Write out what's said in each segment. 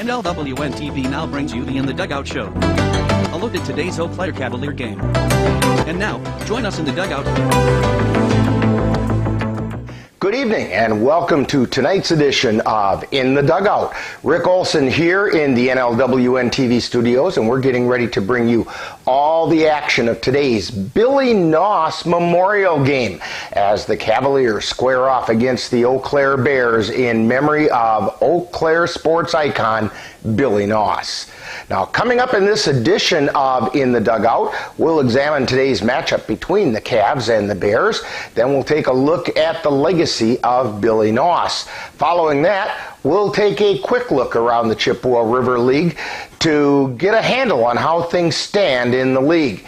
NLWN-TV now brings you the In the Dugout show. A look at today's Eau Claire Cavalier game. And now, join us in the dugout. Good evening and welcome to tonight's edition of In the Dugout. Rick Olson here in the NLWN-TV studios, and we're getting ready to bring you all the action of today's Billy Noss Memorial Game as the Cavaliers square off against the Eau Claire Bears in memory of Eau Claire sports icon Billy Noss. Now, coming up in this edition of In the Dugout, we'll examine today's matchup between the Cavs and the Bears. Then we'll take a look at the legacy of Billy Noss. Following that, we'll take a quick look around the Chippewa River League to get a handle on how things stand in the league.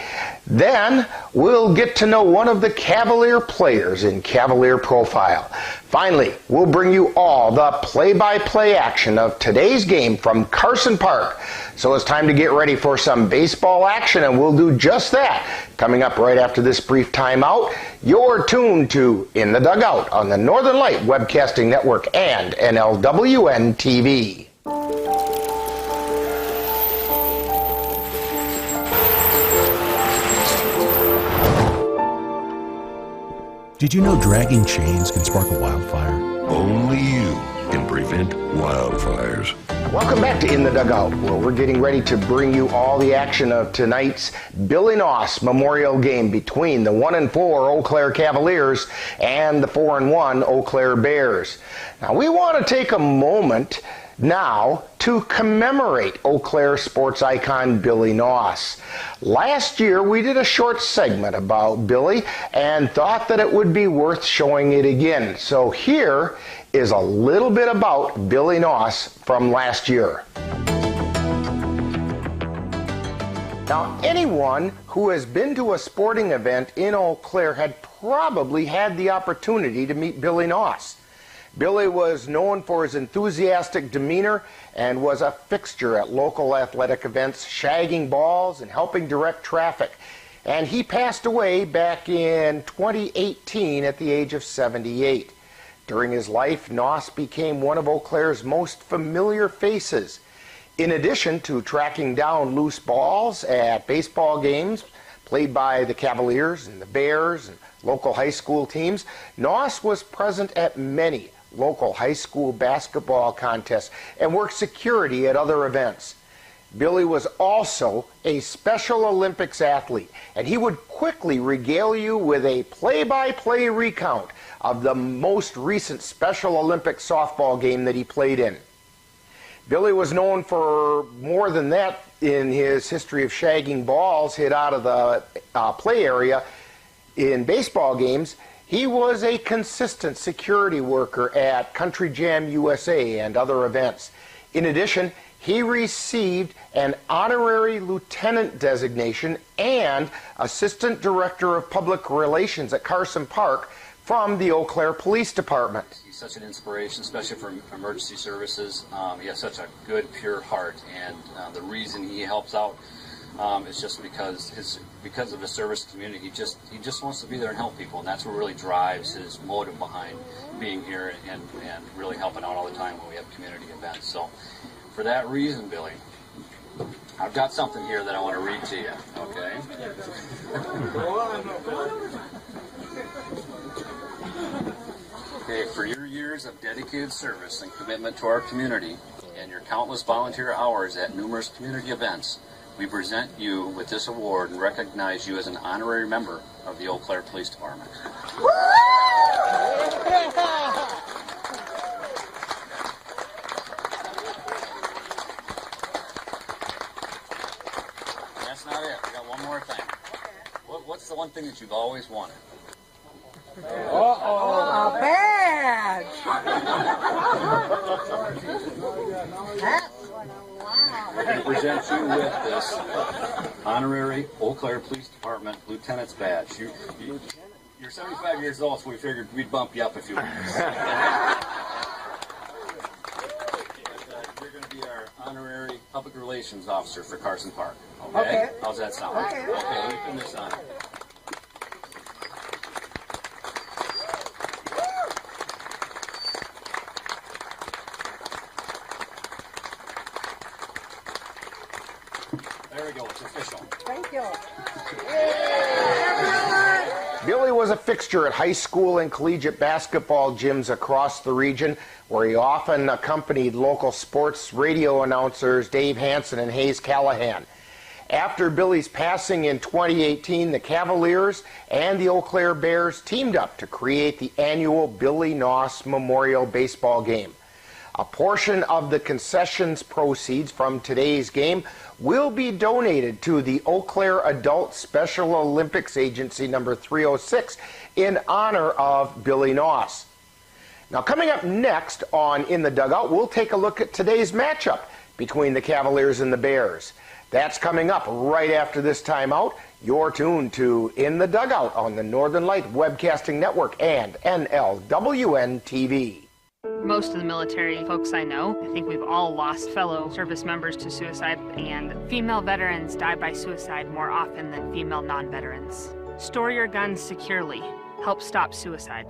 Then we'll get to know one of the Cavalier players in Cavalier Profile. Finally, we'll bring you all the play-by-play action of today's game from Carson Park. So it's time to get ready for some baseball action, and we'll do just that. Coming up right after this brief timeout, you're tuned to In the Dugout on the Northern Light Webcasting Network and NLWN-TV. Did you know dragging chains can spark a wildfire? Only you can prevent wildfires. Welcome back to In the Dugout, where we're getting ready to bring you all the action of tonight's Billy Noss Memorial Game between the 1-4 Eau Claire Cavaliers and the 4-1 Eau Claire Bears. Now, we want to take a moment now to commemorate Eau Claire sports icon Billy Noss. Last year we did a short segment about Billy and thought that it would be worth showing it again. So here is a little bit about Billy Noss from last year. Now, anyone who has been to a sporting event in Eau Claire had probably had the opportunity to meet Billy Noss. Billy was known for his enthusiastic demeanor and was a fixture at local athletic events, shagging balls and helping direct traffic. And he passed away back in 2018 at the age of 78. During his life, Noss became one of Eau Claire's most familiar faces. In addition to tracking down loose balls at baseball games played by the Cavaliers and the Bears and local high school teams, Noss was present at many local high school basketball contests and worked security at other events. Billy was also a Special Olympics athlete, and he would quickly regale you with a play-by-play recount of the most recent Special Olympics softball game that he played in. Billy was known for more than that in his history of shagging balls hit out of the play area in baseball games. He was a consistent security worker at Country Jam USA and other events. In addition, he received an honorary lieutenant designation and assistant director of public relations at Carson Park from the Eau Claire Police Department. He's such an inspiration, especially for emergency services. He has such a good, pure heart, and the reason he helps out is just because of his service to the community. He just wants to be there and help people, and that's what really drives his motive behind being here and really helping out all the time when we have community events. So for that reason, Billy, I've got something here that I want to read to you, okay? Okay, for your years of dedicated service and commitment to our community and your countless volunteer hours at numerous community events, we present you with this award and recognize you as an honorary member of the Eau Claire Police Department. That's not it. We got one more thing. What's the one thing that you've always wanted? A badge! We're going to present you with this honorary Eau Claire Police Department Lieutenant's Badge. You're 75 years old, so we figured we'd bump you up a few minutes. You're going to be our honorary public relations officer for Carson Park. Okay? How's that sound? Okay. Okay, let me pin this on. There we go. It's official. Thank you. Billy was a fixture at high school and collegiate basketball gyms across the region, where he often accompanied local sports radio announcers Dave Hansen and Hayes Callahan. After Billy's passing in 2018, the Cavaliers and the Eau Claire Bears teamed up to create the annual Billy Noss Memorial Baseball Game. A portion of the concessions proceeds from today's game will be donated to the Eau Claire Adult Special Olympics Agency number 306 in honor of Billy Noss. Now, coming up next on In the Dugout, we'll take a look at today's matchup between the Cavaliers and the Bears. That's coming up right after this timeout. You're tuned to In the Dugout on the Northern Light Webcasting Network and NLWN-TV. Most of the military folks I know, I think we've all lost fellow service members to suicide, and female veterans die by suicide more often than female non-veterans. Store your guns securely. Help stop suicide.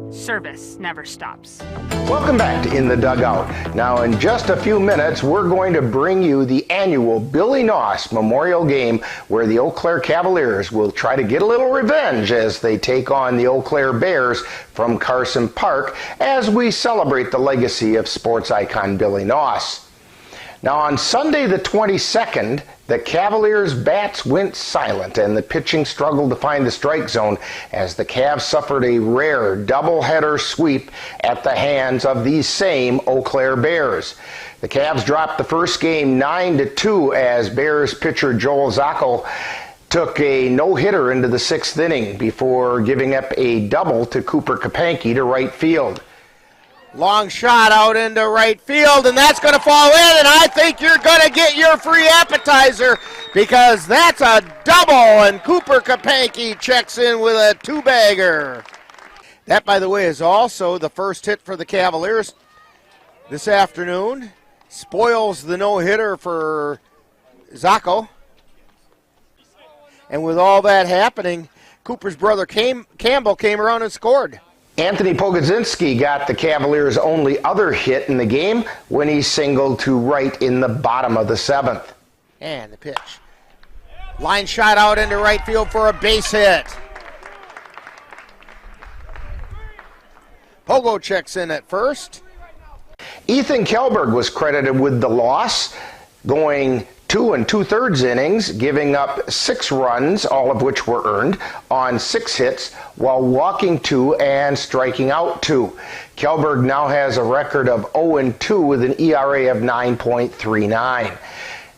Service never stops. Welcome back to In the Dugout. Now, in just a few minutes, we're going to bring you the annual Billy Noss Memorial Game, where the Eau Claire Cavaliers will try to get a little revenge as they take on the Eau Claire Bears from Carson Park as we celebrate the legacy of sports icon Billy Noss. Now, on Sunday the 22nd, the Cavaliers' bats went silent and the pitching struggled to find the strike zone as the Cavs suffered a rare doubleheader sweep at the hands of these same Eau Claire Bears. The Cavs dropped the first game 9-2 as Bears pitcher Joel Zacco took a no-hitter into the sixth inning before giving up a double to Cooper Kapanke to right field. Long shot out into right field, and that's going to fall in, and I think you're going to get your free appetizer because that's a double, and Cooper Kapanke checks in with a two-bagger. That, by the way, is also the first hit for the Cavaliers this afternoon. Spoils the no-hitter for Zacco. And with all that happening, Cooper's brother Campbell came around and scored. Anthony Pogodzinski got the Cavaliers' only other hit in the game when he singled to right in the bottom of the seventh. And the pitch. Line shot out into right field for a base hit. Pogo checks in at first. Ethan Kjellberg was credited with the loss, going 2 2/3 innings, giving up 6 runs, all of which were earned, on 6 hits, while walking 2 and striking out 2. Kjellberg now has a record of 0-2 with an ERA of 9.39.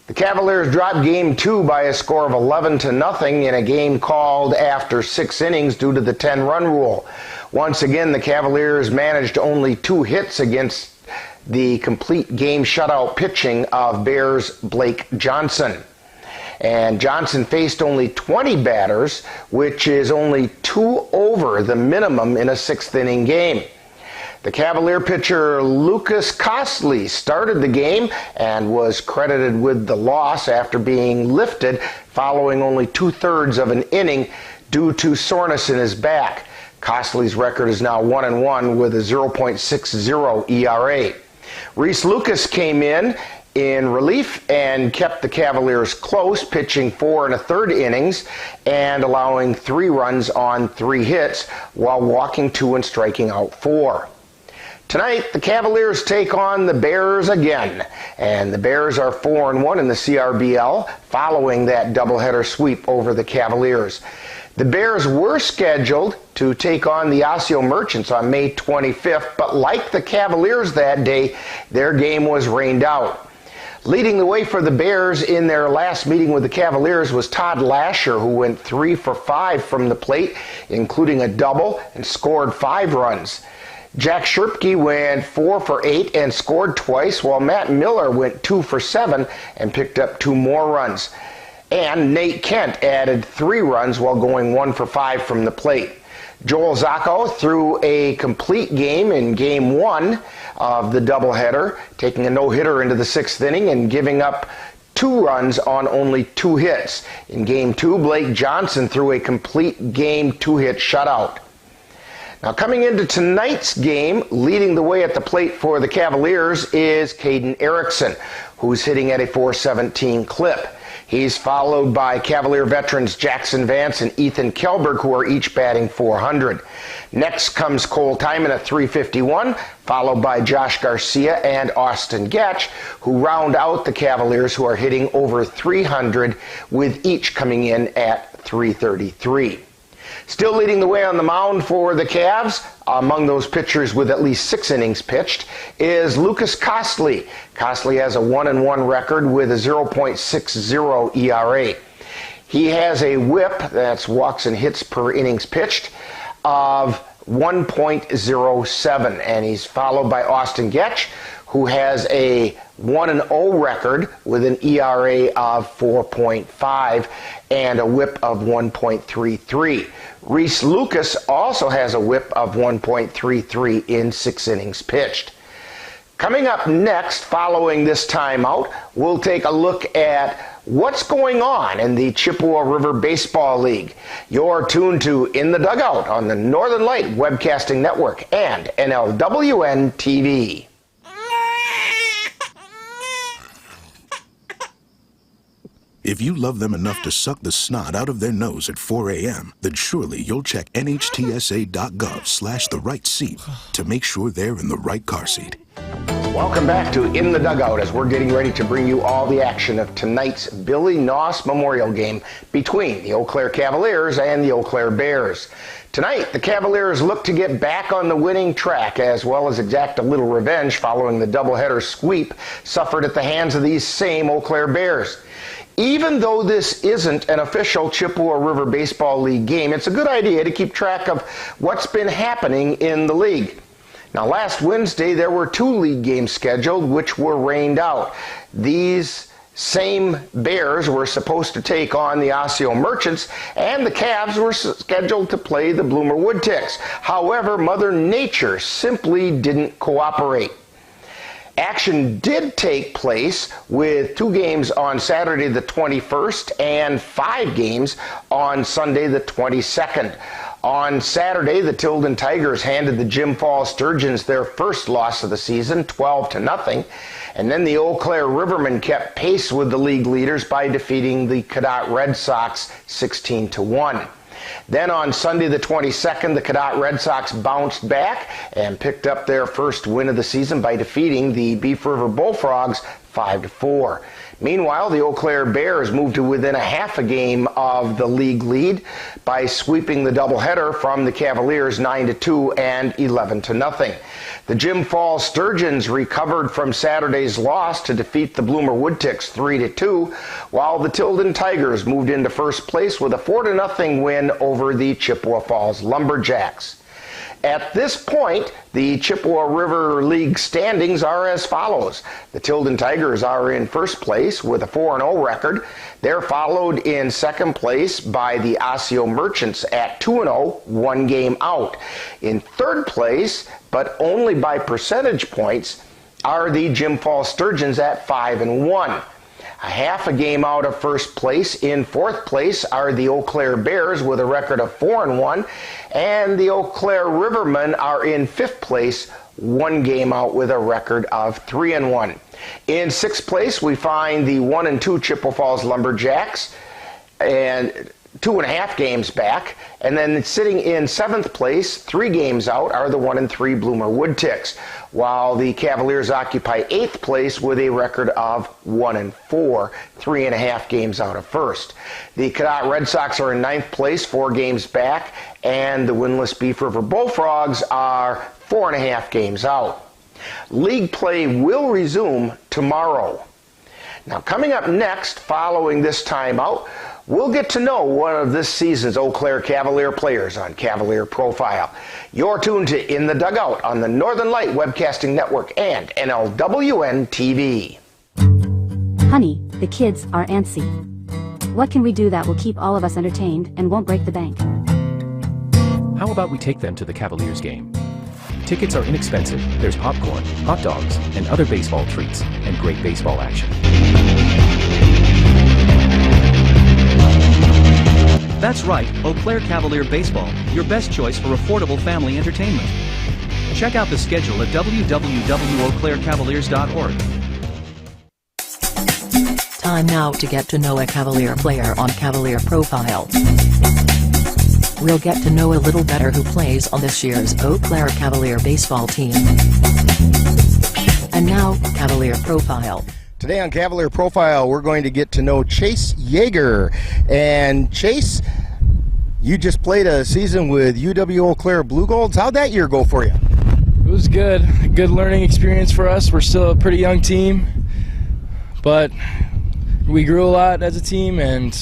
The Cavaliers dropped Game 2 by a score of 11-0 in a game called after 6 innings due to the 10-run rule. Once again, the Cavaliers managed only 2 hits against the complete game shutout pitching of Bears' Blake Johnson. And Johnson faced only 20 batters, which is only 2 over the minimum in a 6th inning game. The Cavalier pitcher Lucas Costley started the game and was credited with the loss after being lifted following only 2/3 of an inning due to soreness in his back. Costley's record is now 1-1 with a 0.60 ERA. Reese Lucas came in relief and kept the Cavaliers close, pitching 4 1/3 innings and allowing 3 runs on 3 hits while walking 2 and striking out 4. Tonight, the Cavaliers take on the Bears again, and the Bears are 4-1 in the CRBL following that doubleheader sweep over the Cavaliers. The Bears were scheduled to take on the Osseo Merchants on May 25th, but like the Cavaliers that day, their game was rained out. Leading the way for the Bears in their last meeting with the Cavaliers was Todd Lasher, who went 3 for 5 from the plate, including a double, and scored 5 runs. Jack Sherpke went 4 for 8 and scored twice, while Matt Miller went 2 for 7 and picked up 2 more runs. And Nate Kent added 3 runs while going 1 for 5 from the plate. Joel Zacco threw a complete game in Game 1 of the doubleheader, taking a no-hitter into the 6th inning and giving up 2 runs on only 2 hits. In Game 2, Blake Johnson threw a complete game 2-hit shutout. Now, coming into tonight's game, leading the way at the plate for the Cavaliers is Caden Erickson, who's hitting at a .417 clip. He's followed by Cavalier veterans Jackson Vance and Ethan Kelberg, who are each batting .400. Next comes Cole Timon at .351, followed by Josh Garcia and Austin Getch, who round out the Cavaliers, who are hitting over .300, with each coming in at .333. Still leading the way on the mound for the Cavs, among those pitchers with at least 6 innings pitched, is Lucas Costley. Costley has a 1-1 record with a 0.60 ERA. He has a whip, that's walks and hits per innings pitched, of 1.07, and he's followed by Austin Getch, who has a 1-0 record with an ERA of 4.5 and a whip of 1.33. Reese Lucas also has a whip of 1.33 in 6 innings pitched. Coming up next, following this timeout, we'll take a look at what's going on in the Chippewa River Baseball League. You're tuned to In the Dugout on the Northern Light Webcasting Network and NLWN-TV. If you love them enough to suck the snot out of their nose at 4 a.m., then surely you'll check nhtsa.gov/the right seat to make sure they're in the right car seat. Welcome back to In the Dugout, as we're getting ready to bring you all the action of tonight's Billy Noss Memorial Game between the Eau Claire Cavaliers and the Eau Claire Bears. Tonight, the Cavaliers look to get back on the winning track, as well as exact a little revenge following the doubleheader sweep suffered at the hands of these same Eau Claire Bears. Even though this isn't an official Chippewa River Baseball League game, it's a good idea to keep track of what's been happening in the league. Now, last Wednesday, there were 2 league games scheduled, which were rained out. These same Bears were supposed to take on the Osseo Merchants, and the Cavs were scheduled to play the Bloomer Woodticks. However, Mother Nature simply didn't cooperate. Action did take place with 2 games on Saturday the 21st and 5 games on Sunday the 22nd. On Saturday, the Tilden Tigers handed the Jim Falls Sturgeons their first loss of the season, 12-0, and then the Eau Claire Rivermen kept pace with the league leaders by defeating the Cadott Red Sox 16-1. Then on Sunday the 22nd, the Cadott Red Sox bounced back and picked up their first win of the season by defeating the Beef River Bullfrogs 5-4. Meanwhile, the Eau Claire Bears moved to within a half a game of the league lead by sweeping the doubleheader from the Cavaliers 9-2 and 11-0. The Jim Falls Sturgeons recovered from Saturday's loss to defeat the Bloomer Woodticks 3-2, while the Tilden Tigers moved into first place with a 4-0 win over the Chippewa Falls Lumberjacks. At this point, the Chippewa River League standings are as follows. The Tilden Tigers are in first place with a 4-0 record. They're followed in second place by the Osseo Merchants at 2-0, 1 game out. In third place, but only by percentage points, are the Jim Falls Sturgeons at 5-1. A half a game out of first place. In fourth place are the Eau Claire Bears with a record of 4-1, and the Eau Claire Rivermen are in fifth place, 1 game out with a record of 3-1. In sixth place, we find the 1-2 Chippewa Falls Lumberjacks, and 2.5 games back, and then sitting in seventh place, 3 games out, are the 1-3 Bloomer Woodticks, while the Cavaliers occupy 8th place with a record of 1-4, 3.5 games out of first. The Cadott Red Sox are in 9th place, 4 games back, and the winless Beef River Bullfrogs are 4.5 games out. League play will resume tomorrow. Now, coming up next, following this timeout, we'll get to know one of this season's Eau Claire Cavalier players on Cavalier Profile. You're tuned to In the Dugout on the Northern Light Webcasting Network and NLWN-TV. Honey, the kids are antsy. What can we do that will keep all of us entertained and won't break the bank? How about we take them to the Cavaliers game? Tickets are inexpensive, there's popcorn, hot dogs, and other baseball treats, and great baseball action. That's right, Eau Claire Cavalier Baseball, your best choice for affordable family entertainment. Check out the schedule at www.eauclaircavaliers.org. Time now to get to know a Cavalier player on Cavalier Profile. We'll get to know a little better who plays on this year's Eau Claire Cavalier baseball team. And now, Cavalier Profile. Today on Cavalier Profile, we're going to get to know Chase Yeager. And Chase, you just played a season with UW Eau Claire Blue Golds. How'd that year go for you? It was good. A good learning experience for us. We're still a pretty young team, but we grew a lot as a team and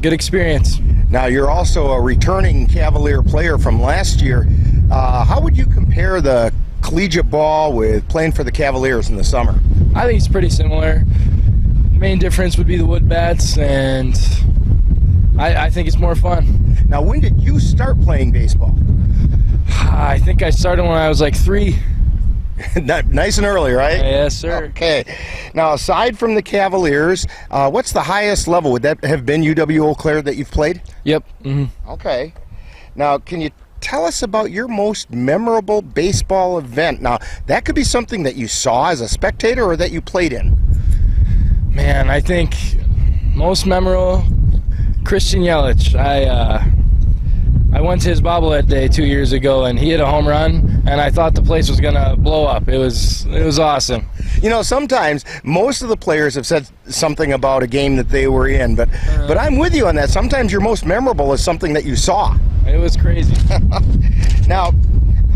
good experience. Now, you're also a returning Cavalier player from last year. How would you compare the collegiate ball with playing for the Cavaliers in the summer? I think it's pretty similar. Main difference would be the wood bats, and I think it's more fun. Now, when did you start playing baseball? I think I started when I was like 3. Nice and early, right? Yes, sir. Okay. Now, aside from the Cavaliers, what's the highest level? Would that have been UW Eau Claire that you've played? Yep. Okay. Now, can you tell us about your most memorable baseball event? Now, that could be something that you saw as a spectator or that you played in. Man, I think most memorable, Christian Yelich. I went to his bobblehead day 2 years ago, and he hit a home run, and I thought the place was gonna blow up. It was awesome. You know, sometimes most of the players have said something about a game that they were in, but I'm with you on that. Sometimes your most memorable is something that you saw. It was crazy. Now,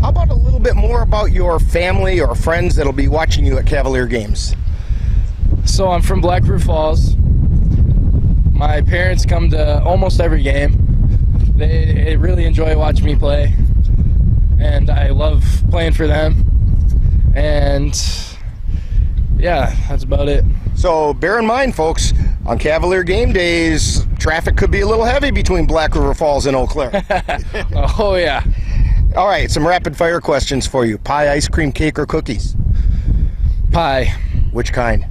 how about a little bit more about your family or friends that'll be watching you at Cavalier games? So I'm from Black River Falls. My parents come to almost every game. They really enjoy watching me play, and I love playing for them. And yeah, that's about it. So bear in mind, folks, on Cavalier game days, traffic could be a little heavy between Black River Falls and Eau Claire. Oh yeah. All right, some rapid fire questions for you. Pie, ice cream, cake, or cookies? Pie. Which kind?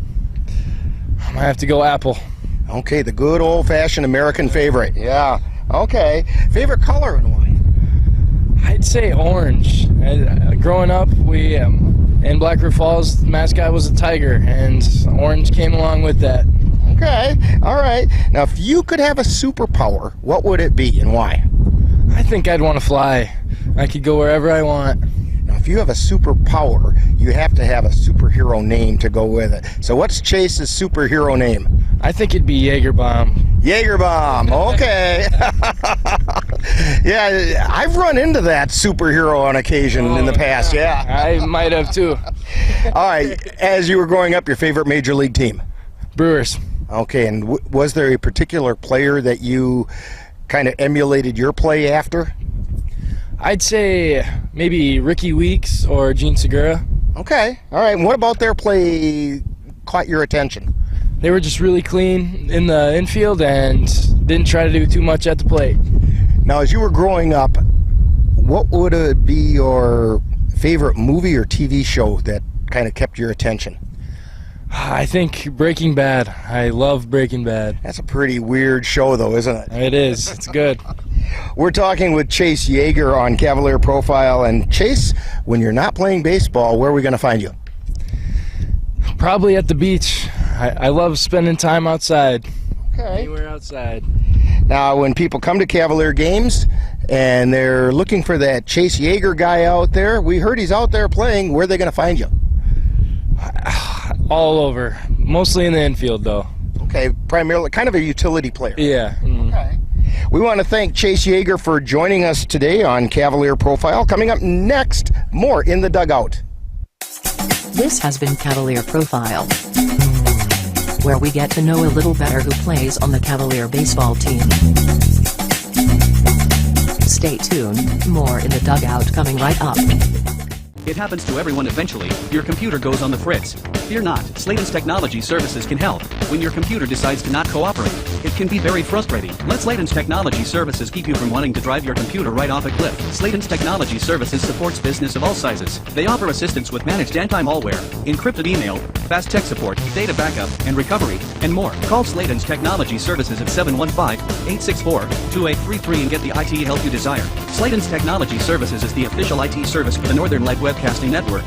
I have to go apple. Okay, the good old-fashioned American favorite. Yeah. Okay. Favorite color and why? I'd say orange. Growing up, we in Black River Falls, the mascot was a tiger, and orange came along with that. Okay. All right. Now, if you could have a superpower, what would it be and why? I think I'd want to fly. I could go wherever I want. Now, if you have a superpower, you have to have a superhero name to go with it. So what's Chase's superhero name? I think it'd be Jaeger Bomb. Jaeger Bomb, okay. Yeah, I've run into that superhero on occasion in the past, yeah. I might have too. All right, as you were growing up, your favorite major league team? Brewers. Okay, and was there a particular player that you kind of emulated your play after? I'd say maybe Ricky Weeks or Gene Segura. Okay, all right, and what about their play caught your attention? They were just really clean in the infield and didn't try to do too much at the plate. Now, as you were growing up, what would be your favorite movie or TV show that kind of kept your attention? I think Breaking Bad. I love Breaking Bad. That's a pretty weird show, though, isn't it? It is. It's good. We're talking with Chase Yeager on Cavalier Profile. And Chase, when you're not playing baseball, where are we going to find you? Probably at the beach. I love spending time outside. Okay. Anywhere outside. Now, when people come to Cavalier games and they're looking for that Chase Yeager guy out there, we heard he's out there playing. Where are they going to find you? All over. Mostly in the infield, though. Okay, primarily kind of a utility player. Yeah. Okay. We want to thank Chase Yeager for joining us today on Cavalier Profile. Coming up next, more In the Dugout. This has been Cavalier Profile, where we get to know a little better who plays on the Cavalier baseball team. Stay tuned, more In the Dugout coming right up. It happens to everyone eventually. Your computer goes on the fritz. Fear not, Sladen's Technology Services can help. When your computer decides to not cooperate, it can be very frustrating. Let Sladen's Technology Services keep you from wanting to drive your computer right off a cliff. Sladen's Technology Services supports business of all sizes. They offer assistance with managed anti-malware, encrypted email, fast tech support, data backup, and recovery, and more. Call Sladen's Technology Services at 715-864-2833 and get the IT help you desire. Sladen's Technology Services is the official IT service for the Northern Light Webcasting Network.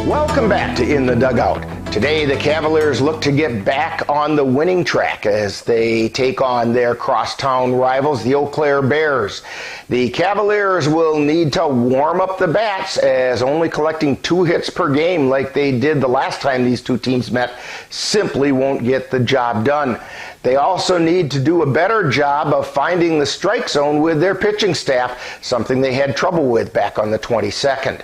Welcome back to In the Dugout. Today, the Cavaliers look to get back on the winning track as they take on their crosstown rivals, the Eau Claire Bears. The Cavaliers will need to warm up the bats, as only collecting 2 hits per game like they did the last time these two teams met simply won't get the job done. They also need to do a better job of finding the strike zone with their pitching staff, something they had trouble with back on the 22nd.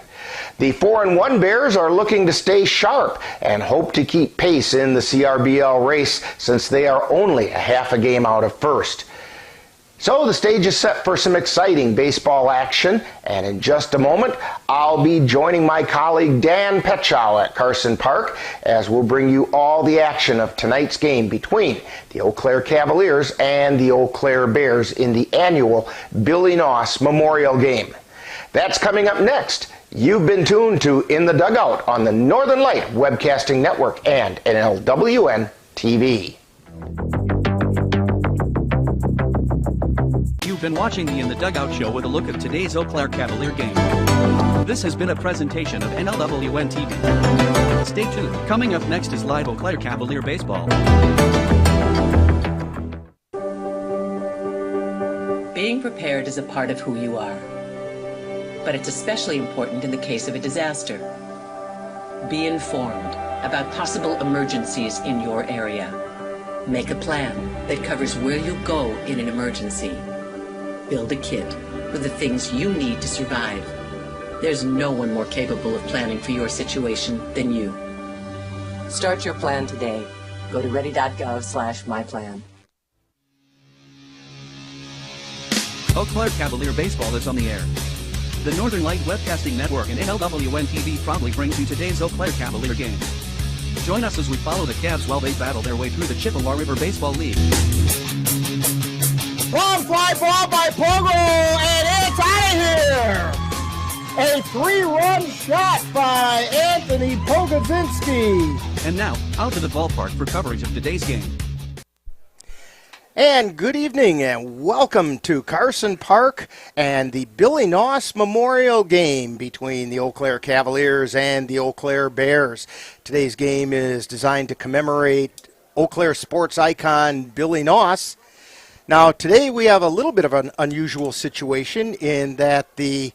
The 4-1 Bears are looking to stay sharp and hope to keep pace in the CRBL race, since they are only a half a game out of first. So the stage is set for some exciting baseball action, and in just a moment I'll be joining my colleague Dan Petchow at Carson Park as we'll bring you all the action of tonight's game between the Eau Claire Cavaliers and the Eau Claire Bears in the annual Billy Noss Memorial Game. That's coming up next. You've been tuned to In the Dugout on the Northern Light Webcasting Network and NLWN-TV. You've been watching the In the Dugout show with a look at today's Eau Claire Cavalier game. This has been a presentation of NLWN-TV. Stay tuned. Coming up next is live Eau Claire Cavalier baseball. Being prepared is a part of who you are. But it's especially important in the case of a disaster. Be informed about possible emergencies in your area. Make a plan that covers where you'll go in an emergency. Build a kit with the things you need to survive. There's no one more capable of planning for your situation than you. Start your plan today. Go to ready.gov/myplan. Eau Claire Cavalier baseball is on the air. The Northern Light Webcasting Network and NLWN-TV proudly brings you today's Eau Claire Cavalier game. Join us as we follow the Cavs while they battle their way through the Chippewa River Baseball League. Long fly ball by Pogo, and it's out of here! A 3-run shot by Anthony Pogozinski. And now, out to the ballpark for coverage of today's game. And good evening and welcome to Carson Park and the Billy Noss Memorial Game between the Eau Claire Cavaliers and the Eau Claire Bears. Today's game is designed to commemorate Eau Claire sports icon Billy Noss. Now today we have a little bit of an unusual situation in that the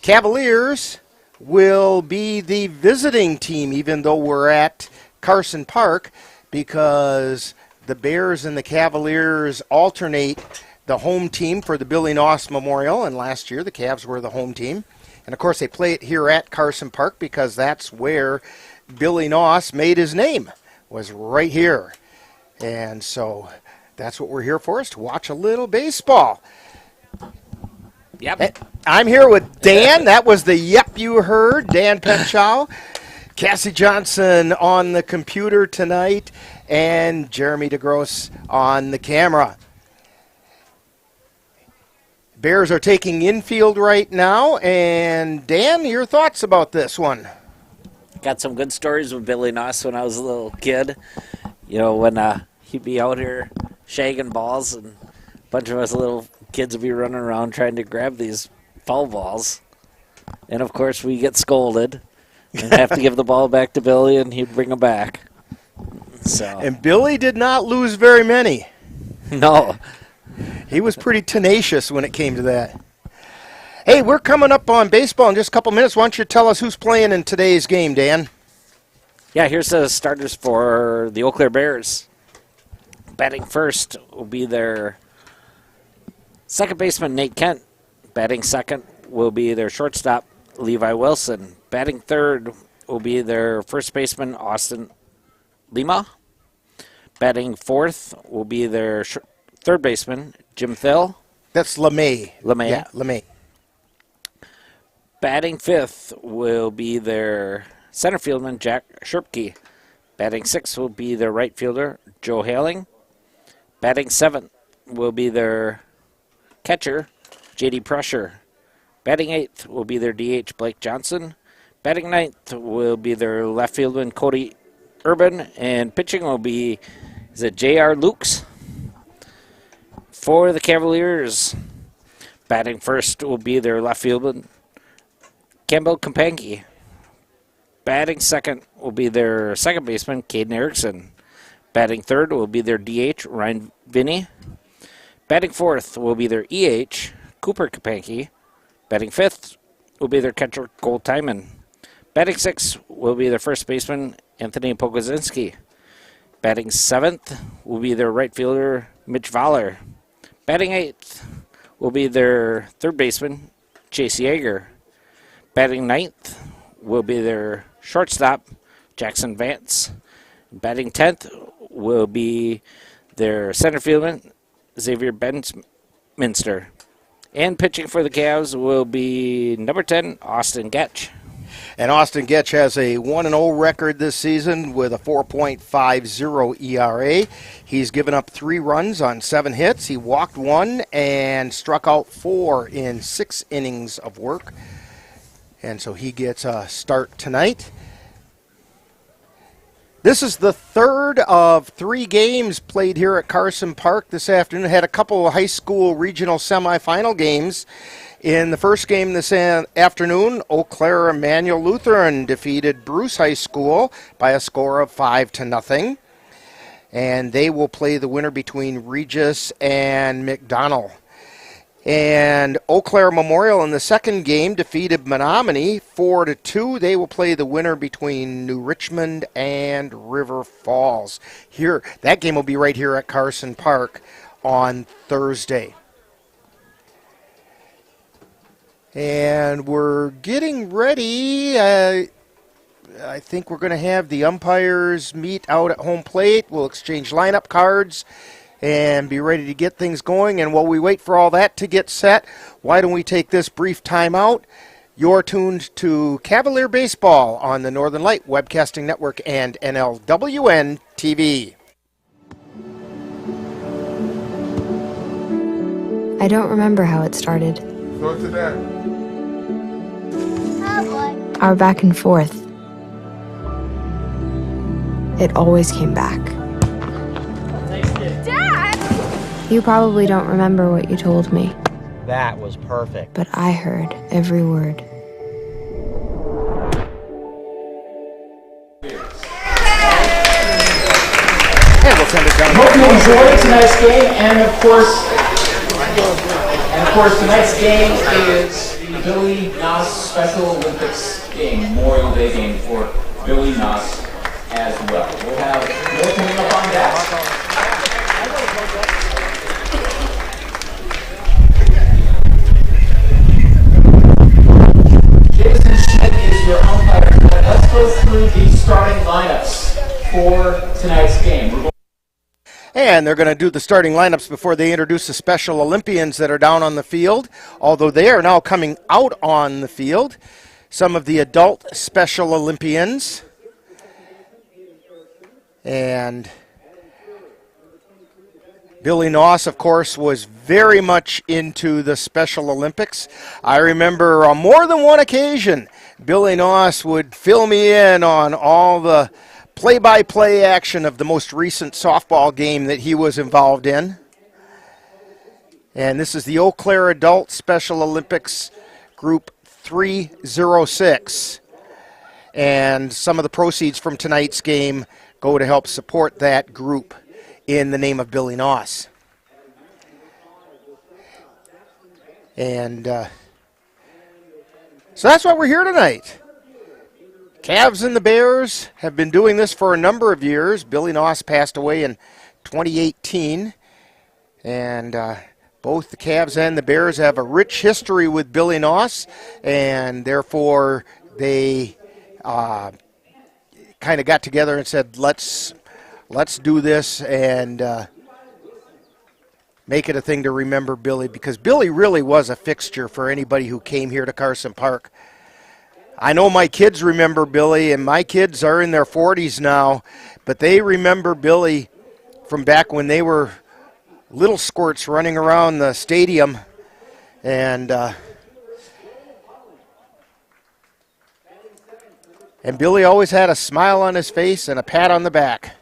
Cavaliers will be the visiting team even though we're at Carson Park, because the Bears and the Cavaliers alternate the home team for the Billy Noss Memorial, and last year the Cavs were the home team. And of course they play it here at Carson Park because that's where Billy Noss made his name, was right here. And so that's what we're here for, is to watch a little baseball. Yep. I'm here with Dan. That was the yep you heard, Dan Petchow. Cassie Johnson on the computer tonight, and Jeremy DeGrosse on the camera. Bears are taking infield right now, and Dan, your thoughts about this one? Got some good stories with Billy Noss when I was a little kid. You know, when he'd be out here shagging balls, and a bunch of us little kids would be running around trying to grab these foul balls. And, of course, we get scolded and have to give the ball back to Billy, and he'd bring them back. So. And Billy did not lose very many. No. He was pretty tenacious when it came to that. Hey, we're coming up on baseball in just a couple minutes. Why don't you tell us who's playing in today's game, Dan? Yeah, here's the starters for the Eau Claire Bears. Batting first will be their second baseman, Nate Kent. Batting second will be their shortstop, Levi Wilson. Batting third will be their first baseman, Austin Lima. Batting fourth will be their third baseman, Jim Thill. That's LeMay. LeMay. Yeah, LeMay. Batting fifth will be their center fielderman, Jack Sherpke. Batting sixth will be their right fielder, Joe Haling. Batting seventh will be their catcher, J.D. Prusher. Batting eighth will be their DH, Blake Johnson. Batting ninth will be their left fielderman, Cody Urban. And pitching will be, is it J.R. Lukes? For the Cavaliers, batting first will be their left fielderman, Campbell Kampanke. Batting second will be their second baseman, Caden Erickson. Batting third will be their DH, Ryan Vinny. Batting fourth will be their EH, Cooper Kapanke. Batting fifth will be their catcher, Cole Timon. Batting sixth will be their first baseman, Anthony Pogozinski. Batting seventh will be their right fielder, Mitch Voller. Batting eighth will be their third baseman, Chase Yeager. Batting ninth will be their shortstop, Jackson Vance. Batting 10th will be their center fielder, Xavier Benminster. And pitching for the Cavs will be number 10, Austin Getch. And Austin Getch has a 1-0 record this season with a 4.50 ERA. He's given up 3 runs on 7 hits. He walked 1 and struck out 4 in 6 innings of work. And so he gets a start tonight. This is the third of 3 games played here at Carson Park this afternoon. Had a couple of high school regional semifinal games. In the first game this afternoon, Eau Claire Emmanuel Lutheran defeated Bruce High School by a score of 5-0. And they will play the winner between Regis and McDonald. And Eau Claire Memorial in the second game defeated Menominee 4-2. They will play the winner between New Richmond and River Falls. Here, that game will be right here at Carson Park on Thursday. And we're getting ready. I think we're going to have the umpires meet out at home plate. We'll exchange lineup cards and be ready to get things going. And while we wait for all that to get set, why don't we take this brief timeout? You're tuned to Cavalier Baseball on the Northern Light Webcasting Network and NLWN-TV. I don't remember how it started. Go to that. Our back and forth. It always came back. Dad! You probably don't remember what you told me. That was perfect. But I heard every word. And we'll send it down. Hope you enjoyed tonight's game, and of course, tonight's game is the Billy Noss Special Olympics game, Memorial Day game for Billy Noss as well. We'll have more coming up on that. Jason Schmidt is your umpire. Let's go through the starting lineups for tonight's game. And they're going to do the starting lineups before they introduce the Special Olympians that are down on the field, although they are now coming out on the field. Some of the adult Special Olympians. And Billy Noss, of course, was very much into the Special Olympics. I remember on more than one occasion, Billy Noss would fill me in on all the play-by-play action of the most recent softball game that he was involved in. And this is the Eau Claire Adult Special Olympics Group 306. And some of the proceeds from tonight's game go to help support that group in the name of Billy Noss. And so that's why we're here tonight. Cavs and the Bears have been doing this for a number of years. Billy Noss passed away in 2018. And both the Cavs and the Bears have a rich history with Billy Noss. And therefore, they kind of got together and said, let's do this and make it a thing to remember Billy. Because Billy really was a fixture for anybody who came here to Carson Park. I know my kids remember Billy, and my kids are in their 40s now, but they remember Billy from back when they were little squirts running around the stadium. And Billy always had a smile on his face and a pat on the back.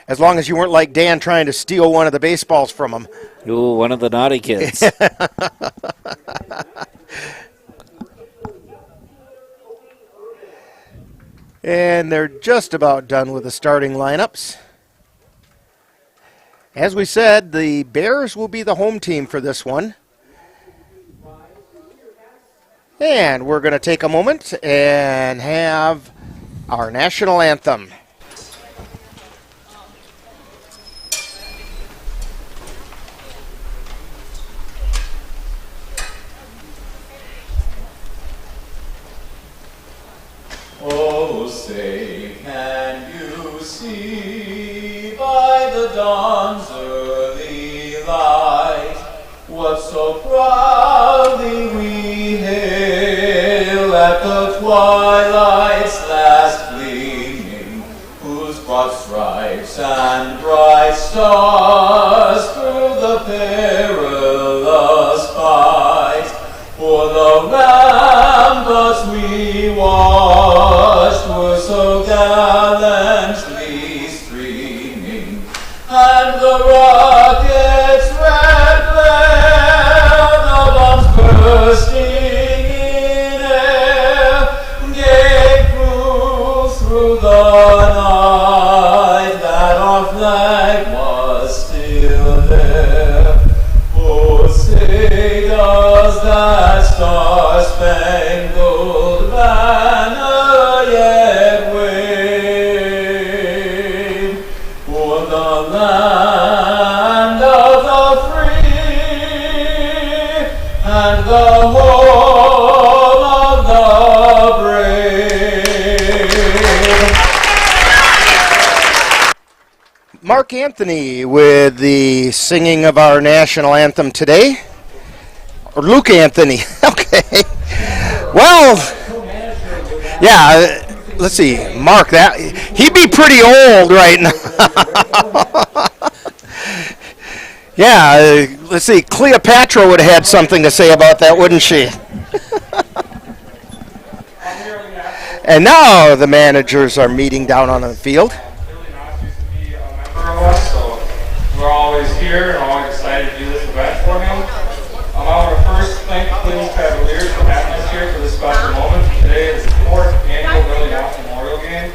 As long as you weren't like Dan trying to steal one of the baseballs from him. Ooh, one of the naughty kids. And they're just about done with the starting lineups. As we said, the Bears will be the home team for this one. And we're going to take a moment and have our national anthem. Oh, say, can you see by the dawn's early light what so proudly we hail at the twilight's last gleaming, whose broad stripes and bright stars through the perilous fight for the ramparts we watched were so gallantly streaming, and the rockets' red glare, the bombs bursting in air, gave proof through the night that our flag was still there. Oh, say does that star-spangled banner yet wave for the land of the free and the home of the brave? Mark Anthony with the singing of our national anthem today. Or Luke Anthony. Okay. Well, yeah, let's see. Mark, that he'd be pretty old right now. Yeah, let's see. Cleopatra would have had something to say about that, wouldn't she? And now the managers are meeting down on the field. So we're always here and always excited to do this event for him. I want to first thank the Cleveland Cavaliers for having us here for this special moment. Today is the 4th annual Billy Knox Memorial Game.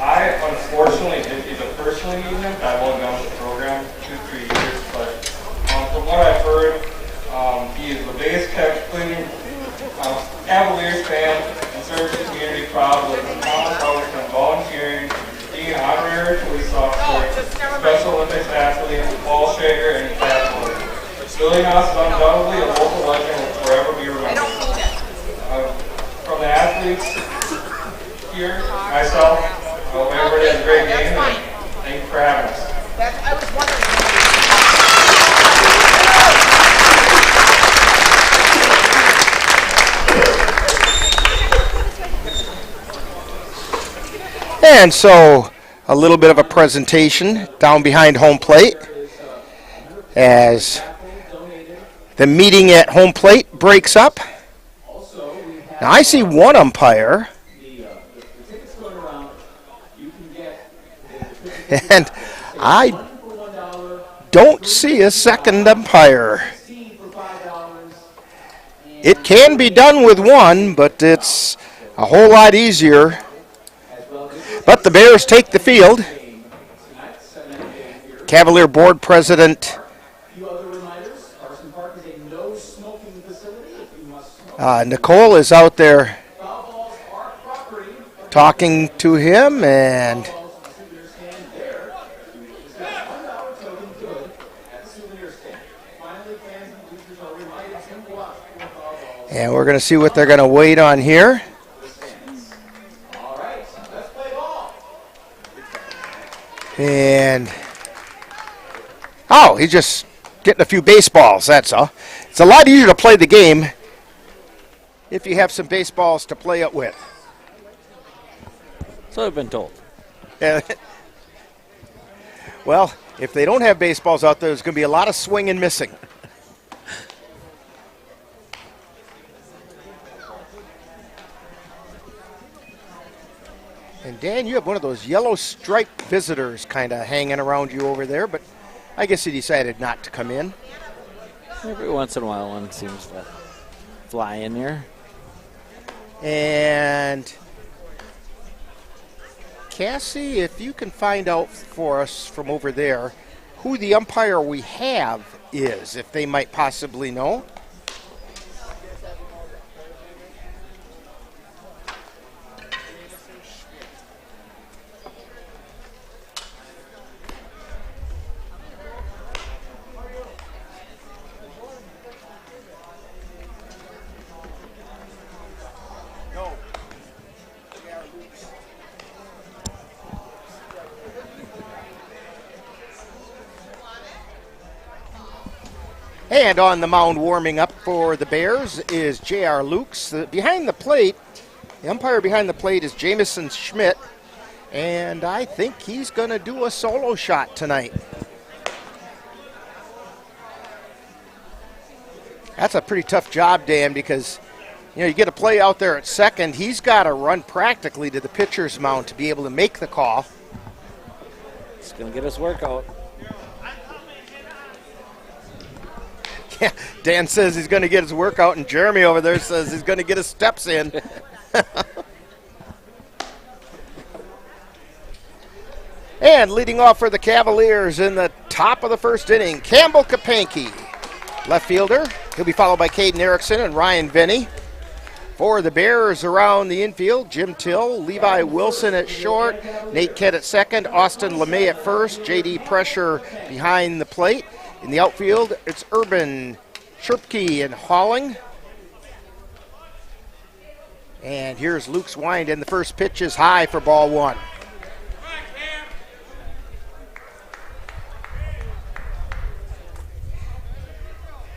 I unfortunately didn't get to personally meet him. I've only been with the program 2-3 years, but from what I've heard, he is the biggest Cleveland Cavaliers fan and serves the community proudly from countless hours from volunteering, being an honorary police officer, Special Olympics athlete, ball shaker, and decathlete. Billy Knox is undoubtedly a local legend and will forever be remembered. From the athletes here, myself, I hope everybody has a great game, and thank you for having us. And so a little bit of a presentation down behind home plate as the meeting at home plate breaks up. Now I see one umpire, and I don't see a second umpire. It can be done with one, but it's a whole lot easier. But the Bears take the field. Cavalier Board President Nicole is out there talking to him, and we're going to see what they're going to wait on here. And oh, he's just getting a few baseballs, that's all. It's a lot easier to play the game if you have some baseballs to play it with. So I've been told. Yeah. Well, if they don't have baseballs out there, there's going to be a lot of swing and missing. And Dan, you have one of those yellow striped visitors kind of hanging around you over there, but I guess he decided not to come in. Every once in a while one seems to fly in here. And Cassie, if you can find out for us from over there who the umpire we have is, if they might possibly know. And on the mound warming up for the Bears is J.R. Lukes. Behind the plate, the umpire behind the plate is Jamison Schmidt. And I think he's going to do a solo shot tonight. That's a pretty tough job, Dan, because you get a play out there at second. He's got to run practically to the pitcher's mound to be able to make the call. He's going to get his workout. Yeah, Dan says he's going to get his workout, and Jeremy over there says he's going to get his steps in. And leading off for the Cavaliers in the top of the first inning, Campbell Kapanke, left fielder. He'll be followed by Caden Erickson and Ryan Vinny. For the Bears around the infield, Jim Till, Levi Wilson at short, Nate Kett at second, Austin LeMay at first, J.D. Pressure behind the plate. In the outfield, it's Urban, Sherpke, and Halling. And here's Luke's wind, and the first pitch is high for ball one.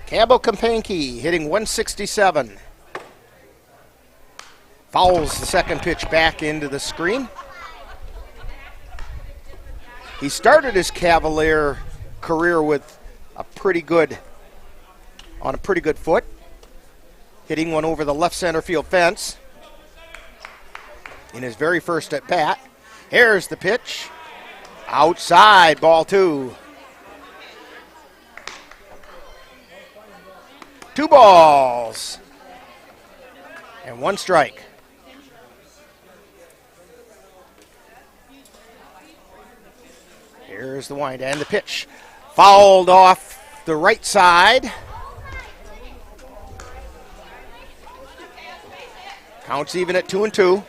Campbell Kapanke hitting 167. Fouls the second pitch back into the screen. He started his Cavalier career with on a pretty good foot, hitting one over the left center field fence in his very first at bat. Here's the pitch, outside, ball two. 2 balls and 1 strike. Here's the wind and the pitch. Fouled off the right side. Counts even at 2-2.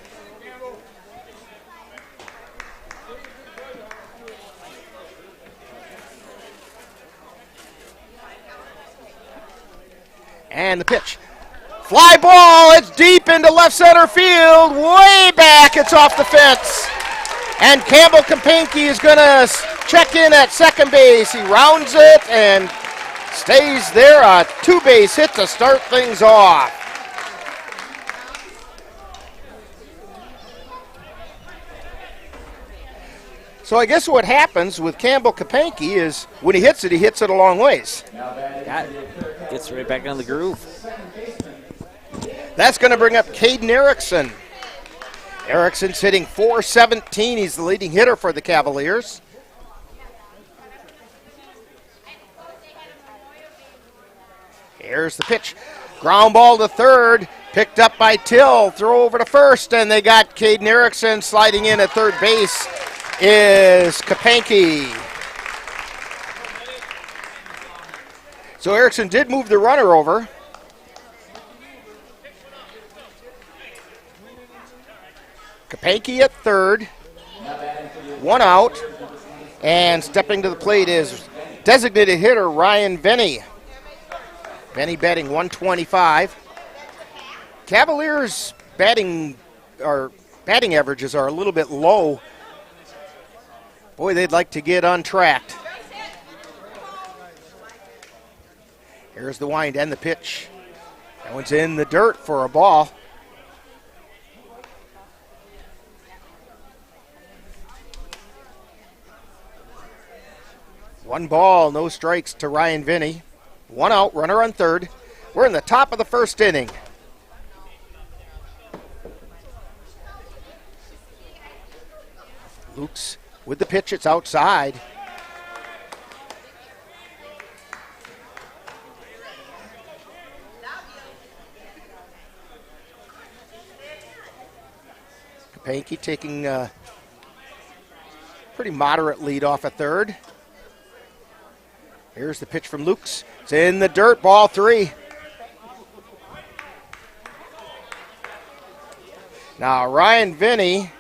And the pitch. Fly ball, it's deep into left center field. Way back, it's off the fence. And Campbell Kapanke is going to check in at second base. He rounds it and stays there. A 2-base hit to start things off. So I guess what happens with Campbell Kapanke is when he hits it a long ways. Gets right back on the groove. That's going to bring up Caden Erickson. Erickson's hitting .417. He's the leading hitter for the Cavaliers. Here's the pitch. Ground ball to third. Picked up by Till. Throw over to first. And they got Caden Erickson sliding in at third base is Kapanke. So Erickson did move the runner over. Kapanke at third, 1 out, and stepping to the plate is designated hitter Ryan Vinny. Vinny batting .125. Cavaliers batting averages are a little bit low. Boy, they'd like to get untracked. Here's the wind and the pitch. That one's in the dirt for a ball. One ball, no strikes to Ryan Vinny. 1 out, runner on third. We're in the top of the first inning. Luke's with the pitch, it's outside. Kapanke taking Pretty moderate lead off at third. Here's the pitch from Lukes. It's in the dirt, ball 3. Now Ryan Vinny,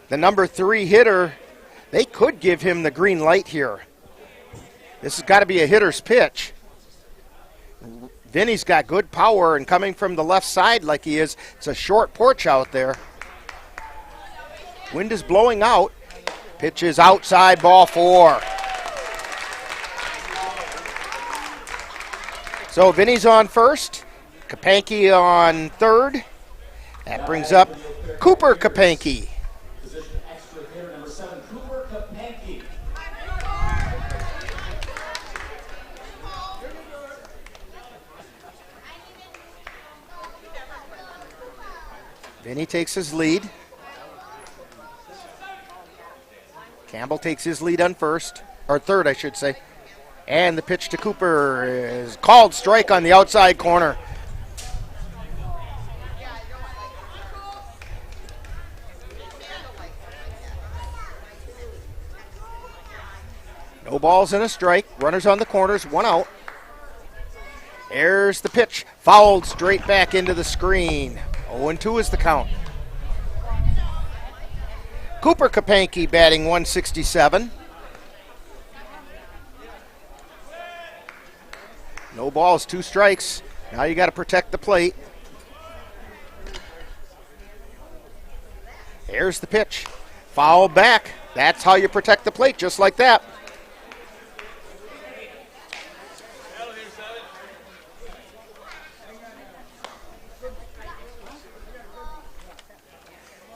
the number 3 hitter, they could give him the green light here. This has got to be a hitter's pitch. Vinny's got good power, and coming from the left side like he is, it's a short porch out there. Wind is blowing out. Pitch is outside, ball 4. So Vinny's on first, Kapanke on third. That brings up Cooper Kapanke. Vinny takes his lead. Campbell takes his lead on first, or third, I should say. And the pitch to Cooper is called strike on the outside corner. No balls and a strike. Runners on the corners, 1 out. There's the pitch. Fouled straight back into the screen. 0-2 is the count. Cooper Kapanke batting 167. No balls, 2 strikes. Now you got to protect the plate. There's the pitch. Foul back. That's how you protect the plate, just like that.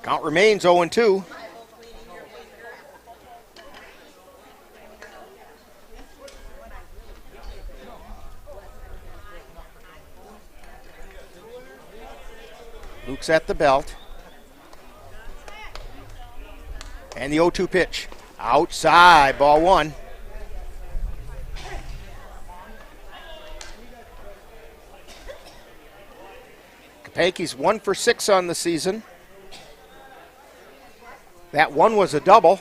Count remains 0-2. Luke's at the belt. And the 0-2 pitch. Outside, ball 1. Kapanke's 1 for 6 on the season. That one was a double.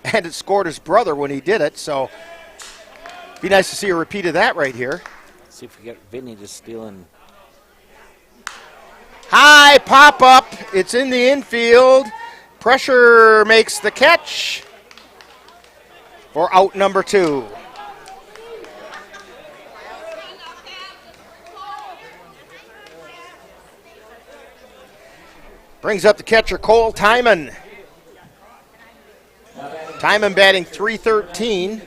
And it scored his brother when he did it, so be nice to see a repeat of that right here. Let's see if we get Vinny to steal in. High pop up. It's in the infield. Pressure makes the catch for out number 2. Brings up the catcher, Cole Timon. Timon batting .313.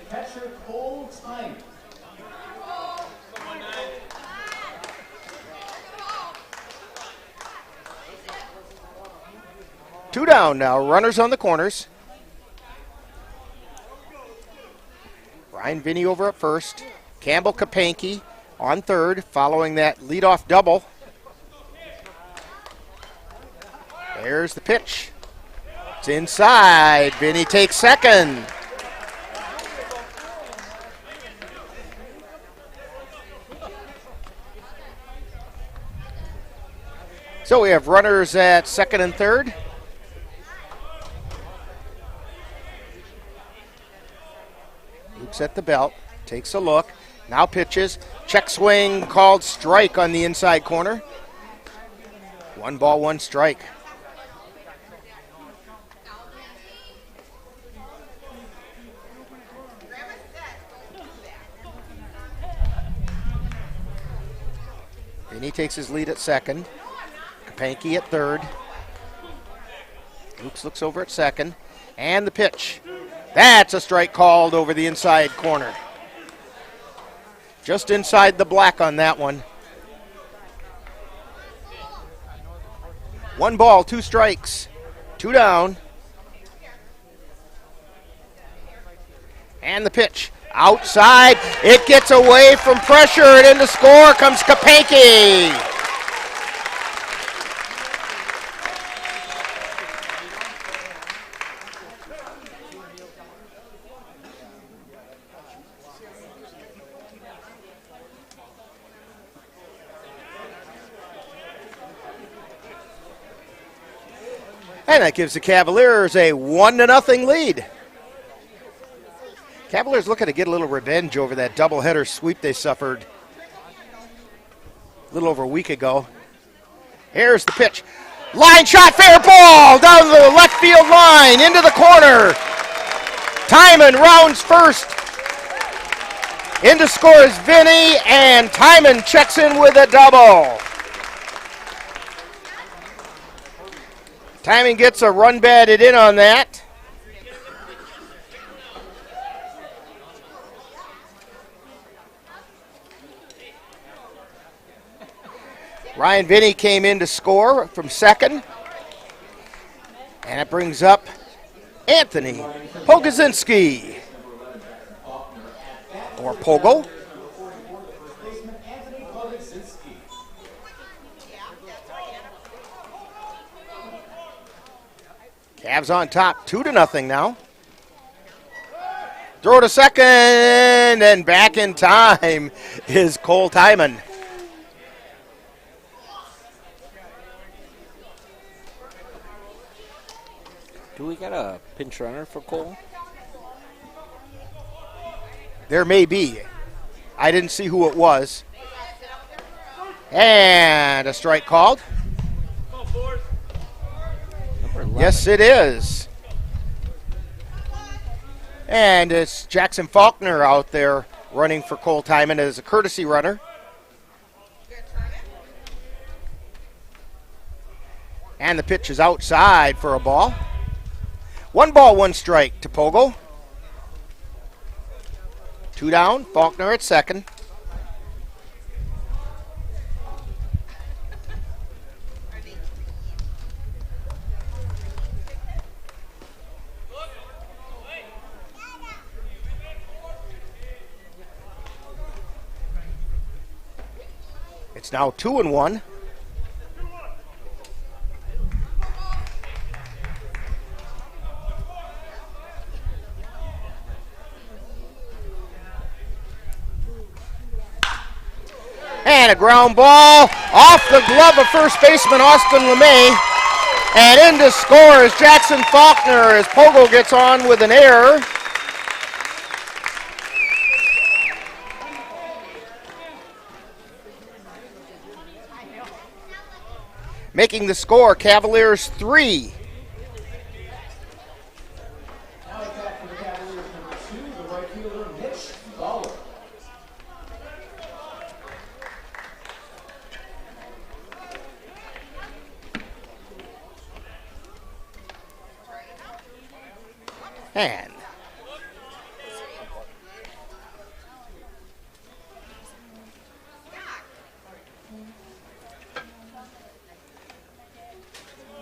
Two down now, runners on the corners. Ryan Vinny over at first. Campbell Kapanke on third, following that leadoff double. There's the pitch. It's inside. Vinny takes second. So we have runners at second and third. Luke's at the belt. Takes a look. Now pitches. Check swing called strike on the inside corner. 1 ball, 1 strike. Vinny takes his lead at second. Kapanke at third. Luke looks over at second. And the pitch. That's a strike called over the inside corner. Just inside the black on that one. 1 ball, 2 strikes. 2 down. And the pitch. Outside. It gets away from pressure, and in to score comes Kapanke. And that gives the Cavaliers a 1-0 lead. Cavaliers looking to get a little revenge over that doubleheader sweep they suffered a little over a week ago. Here's the pitch. Line shot, fair ball down the left field line into the corner. Timon rounds first. In to score is Vinny, and Timon checks in with a double. Timon gets a run batted in on that. Ryan Vinny came in to score from second. And it brings up Anthony Pogozinski. Or Pogo. Cavs on top, 2-0 now. Throw to second, and back in time is Cole Timon. Do we got a pinch runner for Cole? There may be. I didn't see who it was. And a strike called. Yes, it is. And it's Jackson Faulkner out there running for Cole Timon as a courtesy runner. And the pitch is outside for a ball. 1 ball, 1 strike to Pogo. 2 down, Faulkner at second. It's now 2-1. And a ground ball off the glove of first baseman Austin LeMay. And in to score is Jackson Faulkner as Pogo gets on with an error. Making the score, Cavaliers 3. Now attack for the Cavaliers, number 2, the right fielder, Mitch Bauer. And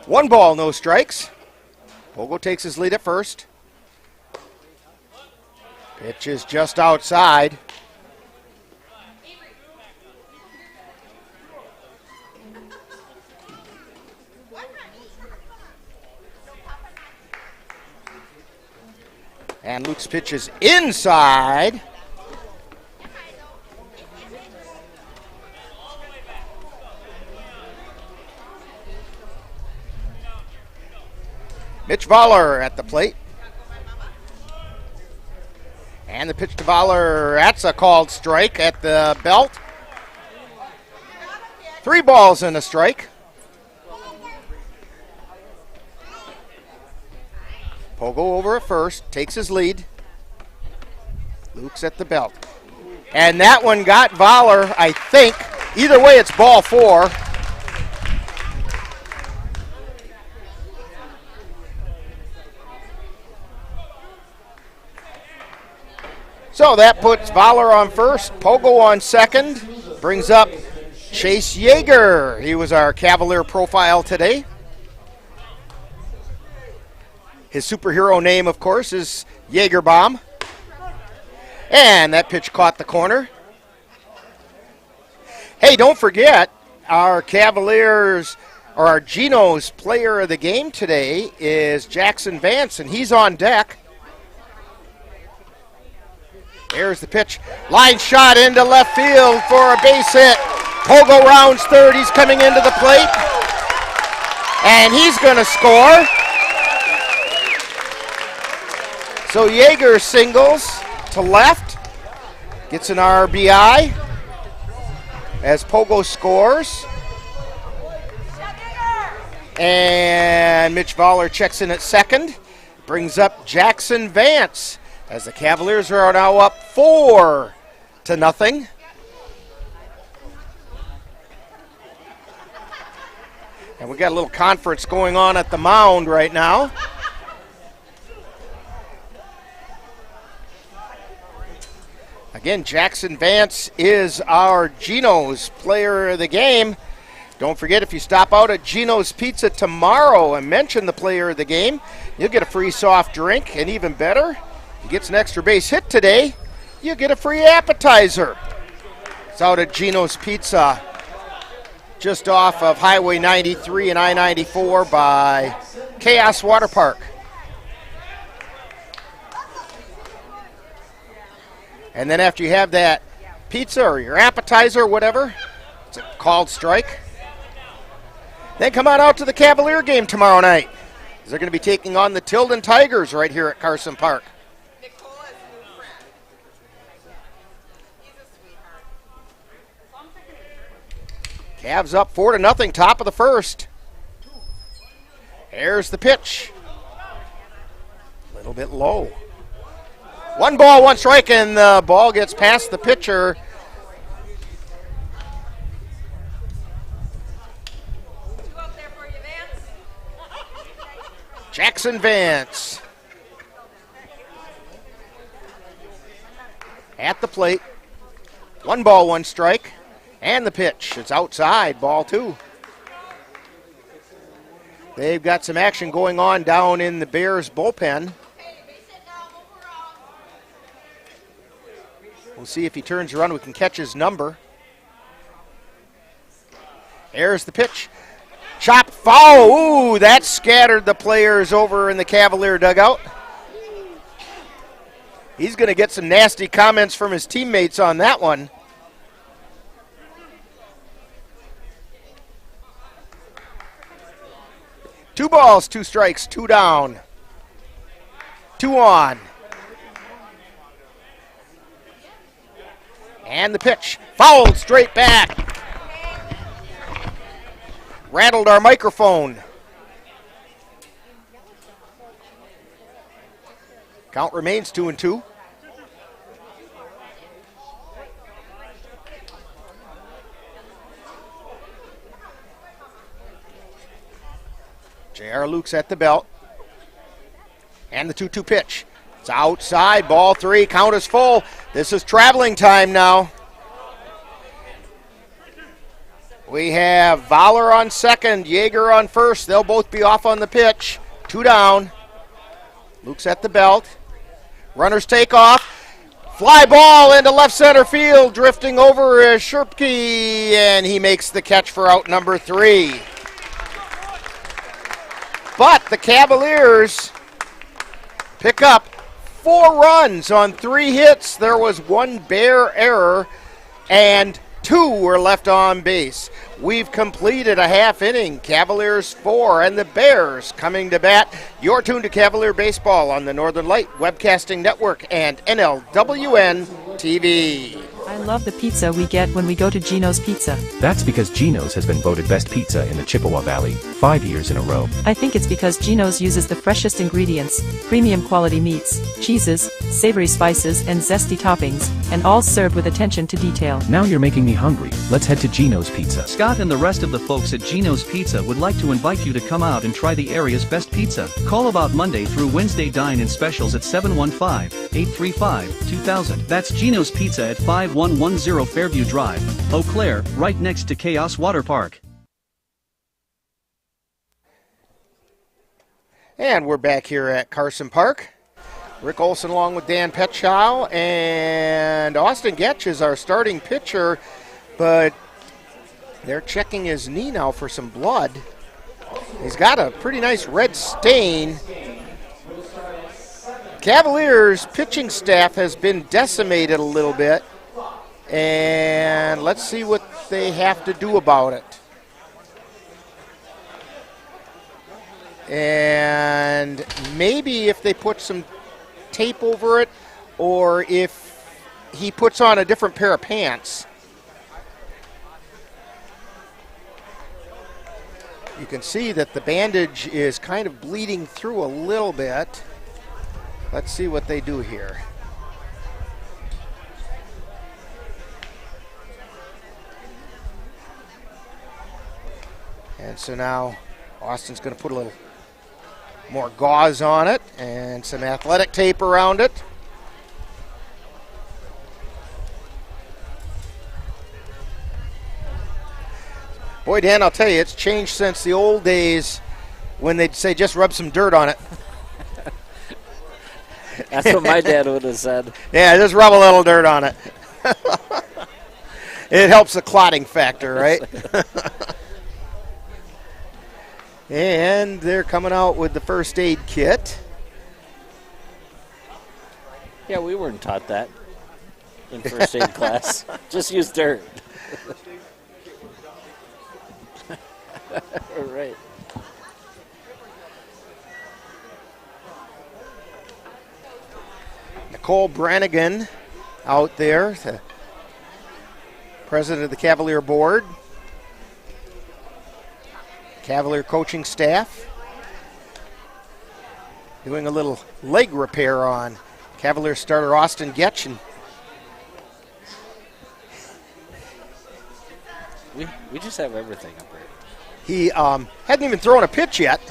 one ball, no strikes. Pogo takes his lead at first. Pitch is just outside. And Luke's pitch is inside. Mitch Voller at the plate. And the pitch to Voller, that's a called strike at the belt. 3 balls and a strike. Pogo over at first, takes his lead. Luke's at the belt. And that one got Voller, I think. Either way, it's ball 4. So that puts Voller on first, Pogo on second. Brings up Chase Yeager. He was our Cavalier profile today. His superhero name, of course, is Jaeger Bomb. And that pitch caught the corner. Hey, don't forget, our Cavaliers, or our Geno's player of the game today is Jackson Vance, and he's on deck. There's the pitch. Line shot into left field for a base hit. Pogo rounds third. He's coming into the plate. And he's going to score. So Yeager singles to left, gets an RBI as Pogo scores. And Mitch Voller checks in at second, brings up Jackson Vance as the Cavaliers are now up 4-0. And we got a little conference going on at the mound right now. Again, Jackson Vance is our Geno's player of the game. Don't forget, if you stop out at Geno's Pizza tomorrow and mention the player of the game, you'll get a free soft drink, and even better, if he gets an extra base hit today, you get a free appetizer. It's out at Geno's Pizza, just off of Highway 93 and I-94 by Chaos Water Park. And then after you have that pizza or your appetizer or whatever, it's a called strike. Then come on out to the Cavalier game tomorrow night. They're going to be taking on the Tilden Tigers right here at Carson Park. Cavs up 4-0, top of the first. There's the pitch. A little bit low. 1 ball, 1 strike, and the ball gets past the pitcher. Jackson Vance at the plate. 1 ball, 1 strike, and the pitch. It's outside, ball 2. They've got some action going on down in the Bears bullpen. We'll see if he turns around. We can catch his number. There's the pitch. Chop foul. Ooh, that scattered the players over in the Cavalier dugout. He's going to get some nasty comments from his teammates on that one. Two balls, 2 strikes, 2 down. 2 on. And the pitch, fouled straight back. Rattled our microphone. Count remains 2-2. J.R. Luke's at the belt. And the 2-2 pitch. It's outside, ball 3, count is full. This is traveling time now. We have Voller on second, Yeager on first. They'll both be off on the pitch. 2 down. Luke's at the belt. Runners take off. Fly ball into left center field, drifting over is Sherpke, and he makes the catch for out number 3. But the Cavaliers pick up 4 runs on 3 hits. There was 1 Bear error, and 2 were left on base. We've completed a half inning. Cavaliers 4 and the Bears coming to bat. You're tuned to Cavalier Baseball on the Northern Light Webcasting Network and NLWN-TV. I love the pizza we get when we go to Geno's Pizza. That's because Geno's has been voted best pizza in the Chippewa Valley 5 years in a row. I think it's because Geno's uses the freshest ingredients, premium quality meats, cheeses, savory spices, and zesty toppings, and all served with attention to detail. Now you're making me hungry. Let's head to Geno's Pizza. Scott and the rest of the folks at Geno's Pizza would like to invite you to come out and try the area's best pizza. Call about Monday through Wednesday dine-in specials at 715-835-2000. That's Geno's Pizza at 5110 Fairview Drive, Eau Claire, right next to Chaos Water Park. And we're back here at Carson Park. Rick Olson along with Dan Petchow, and Austin Getch is our starting pitcher, but they're checking his knee now for some blood. He's got a pretty nice red stain. Cavaliers pitching staff has been decimated a little bit, and let's see what they have to do about it. And maybe if they put some tape over it or if he puts on a different pair of pants. You can see that the bandage is kind of bleeding through a little bit. Let's see what they do here. And so now Austin's going to put a little more gauze on it and some athletic tape around it. Boy, Dan, I'll tell you, it's changed since the old days when they'd say just rub some dirt on it. That's what my dad would have said. Yeah, just rub a little dirt on it. It helps the clotting factor, right? And they're coming out with the first aid kit. Yeah, we weren't taught that in first aid class. Just use dirt. Right. Nicole Brannigan out there, the president of the Cavalier board. Cavalier coaching staff doing a little leg repair on Cavalier starter Austin Getch. We just have everything up here. He hadn't even thrown a pitch yet.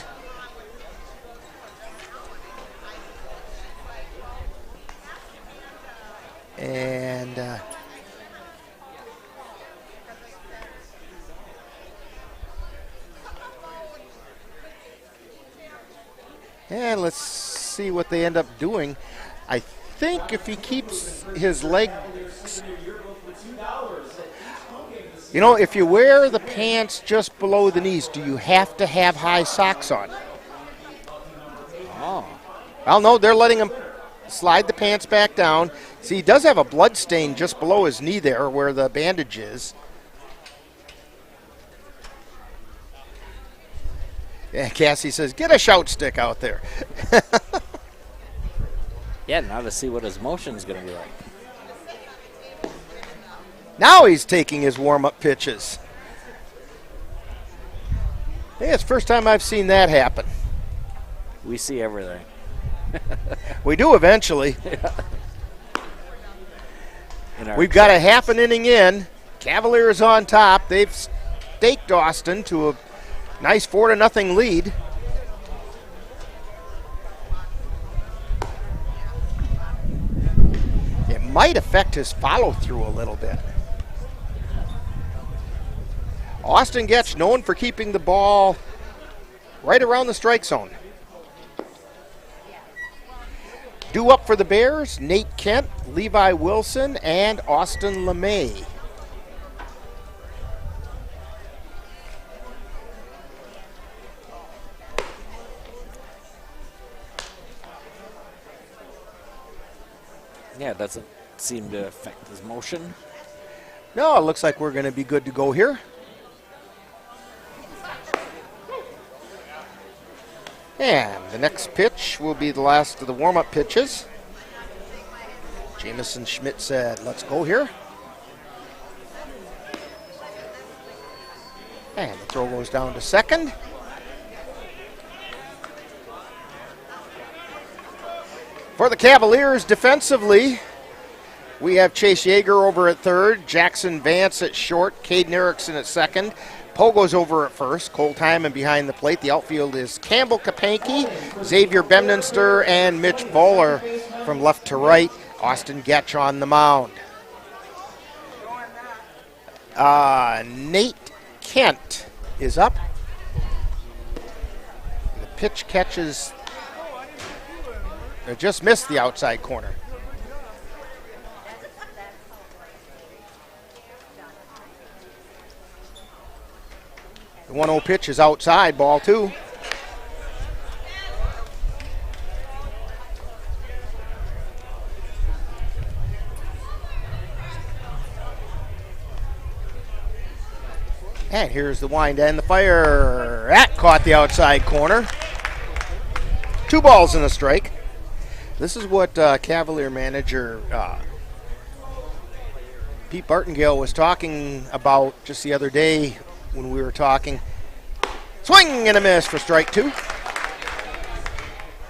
And let's see what they end up doing. I think if he keeps his legs, you know, if you wear the pants just below the knees, do you have to have high socks on? Oh. Well, no, they're letting him slide the pants back down. See, he does have a blood stain just below his knee there where the bandage is. Yeah, Cassie says, get a shout stick out there. Yeah, now to see what his motion's going to be like. Now he's taking his warm-up pitches. Hey, it's the first time I've seen that happen. We see everything. We do eventually. Yeah. We've got a half an inning in. Cavaliers on top. They've staked Austin to a nice 4-0 lead. It might affect his follow-through a little bit. Austin Getch known for keeping the ball right around the strike zone. Due up for the Bears, Nate Kent, Levi Wilson, and Austin LeMay. Yeah, it doesn't seem to affect his motion. No, it looks like we're going to be good to go here. And the next pitch will be the last of the warm-up pitches. Jamison Schmidt said, let's go here. And the throw goes down to second. For the Cavaliers defensively, we have Chase Yeager over at third, Jackson Vance at short, Caden Erickson at second. Pogo's over at first, Cole Timon behind the plate. The outfield is Campbell Kapanke, Xavier Bemninster, and Mitch Bowler from left to right. Austin Getch on the mound. Nate Kent is up. The pitch catches, just missed the outside corner. The 1-0 pitch is outside, ball 2. And here's the wind and the fire. That caught the outside corner. 2 balls and a strike. This is what Cavalier manager Pete Bartingale was talking about just the other day when we were talking. Swing and a miss for strike 2.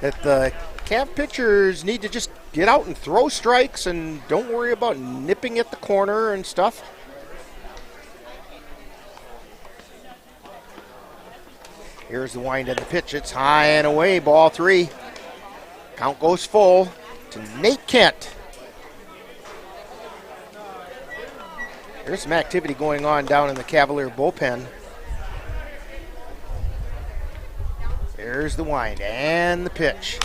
That the Cav pitchers need to just get out and throw strikes and don't worry about nipping at the corner and stuff. Here's the wind of the pitch. It's high and away, ball 3. Count goes full to Nate Kent. There's some activity going on down in the Cavalier bullpen. There's the wind and the pitch.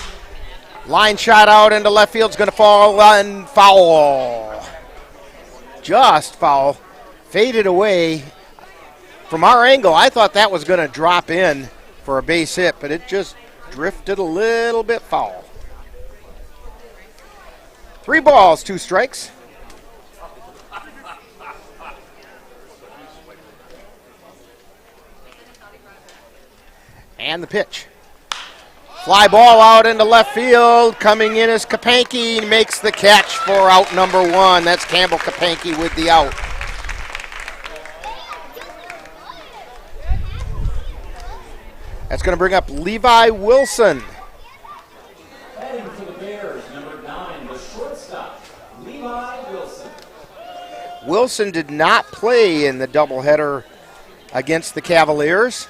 Line shot out into left field's going to fall and foul. Just foul. Faded away. From our angle, I thought that was going to drop in for a base hit, but it just drifted a little bit foul. 3 balls, 2 strikes. And the pitch. Fly ball out into left field. Coming in is Kapanke. Makes the catch for out number 1. That's Campbell Kapanke with the out. That's going to bring up Levi Wilson. Heading for the Bears, number 9, the shortstop, Levi Wilson. Wilson did not play in the doubleheader against the Cavaliers.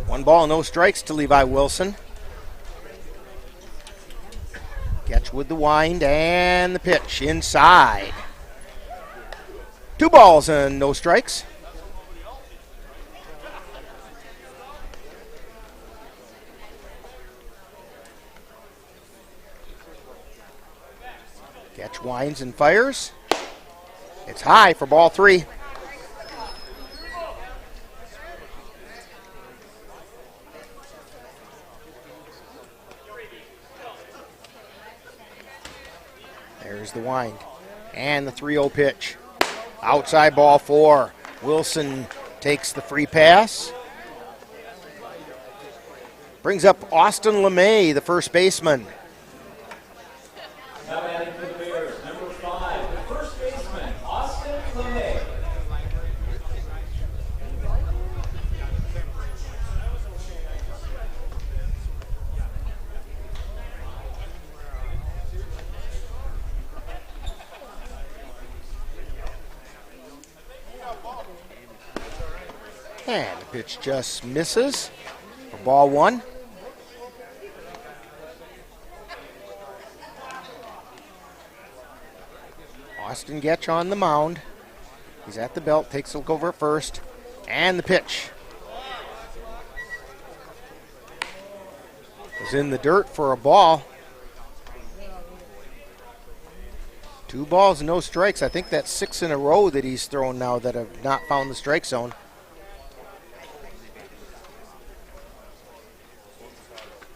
One ball, no strikes to Levi Wilson. Catch with the wind and the pitch inside. 2 balls and no strikes. Catch winds and fires. It's high for ball 3. There's the wind and the 3-0 pitch. Outside ball 4. Wilson takes the free pass. Brings up Austin LeMay, the first baseman. Now batting for the Bears, number 5, the first baseman, Austin LeMay. And the pitch just misses for ball 1. Austin Getch on the mound. He's at the belt, takes a look over at first. And the pitch. Was in the dirt for a ball. 2 balls and no strikes. I think that's 6 in a row that he's thrown now that have not found the strike zone.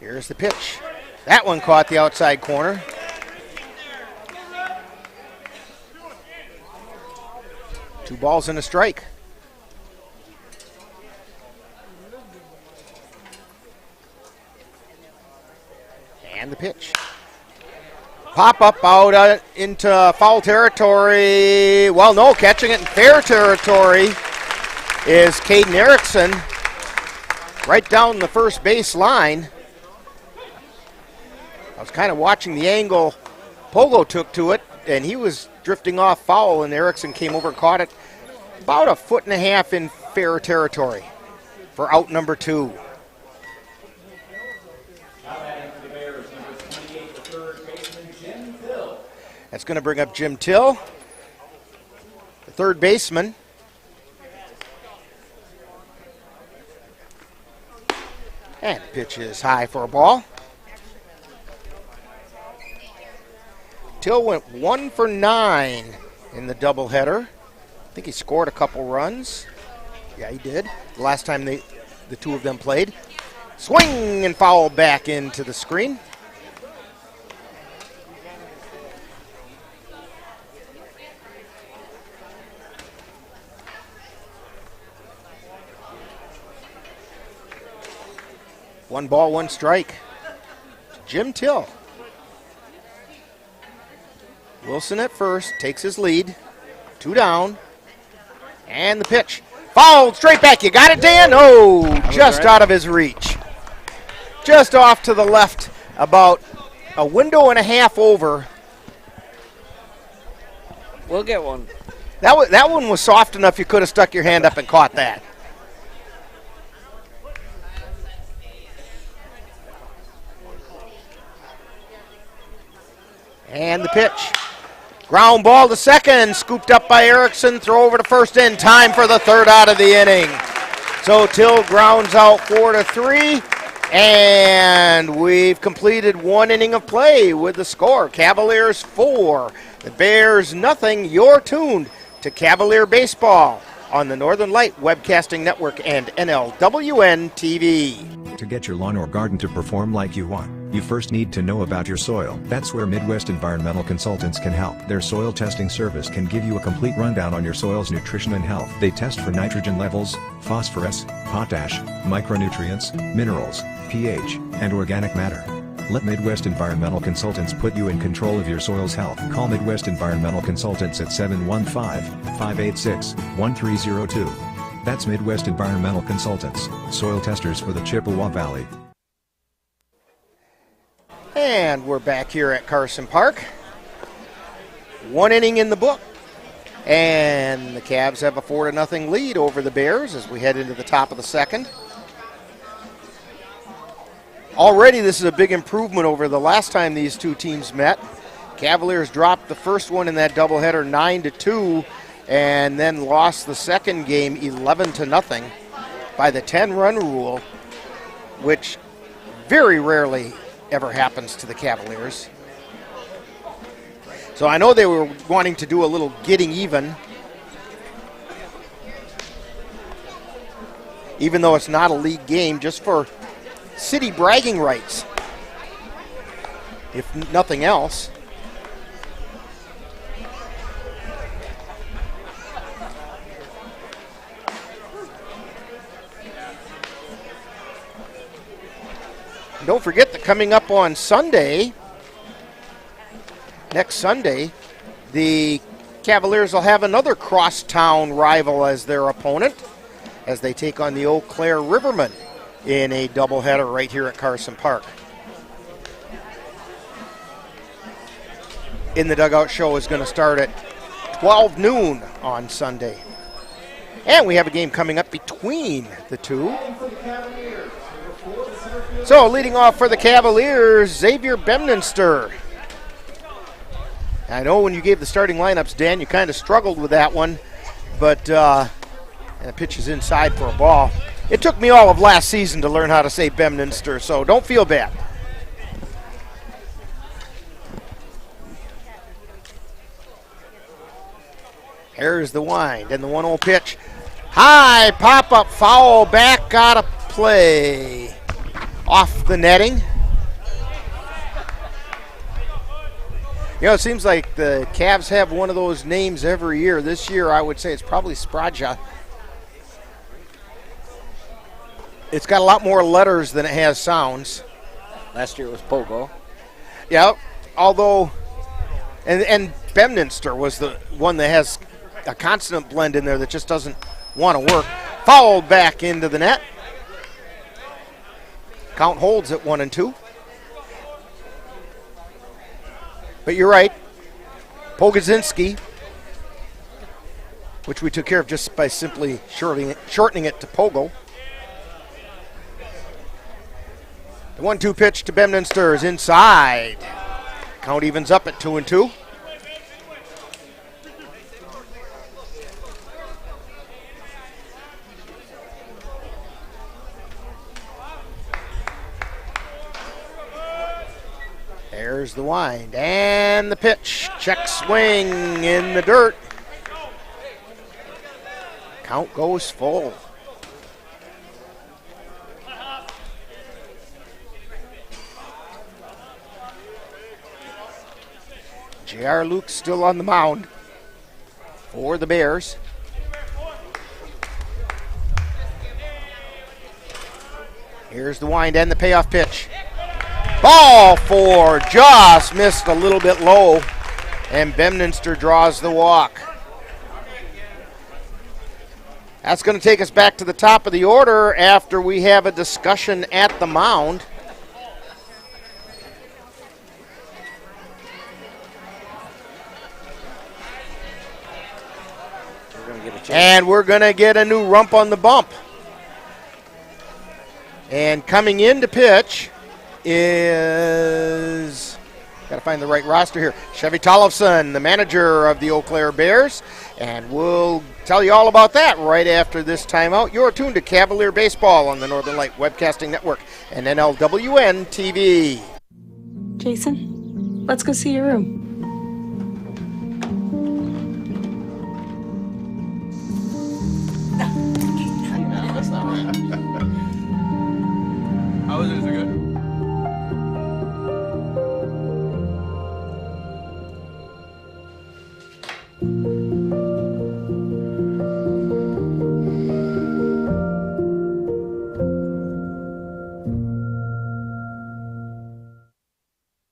Here's the pitch. That one caught the outside corner. Two balls and a strike. And the pitch. Pop up out into foul territory. Well, no, catching it in fair territory is Caden Erickson. Right down the first base line. I was kind of watching the angle Pogo took to it, and he was drifting off foul, and Erickson came over and caught it about 1.5 feet in fair territory for out number 2. That's going to bring up Jim Till, the third baseman. And the pitch is high for a ball. Till went 1 for 9 in the doubleheader. I think he scored a couple runs. Yeah, he did. The last time the two of them played. Swing and foul back into the screen. 1 ball, 1 strike. Jim Till. Wilson at first, takes his lead. 2 down. And the pitch. Fouled straight back. You got it, Dan? Oh, just out of his reach. Just off to the left, about a window and a half over. We'll get one. That one was soft enough you could have stuck your hand up and caught that. And the pitch. Ground ball to second, scooped up by Erickson, throw over to first in time for the 3rd out of the inning. So Till grounds out 4-3, and we've completed 1 inning of play with the score. Cavaliers 4, the Bears nothing. You're tuned to Cavalier Baseball on the Northern Light Webcasting Network and NLWN-TV. To get your lawn or garden to perform like you want, you first need to know about your soil. That's where Midwest Environmental Consultants can help. Their soil testing service can give you a complete rundown on your soil's nutrition and health. They test for nitrogen levels, phosphorus, potash, micronutrients, minerals, pH, and organic matter. Let Midwest Environmental Consultants put you in control of your soil's health. Call Midwest Environmental Consultants at 715-586-1302. That's Midwest Environmental Consultants, soil testers for the Chippewa Valley. And we're back here at Carson Park. 1 inning in the book. And the Cavs have a 4-0 lead over the Bears as we head into the top of the 2nd. Already this is a big improvement over the last time these two teams met. Cavaliers dropped the first one in that doubleheader 9-2 and then lost the second game 11-0 by the 10-run rule, which very rarely ever happens to the Cavaliers. So I know they were wanting to do a little getting even though it's not a league game, just for city bragging rights, if nothing else. Don't forget that coming up on Sunday, next Sunday, the Cavaliers will have another crosstown rival as their opponent as they take on the Eau Claire Rivermen in a doubleheader right here at Carson Park. In the Dugout Show is going to start at 12 noon on Sunday. And we have a game coming up between the two. So leading off for the Cavaliers, Xavier Bemninster. I know when you gave the starting lineups, Dan, you kind of struggled with that one, but the pitch is inside for a ball. It took me all of last season to learn how to say Bemninster, so don't feel bad. Here's the wind and the 1-0 pitch. High pop-up foul, back out of play. Off the netting. You know, it seems like the Cavs have one of those names every year. This year, I would say it's probably Spraja. It's got a lot more letters than it has sounds. Last year it was Pogo. Yeah, although, and Bemninster was the one that has a consonant blend in there that just doesn't want to work. Fouled back into the net. Count holds at 1-2. But you're right. Pogozinski, which we took care of just by simply shortening it to Pogo. The 1-2 pitch to Bemninster is inside. Count evens up at 2-2. There's the wind and the pitch. Check swing in the dirt. Count goes full. J.R. Luke still on the mound for the Bears. Here's the wind and the payoff pitch. Ball four, just missed a little bit low, and Bedminster draws the walk. That's going to take us back to the top of the order after we have a discussion at the mound. And we're going to get a new rump on the bump. And coming in to pitch is, got to find the right roster here, Chevy Tollefson, the manager of the Eau Claire Bears. And we'll tell you all about that right after this timeout. You're tuned to Cavalier Baseball on the Northern Light Webcasting Network and NLWN-TV. Jason, let's go see your room. That's not right. How is it? Is it good?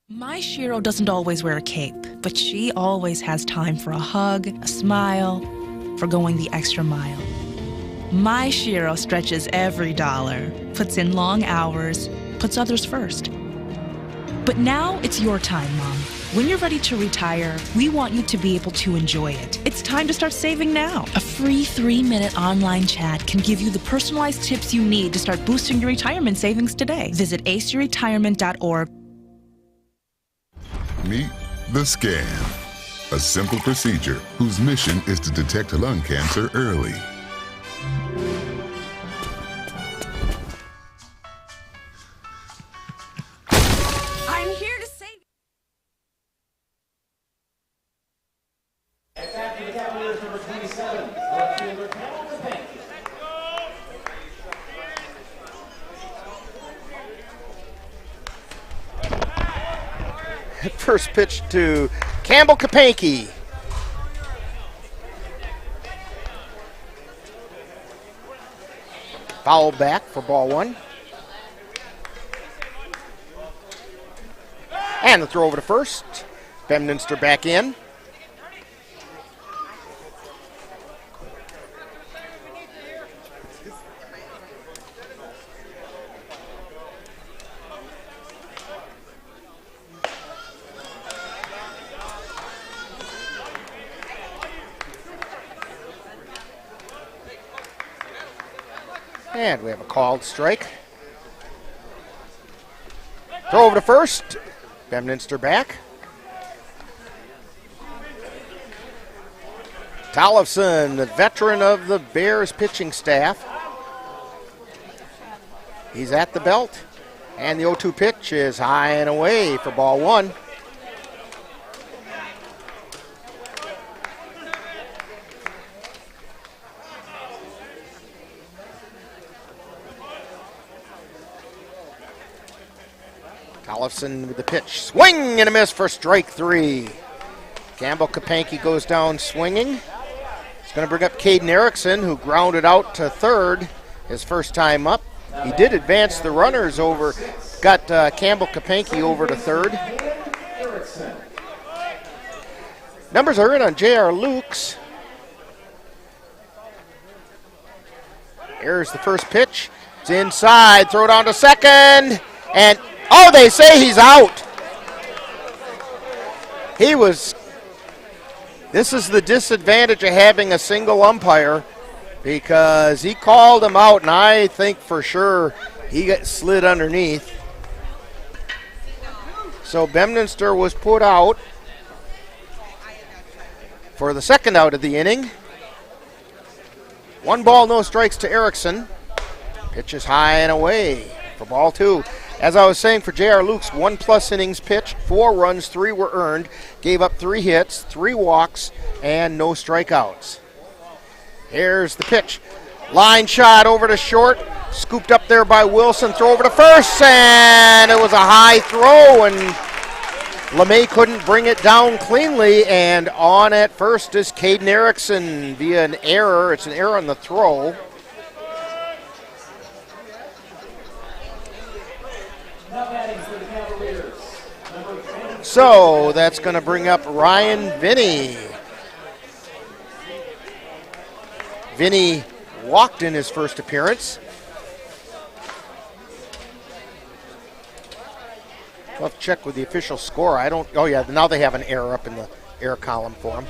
My Shiro doesn't always wear a cape, but she always has time for a hug, a smile, for going the extra mile. My Shiro stretches every dollar, puts in long hours, puts others first. But now it's your time, Mom. When you're ready to retire, we want you to be able to enjoy it. It's time to start saving now. A free 3-minute online chat can give you the personalized tips you need to start boosting your retirement savings today. Visit aceyourretirement.org. Meet the scan, a simple procedure whose mission is to detect lung cancer early. I'm here to save you. Back to the Cavaliers, number 27, left fielder Carson. First pitch to Campbell Kapanke. Foul back for ball one. And the throw over to first. Bedminster back in. And we have a called strike. Throw over to first. Bedminster back. Tollefson, the veteran of the Bears pitching staff. He's at the belt. And the 0-2 pitch is high and away for ball one. Tollefson with the pitch. Swing and a miss for strike three. Campbell Kapanke goes down swinging. It's going to bring up Caden Erickson, who grounded out to third his first time up. He did advance the runners over, got Campbell Kapanke over to third. Numbers are in on J.R. Lukes. Here's the first pitch. It's inside. Throw down to second. And oh, they say he's out. This is the disadvantage of having a single umpire, because he called him out, and I think for sure he got slid underneath. So Bedminster was put out for the second out of the inning. 1 ball, no strikes to Erickson. Pitch is high and away for ball two. As I was saying, for J.R. Lukes, 1+ innings pitched, 4 runs, 3 were earned, gave up 3 hits, 3 walks, and no strikeouts. Here's the pitch. Line shot over to short, scooped up there by Wilson, throw over to first, and it was a high throw, and LeMay couldn't bring it down cleanly, and on at first is Caden Erickson via an error. It's an error on the throw. So that's going to bring up Ryan Vinny. Vinny walked in his first appearance. I'll have to check with the official score. Oh yeah, now they have an error up in the error column for him.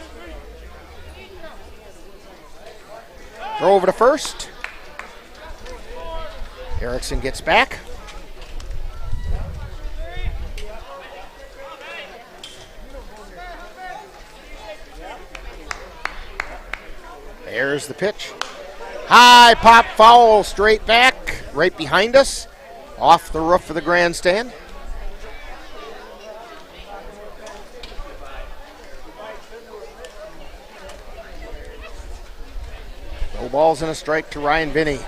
Throw over to first. Erickson gets back. There's the pitch. High pop foul straight back, right behind us, off the roof of the grandstand. No balls and a strike to Ryan Vinny.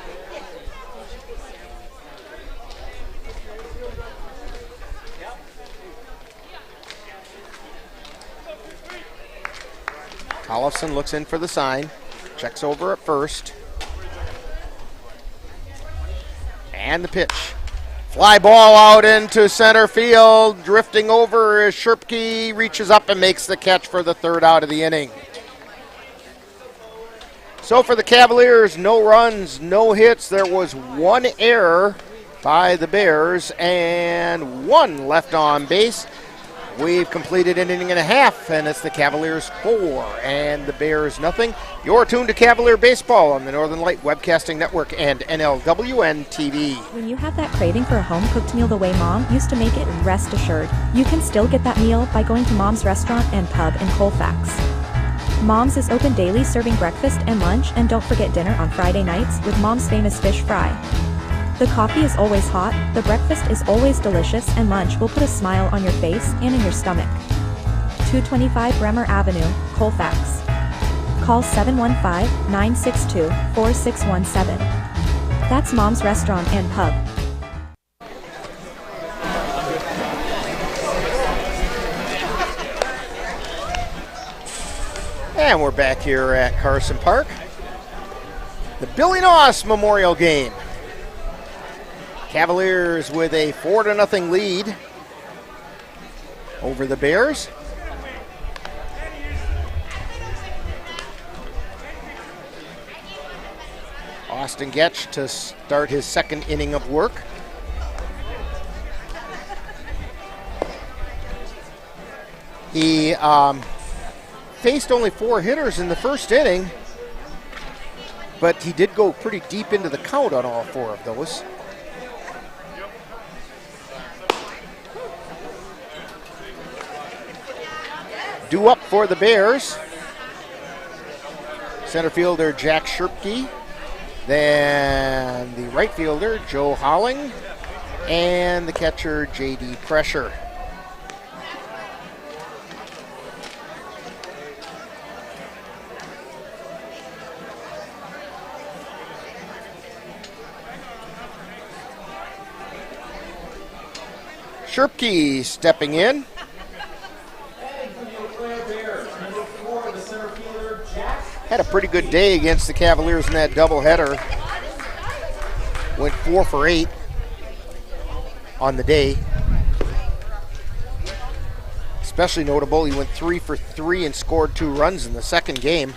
Tollefson looks in for the sign. Checks over at first. And the pitch. Fly ball out into center field. Drifting over as Sherpke reaches up and makes the catch for the third out of the inning. So for the Cavaliers, no runs, no hits. There was one error by the Bears and one left on base. We've completed an inning and a half, and it's the Cavaliers 4 and the Bears nothing. You're tuned to Cavalier Baseball on the Northern Light Webcasting Network and NLWN-TV. When you have that craving for a home-cooked meal the way Mom used to make it, rest assured, you can still get that meal by going to Mom's Restaurant and Pub in Colfax. Mom's is open daily, serving breakfast and lunch, and don't forget dinner on Friday nights with Mom's famous fish fry. The coffee is always hot, the breakfast is always delicious, and lunch will put a smile on your face and in your stomach. 225 Bremer Avenue, Colfax. Call 715-962-4617. That's Mom's Restaurant and Pub. And we're back here at Carson Park. The Billy Noss Memorial Game. Cavaliers with a 4-0 lead over the Bears. Austin Getch to start his second inning of work. He faced only 4 hitters in the first inning, but he did go pretty deep into the count on all 4 of those. Due up for the Bears. Center fielder Jack Sherpke. Then the right fielder Joe Holling. And the catcher J.D. Pressure. Sherpke stepping in. Had a pretty good day against the Cavaliers in that doubleheader. Went 4 for 8 on the day. Especially notable, he went 3 for 3 and scored 2 runs in the second game.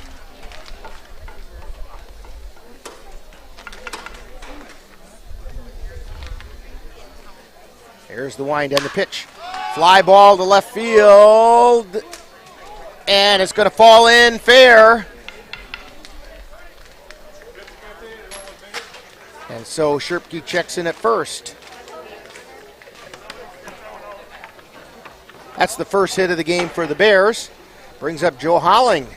There's the wind and the pitch. Fly ball to left field. And it's going to fall in fair. And so Sherpke checks in at first. That's the first hit of the game for the Bears. Brings up Joe Holling,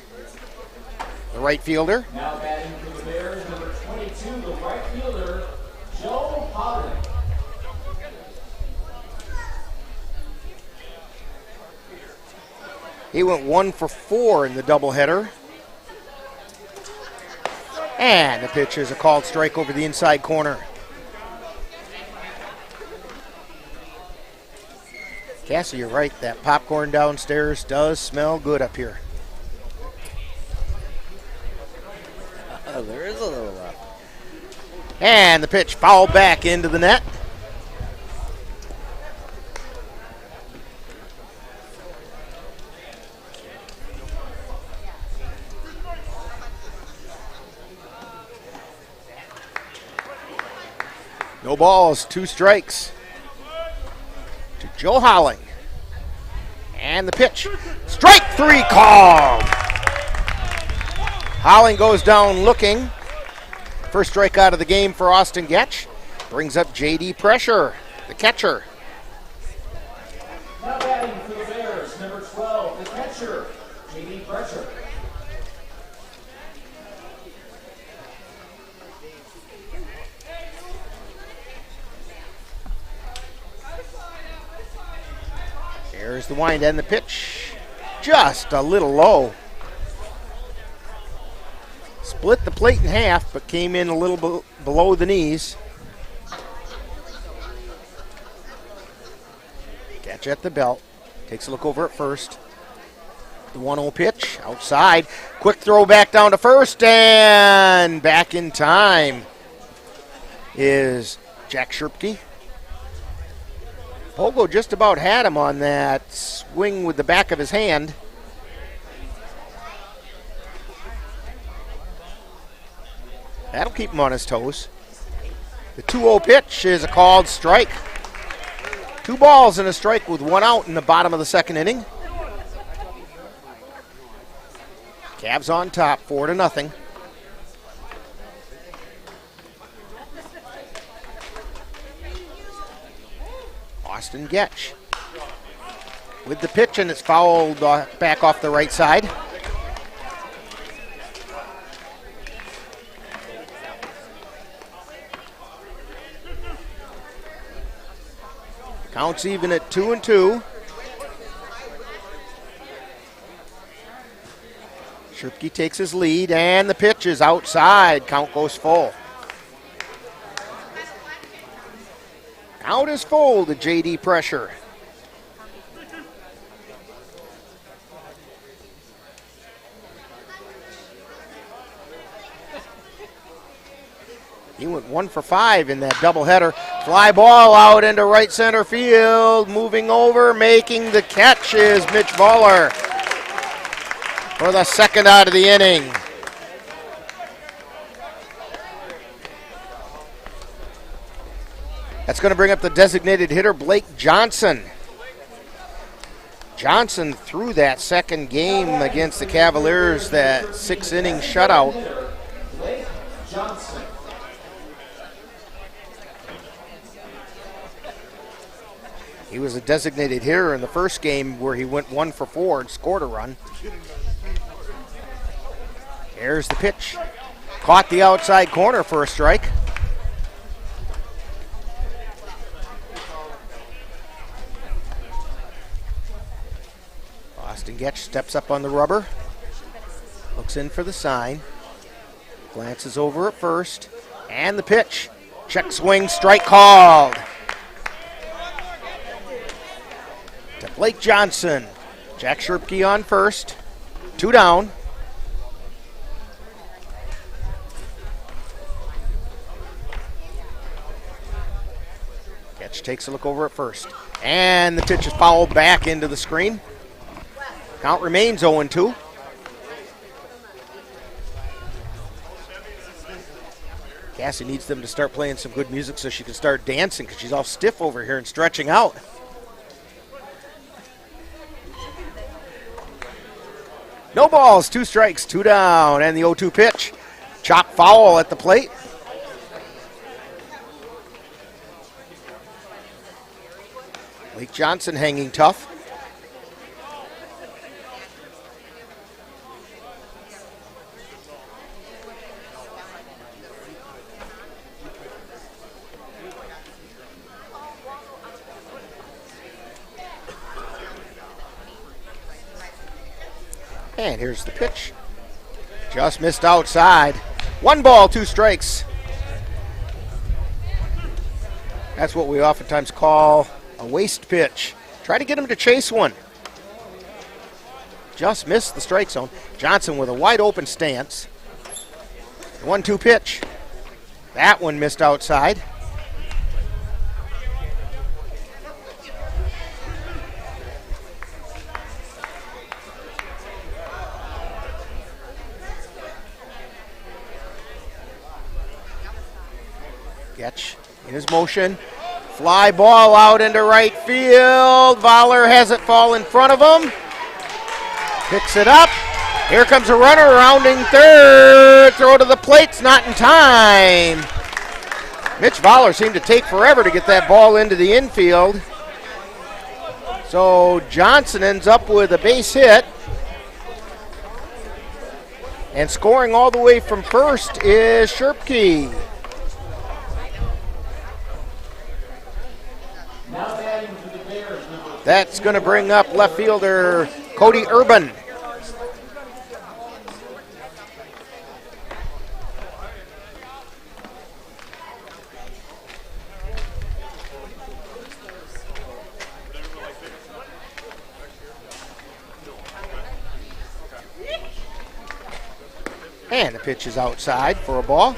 the right fielder. Now batting for the Bears, number 22, the right fielder, Joe Holling. He went 1 for 4 in the doubleheader. And the pitch is a called strike over the inside corner. Cassie, you're right. That popcorn downstairs does smell good up here. There is a little left. And the pitch fouled back into the net. No balls, 2 strikes to Joe Howling. And the pitch. Strike 3 called. Howling goes down looking. First strikeout of the game for Austin Getch. Brings up J.D. Pressure, the catcher. Now batting for the Bears, number 12, the catcher, J.D. Pressure. There's the wind and the pitch. Just a little low. Split the plate in half, but came in a little below the knees. Catch at the belt. Takes a look over at first. The 1-0 pitch outside. Quick throw back down to first, and back in time is Jack Sherpke. Pogo just about had him on that swing with the back of his hand. That'll keep him on his toes. The 2-0 pitch is a called strike. 2 balls and a strike with 1 out in the bottom of the second inning. Cavs on top, 4-0. Austin Getch with the pitch, and it's fouled back off the right side. Counts even at 2-2. Sherpke takes his lead, and the pitch is outside. Count goes full. Count is full to J.D. Pressure. He went 1 for 5 in that doubleheader. Fly ball out into right center field. Moving over, making the catch is Mitch Voller for the second out of the inning. That's going to bring up the designated hitter, Blake Johnson. Johnson threw that second game against the Cavaliers, that 6-inning shutout. Blake Johnson. He was a designated hitter in the first game where he went 1 for 4 and scored a run. There's the pitch. Caught the outside corner for a strike. Austin Getch steps up on the rubber. Looks in for the sign. Glances over at first. And the pitch. Check swing, strike called. To Blake Johnson. Jack Sherpke on first. 2 down. Getch takes a look over at first. And the pitch is fouled back into the screen. Count remains 0-2. Cassie needs them to start playing some good music so she can start dancing because she's all stiff over here and stretching out. No balls, 2 strikes, 2 down, and the 0-2 pitch. Chop foul at the plate. Blake Johnson hanging tough. And here's the pitch. Just missed outside. 1 ball, 2 strikes. That's what we oftentimes call a waste pitch. Try to get him to chase one. Just missed the strike zone. Johnson with a wide open stance. 1-2 pitch. That one missed outside. Getch in his motion. Fly ball out into right field. Voller has it fall in front of him. Picks it up. Here comes a runner rounding third. Throw to the plate's not in time. Mitch Voller seemed to take forever to get that ball into the infield. So Johnson ends up with a base hit. And scoring all the way from first is Sherpke. That's going to bring up left fielder Cody Urban. And the pitch is outside for a ball.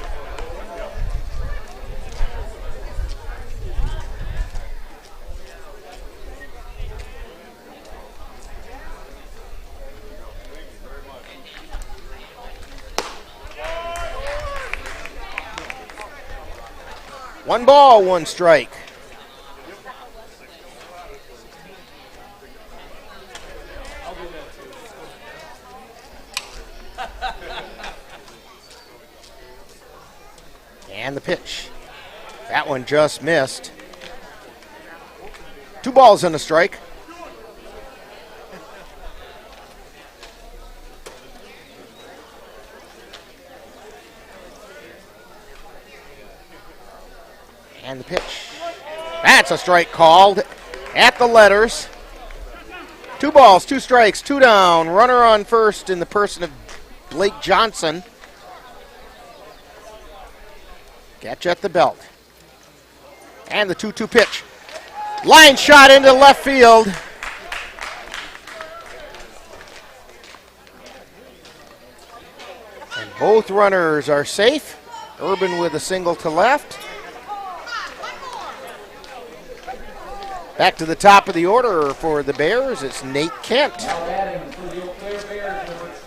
One ball, one strike. And the pitch. That one just missed. 2 balls and a strike. And the pitch. That's a strike called at the letters. 2 balls, 2 strikes, 2 down. Runner on first in the person of Blake Johnson. Catch at the belt. And the 2-2 pitch. Line shot into left field. And both runners are safe. Urban with a single to left. Back to the top of the order for the Bears, it's Nate Kent.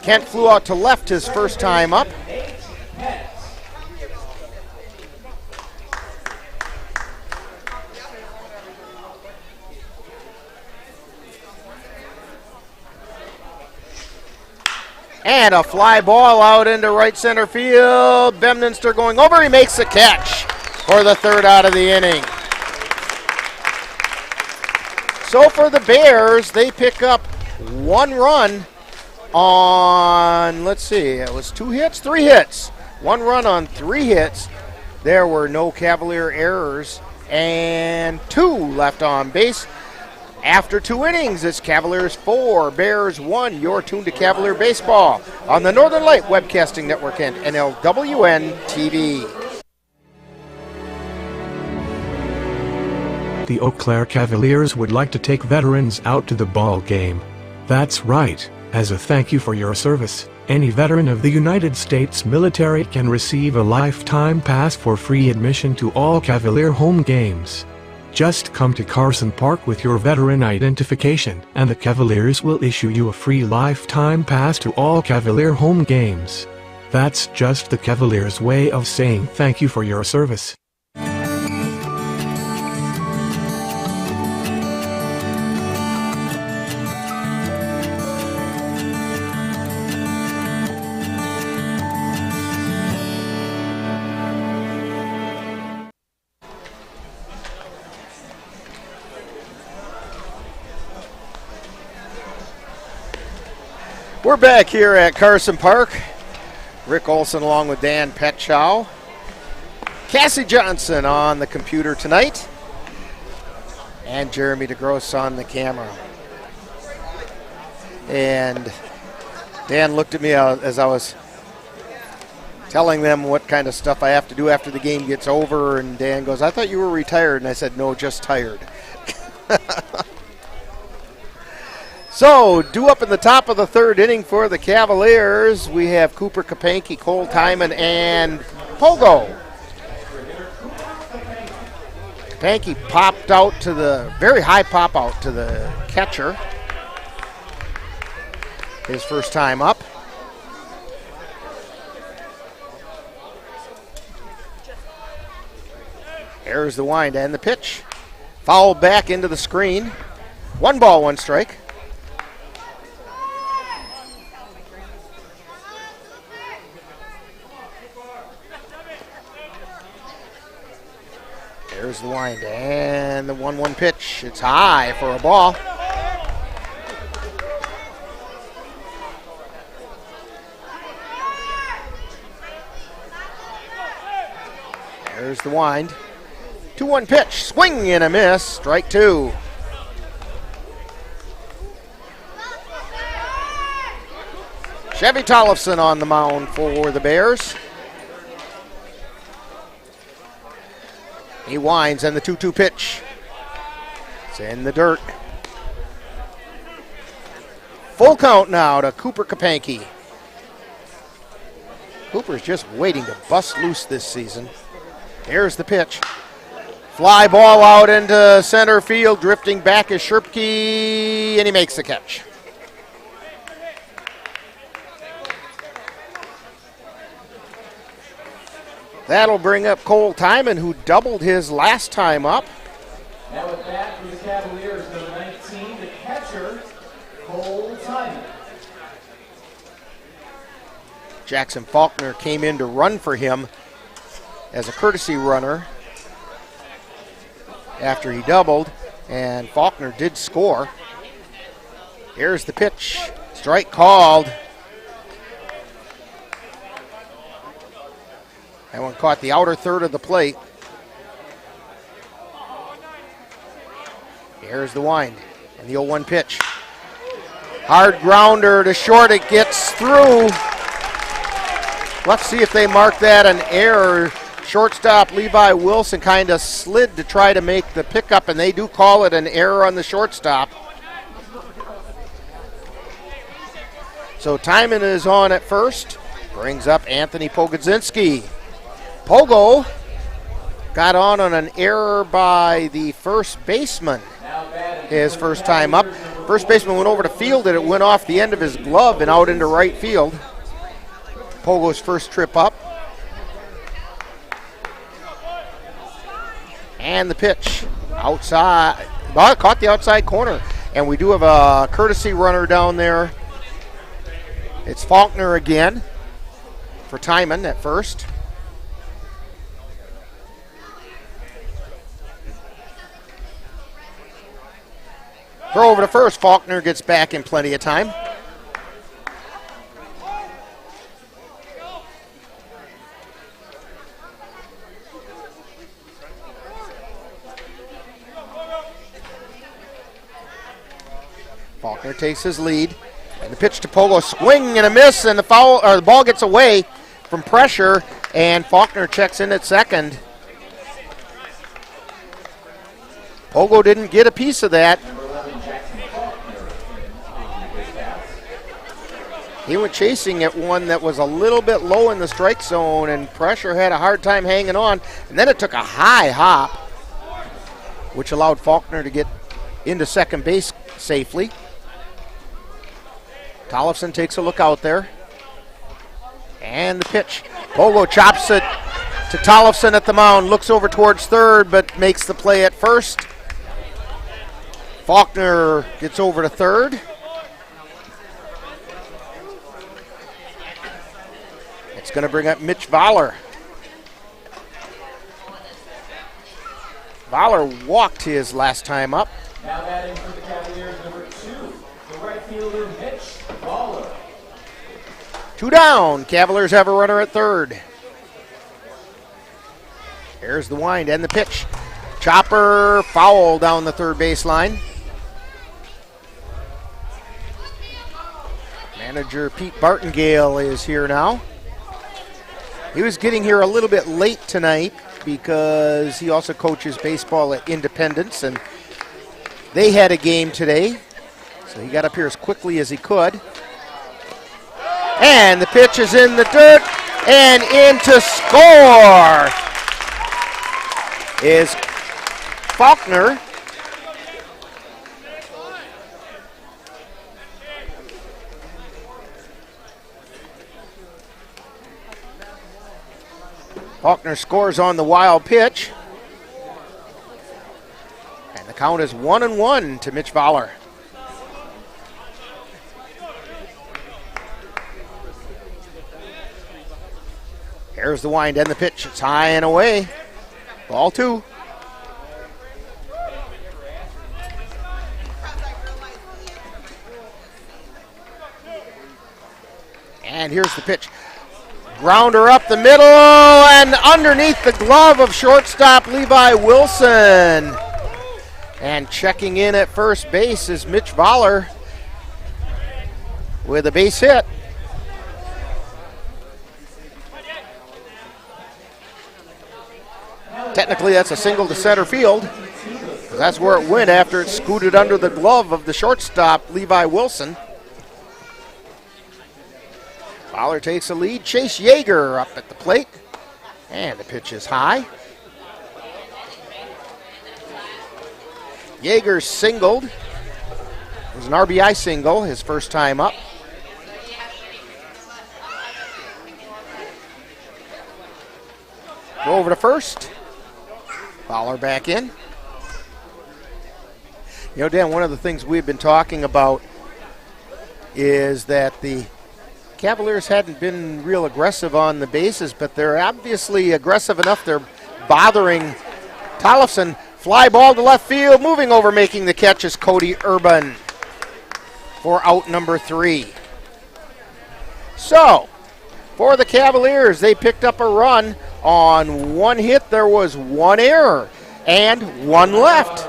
Kent flew out to left his first time up. And a fly ball out into right center field. Bemninster going over. He makes the catch for the 3rd out of the inning. So for the Bears, they pick up 1 run on, let's see, it was 2 hits, 3 hits. 1 run on 3 hits. There were no Cavalier errors and 2 left on base. After 2 innings, it's Cavaliers 4, Bears 1. You're tuned to Cavalier Baseball on the Northern Light Webcasting Network and NLWN-TV. The Eau Claire Cavaliers would like to take veterans out to the ball game. That's right, as a thank you for your service, any veteran of the United States military can receive a lifetime pass for free admission to all Cavalier home games. Just come to Carson Park with your veteran identification, and the Cavaliers will issue you a free lifetime pass to all Cavalier home games. That's just the Cavaliers' way of saying thank you for your service. We're back here at Carson Park. Rick Olson along with Dan Petchow. Cassie Johnson on the computer tonight. And Jeremy DeGrosse on the camera. And Dan looked at me as I was telling them what kind of stuff I have to do after the game gets over. And Dan goes, I thought you were retired. And I said, no, just tired. So, due up in the top of the 3rd inning for the Cavaliers, we have Cooper Kapanke, Cole Timon, and Pogo. Kapanke popped out to the, very high pop out to the catcher. His first time up. There's the wind and the pitch. Foul back into the screen. 1 ball, 1 strike. There's the wind and the 1-1 pitch. It's high for a ball. There's the wind. 2-1 pitch. Swing and a miss. Strike 2. Chevy Tollefson on the mound for the Bears. He winds and the 2-2 pitch. It's in the dirt. Full count now to Cooper Kapanke. Cooper's just waiting to bust loose this season. Here's the pitch. Fly ball out into center field. Drifting back is Sherpke, and he makes the catch. That'll bring up Cole Timon, who doubled his last time up. Now with that for the Cavaliers, number 19, the catcher, Cole Timon. Jackson Faulkner came in to run for him as a courtesy runner after he doubled, and Faulkner did score. Here's the pitch. Strike called. That one caught the outer third of the plate. Here's the wind and the 0-1 pitch. Hard grounder to short. It gets through. Let's see if they mark that an error. Shortstop Levi Wilson kind of slid to try to make the pickup, and they do call it an error on the shortstop. So Timon is on at first. Brings up Anthony Pogodzinski. Pogo got on an error by the first baseman his first time up. First baseman went over to field it. It went off the end of his glove and out into right field. Pogo's first trip up. And the pitch outside. Well, it caught the outside corner. And we do have a courtesy runner down there. It's Faulkner again for Timon at first. Throw over to first. Faulkner gets back in plenty of time. Faulkner takes his lead. And the pitch to Pogo, swing and a miss, and the ball gets away from pressure, and Faulkner checks in at second. Pogo didn't get a piece of that. He went chasing at one that was a little bit low in the strike zone, and pressure had a hard time hanging on. And then it took a high hop, which allowed Faulkner to get into second base safely. Tollefson takes a look out there. And the pitch. Pogo chops it to Tollefson at the mound, looks over towards third, but makes the play at first. Faulkner gets over to third. It's going to bring up Mitch Voller. Voller walked his last time up. Now batting for the Cavaliers, number 2, the right fielder, Mitch Voller. 2 down. Cavaliers have a runner at third. Here's the wind and the pitch. Chopper foul down the third baseline. Manager Pete Bartingale is here now. He was getting here a little bit late tonight because he also coaches baseball at Independence, and they had a game today. So he got up here as quickly as he could. And the pitch is in the dirt, and in to score is Faulkner. Faulkner scores on the wild pitch. Count is 1-1 to Mitch Fowler. Here's the wind and the pitch. It's high and away. Ball 2. And here's the pitch. Grounder up the middle and underneath the glove of shortstop Levi Wilson. And checking in at first base is Mitch Fowler with a base hit. Technically, that's a single to center field. That's where it went after it scooted under the glove of the shortstop, Levi Wilson. Fowler takes a lead. Chase Yeager up at the plate. And the pitch is high. Yeager singled. It was an RBI single, his first time up. Go over to first. Fowler back in. You know, Dan, one of the things we've been talking about is that the Cavaliers hadn't been real aggressive on the bases, but they're obviously aggressive enough. They're bothering Tollefson. Fly ball to left field. Moving over, making the catch is Cody Urban for out number 3. So, for the Cavaliers, they picked up a run. On one hit, there was one error and one left.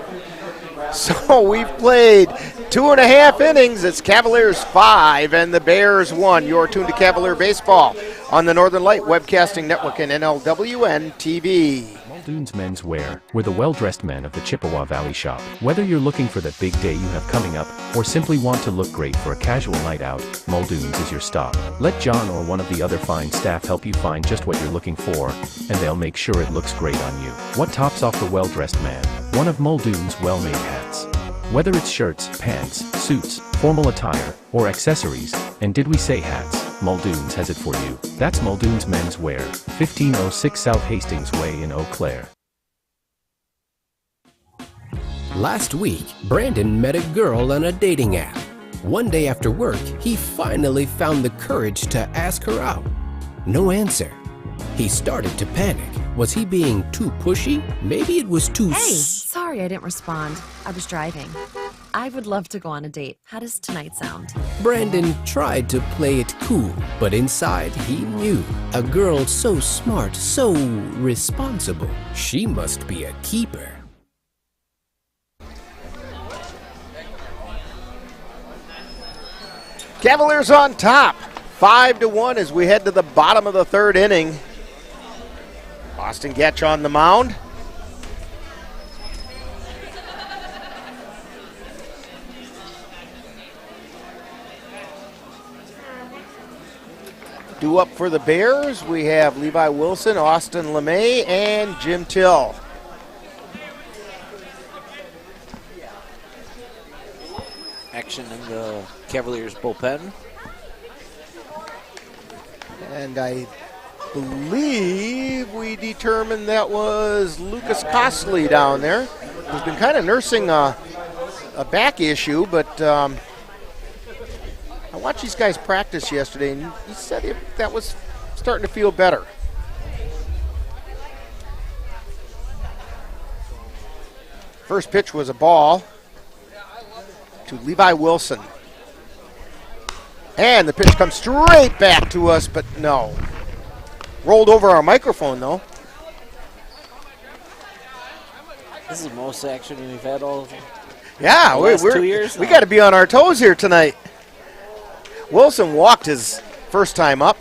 So we've played 2.5 innings. It's Cavaliers 5 and the Bears 1. You're tuned to Cavalier Baseball on the Northern Light Webcasting Network and NLWN-TV. Muldoon's Menswear. We're the well-dressed men of the Chippewa Valley shop. Whether you're looking for that big day you have coming up, or simply want to look great for a casual night out, Muldoon's is your stop. Let John or one of the other fine staff help you find just what you're looking for, and they'll make sure it looks great on you. What tops off the well-dressed man? One of Muldoon's well-made hats. Whether it's shirts, pants, suits, formal attire, or accessories, and did we say hats? Muldoon's has it for you. That's Muldoon's Menswear, 1506 South Hastings Way in Eau Claire. Last week, Brandon met a girl on a dating app. One day after work, he finally found the courage to ask her out. No answer. He started to panic. Was he being too pushy? Maybe it was too... Hey, sorry I didn't respond. I was driving. I would love to go on a date. How does tonight sound? Brandon tried to play it cool, but inside he knew. A girl so smart, so responsible. She must be a keeper. Cavaliers on top, 5-1 as we head to the bottom of the 3rd inning. Austin Getch on the mound. Due up for the Bears, we have Levi Wilson, Austin LeMay, and Jim Till. Action in the Cavaliers bullpen. And I believe we determined that was Lucas Costley down there. He's been kind of nursing a back issue, but I watched these guys practice yesterday, and he said that was starting to feel better. First pitch was a ball to Levi Wilson. And the pitch comes straight back to us, but no. Rolled over our microphone, though. This is the most action we've had all Yeah, we're 2 years. We got to be on our toes here tonight. Wilson walked his first time up.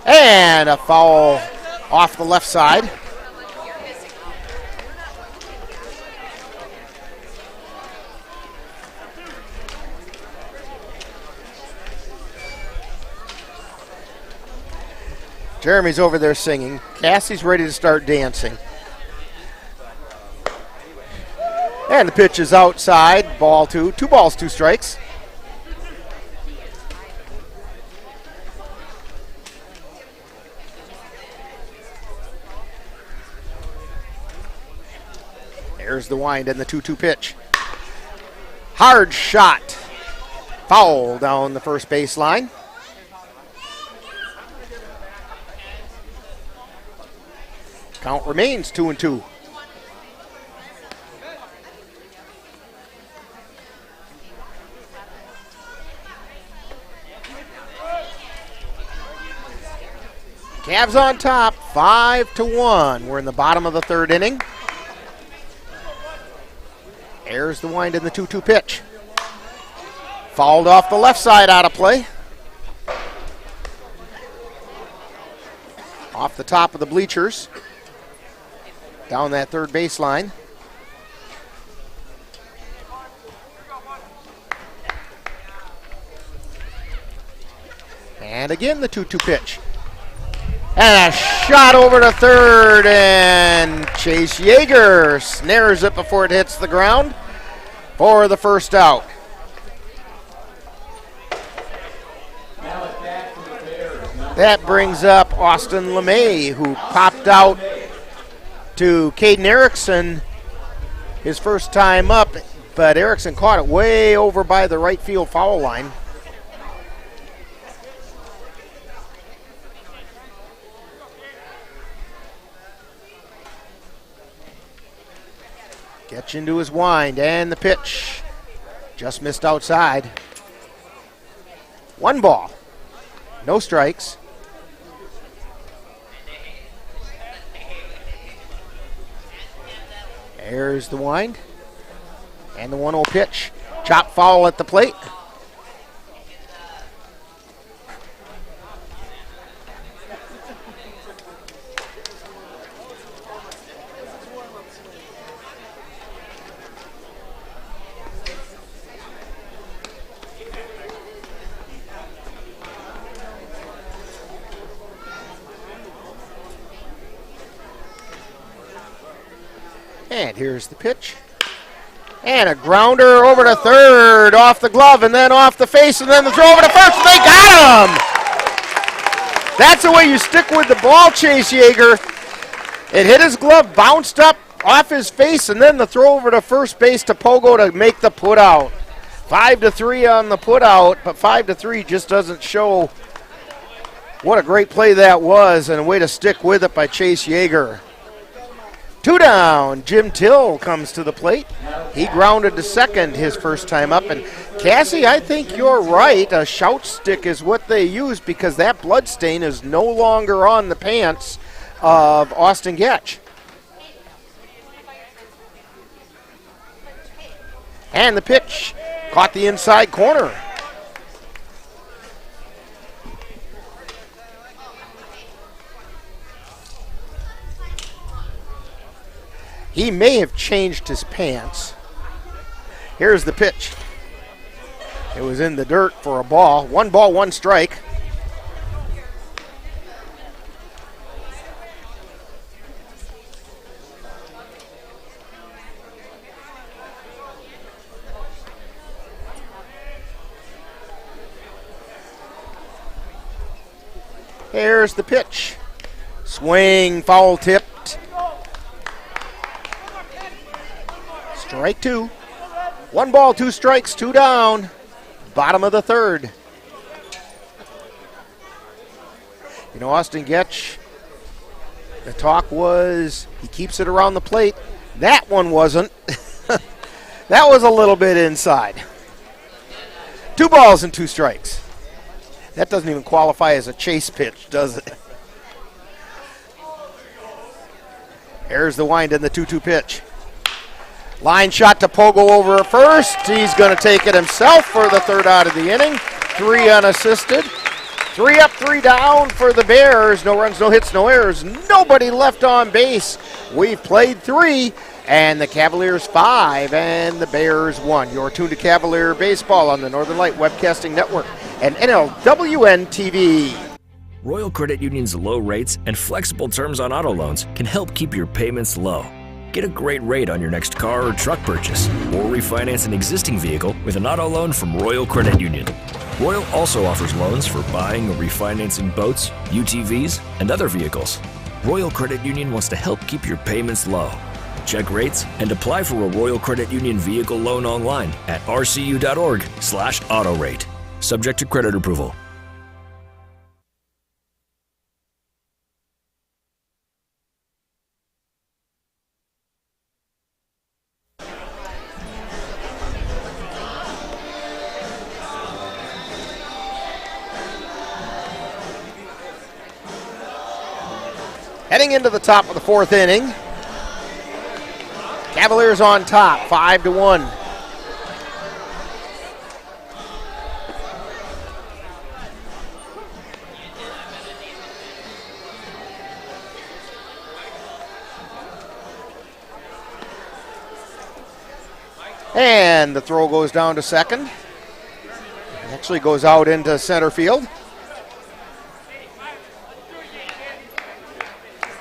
And a foul off the left side. Jeremy's over there singing. Cassie's ready to start dancing. And the pitch is outside. Ball 2. 2 balls, 2 strikes. There's the wind and the 2-2 pitch. Hard shot. Foul down the first baseline. Count remains 2-2. Cavs on top, 5-1. We're in the bottom of the third inning. There's the wind in the 2-2 pitch. Fouled off the left side, out of play. Off the top of the bleachers. Down that third baseline. And again the 2-2 pitch. And a shot over to third, and Chase Yeager snares it before it hits the ground for the first out. That brings up Austin LeMay, who popped out to Caden Erickson his first time up, but Erickson caught it way over by the right field foul line. Gets into his wind, and the pitch just missed outside. 1 ball, no strikes. There's the wind, and the 1-0 pitch. Chop foul at the plate. And here's the pitch. And a grounder over to third, off the glove, and then off the face, and then the throw over to first, and they got him! That's the way you stick with the ball, Chase Yeager. It hit his glove, bounced up off his face, and then the throw over to first base to Pogo to make the put out. 5-3 on the put out, but 5-3 just doesn't show what a great play that was, and a way to stick with it by Chase Yeager. 2 down. Jim Till comes to the plate. He grounded to second his first time up. And Cassie, I think you're right. A shout stick is what they use because that blood stain is no longer on the pants of Austin Getch. And the pitch caught the inside corner. He may have changed his pants. Here's the pitch. It was in the dirt for a ball. 1 ball, 1 strike. Here's the pitch. Swing, foul tipped. Strike 2. 1 ball, 2 strikes, 2 down. Bottom of the third. You know, Austin Getch, the talk was he keeps it around the plate. That one wasn't. That was a little bit inside. 2 balls and 2 strikes. That doesn't even qualify as a chase pitch, does it? There's the wind and the 2-2 pitch. Line shot to Pogo over at first. He's going to take it himself for the third out of the inning. 3 unassisted. 3 up, 3 down for the Bears. No runs, no hits, no errors. Nobody left on base. We've played 3, and the Cavaliers 5, and the Bears 1. You're tuned to Cavalier Baseball on the Northern Light Webcasting Network and NLWN-TV. Royal Credit Union's low rates and flexible terms on auto loans can help keep your payments low. Get a great rate on your next car or truck purchase, or refinance an existing vehicle with an auto loan from Royal Credit Union. Royal also offers loans for buying or refinancing boats, UTVs, and other vehicles. Royal Credit Union wants to help keep your payments low. Check rates and apply for a Royal Credit Union vehicle loan online at rcu.org/autorate. Subject to credit approval. Heading into the top of the fourth inning. Cavaliers on top, 5-1. And the throw goes down to second. Actually goes out into center field.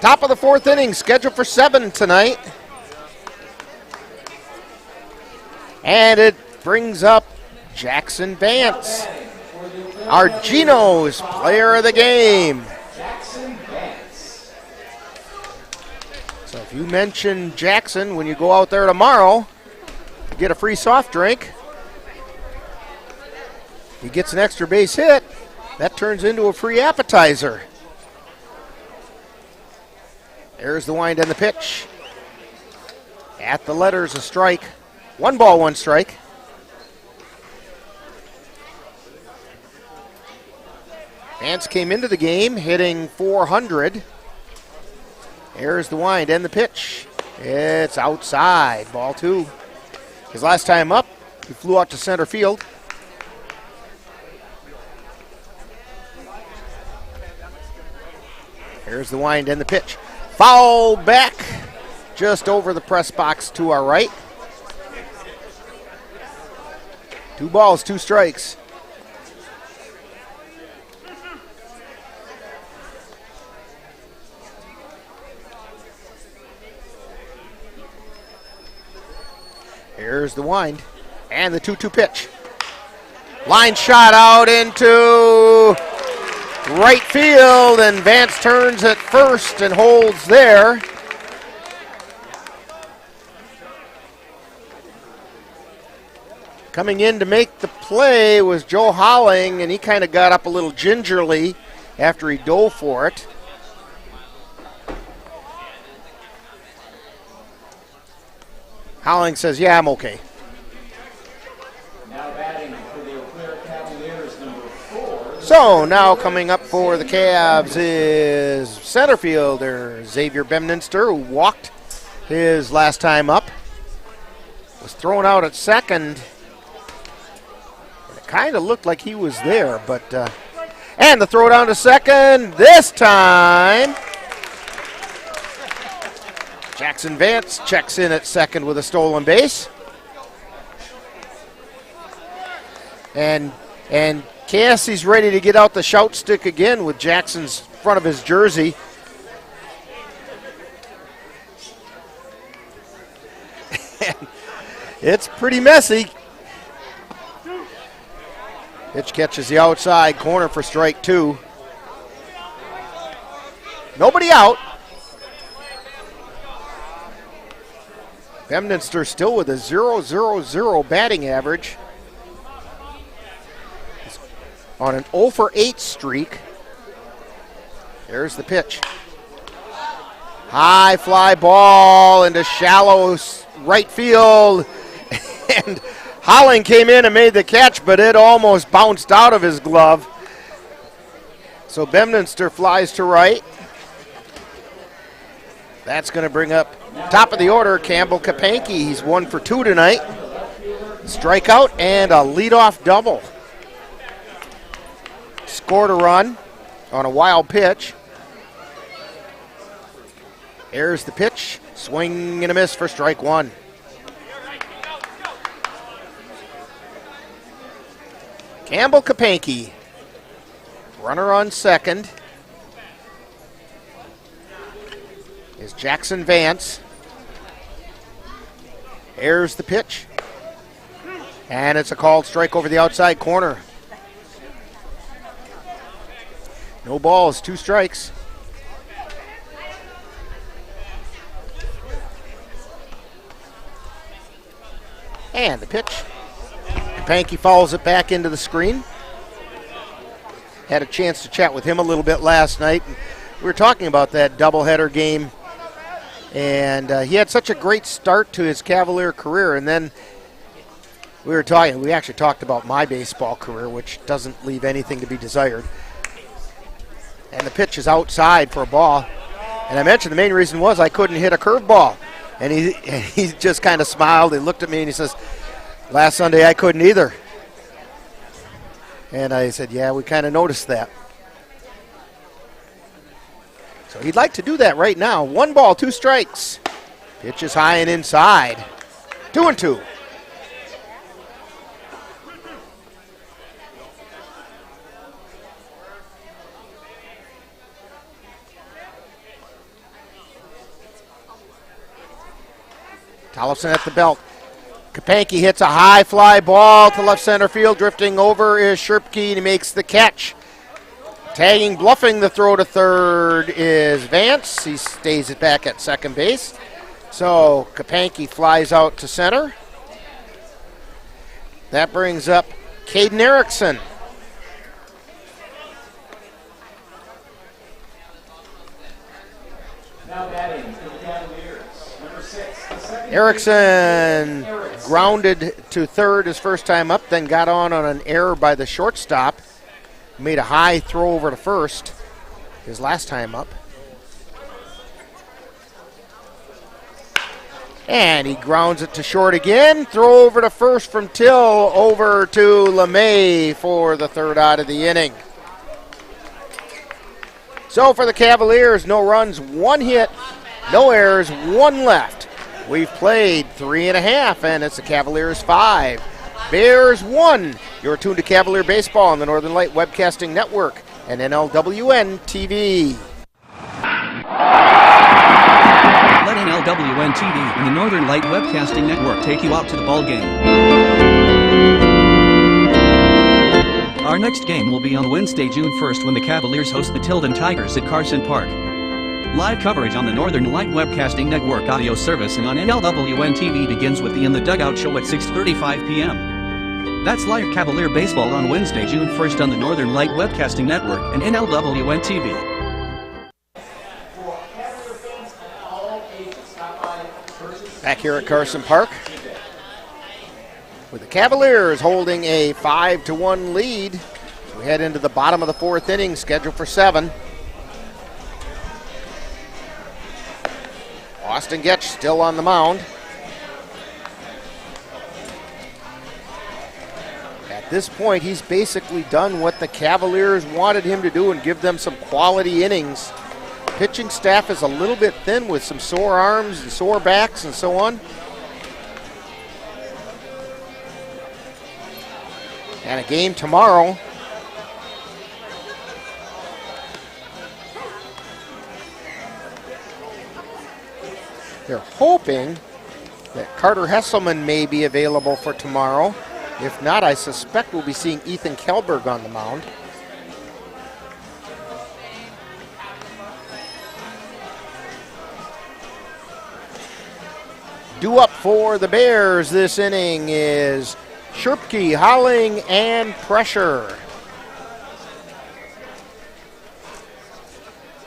Top of the fourth inning, scheduled for 7 tonight. And it brings up Jackson Vance, our Geno's player of the game. So if you mention Jackson when you go out there tomorrow, you get a free soft drink. He gets an extra base hit. That turns into a free appetizer. There's the wind and the pitch. At the letters, a strike. 1 ball, 1 strike. Vance came into the game hitting .400. There's the wind and the pitch. It's outside, ball 2. His last time up, he flew out to center field. Here's the wind and the pitch. Foul back just over the press box to our right. 2 balls, 2 strikes. Here's the wind and the 2-2 pitch. Line shot out into right field, and Vance turns at first and holds there. Coming in to make the play was Joe Holling, and he kind of got up a little gingerly after he dove for it. Holling says, yeah, I'm okay. Now batting for the Eau Claire Cavaliers, number 4. So now coming up for the Cavs is center fielder Xavier Bemninster, who walked his last time up. Was thrown out at second. It kind of looked like he was there, but and the throw down to second this time. Jackson Vance checks in at second with a stolen base. And Cassie's ready to get out the shout stick again with Jackson's front of his jersey. It's pretty messy. Pitch catches the outside corner for strike 2. Nobody out. Bemninster still with a .000 batting average. He's on an 0 for 8 streak. There's the pitch. High fly ball into shallow right field. And Holling came in and made the catch, but it almost bounced out of his glove. So Bemninster flies to right. That's going to bring up top of the order, Campbell Kapanke. He's 1 for 2 tonight. Strikeout and a leadoff double. Scored a run on a wild pitch. Here's the pitch. Swing and a miss for strike 1. Campbell Kapanke. Runner on second is Jackson Vance. Here's the pitch. And it's a called strike over the outside corner. No balls, 2 strikes. And the pitch. Kapanke fouls it back into the screen. Had a chance to chat with him a little bit last night. We were talking about that doubleheader game. And he had such a great start to his Cavalier career. And then we actually talked about my baseball career, which doesn't leave anything to be desired. And the pitch is outside for a ball. And I mentioned the main reason was I couldn't hit a curveball. And he just kind of smiled. He looked at me and he says, last Sunday I couldn't either. And I said, yeah, we kind of noticed that. So he'd like to do that right now. 1 ball, 2 strikes. Pitch is high and inside. 2-2. Tollefson at the belt. Kapanke hits a high fly ball to left center field. Drifting over is Sherpke, and he makes the catch. Tagging, bluffing the throw to third is Vance. He stays it back at second base. So Kapanke flies out to center. That brings up Caden Erickson. Now batting for the Cavaliers, number 6. Erickson grounded to third his first time up, then got on an error by the shortstop. Made a high throw over to first his last time up. And he grounds it to short again. Throw over to first from Till, over to LeMay for the third out of the inning. So for the Cavaliers, no runs, 1 hit, no errors, 1 left. We've played 3.5, and it's the Cavaliers 5. Bears 1. You're tuned to Cavalier Baseball on the Northern Light Webcasting Network and NLWN-TV. Let NLWN-TV and the Northern Light Webcasting Network take you out to the ball game. Our next game will be on Wednesday, June 1st when the Cavaliers host the Tilden Tigers at Carson Park. Live coverage on the Northern Light Webcasting Network audio service and on NLWN-TV begins with the In the Dugout show at 6:35 p.m. That's live Cavalier Baseball on Wednesday, June 1st on the Northern Light Webcasting Network and NLWN-TV. Back here at Carson Park, with the Cavaliers holding a 5-1 lead. We head into the bottom of the 4th inning, scheduled for 7. Austin Getch still on the mound. At this point, he's basically done what the Cavaliers wanted him to do and give them some quality innings. Pitching staff is a little bit thin with some sore arms and sore backs and so on. And a game tomorrow. They're hoping that Carter Hesselman may be available for tomorrow. If not, I suspect we'll be seeing Ethan Kelberg on the mound. Due up for the Bears this inning is Sherpke, Holling, and Pressure.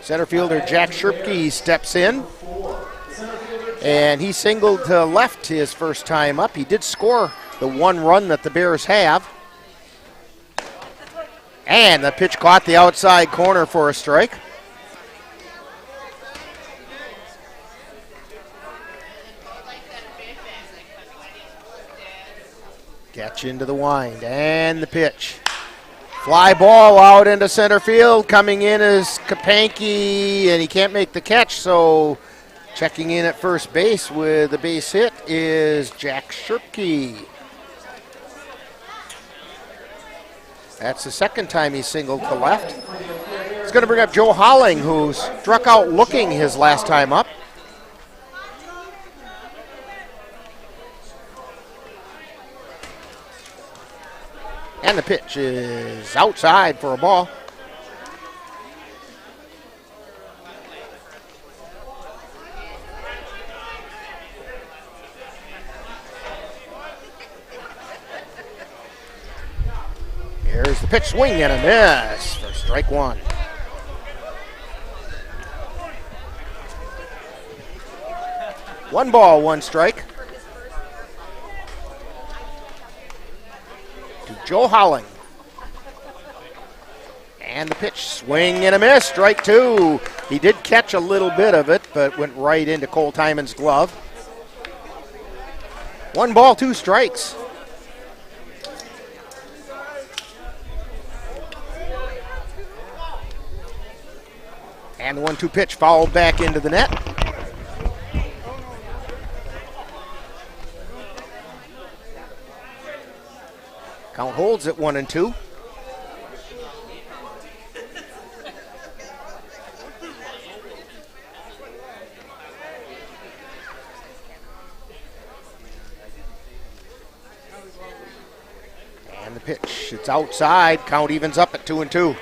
Center fielder Jack Sherpke steps in. And he singled to left his first time up. He did score the 1 run that the Bears have. And the pitch caught the outside corner for a strike. Catch into the wind, and the pitch. Fly ball out into center field. Coming in is Kapanke, and he can't make the catch, so checking in at first base with the base hit is Jack Sherpke. That's the second time he singled to left. It's going to bring up Joe Holling, who struck out looking his last time up. And the pitch is outside for a ball. the pitch, swing and a miss for strike one. One ball, one strike. To Joe Holling. And the pitch, swing and a miss, strike two. He did catch a little bit of it, but went right into Cole Timon's glove. One ball, two strikes. And the 1-2 pitch fouled back into the net. Count holds at 1-2. And the pitch, it's outside. Count evens up at 2-2.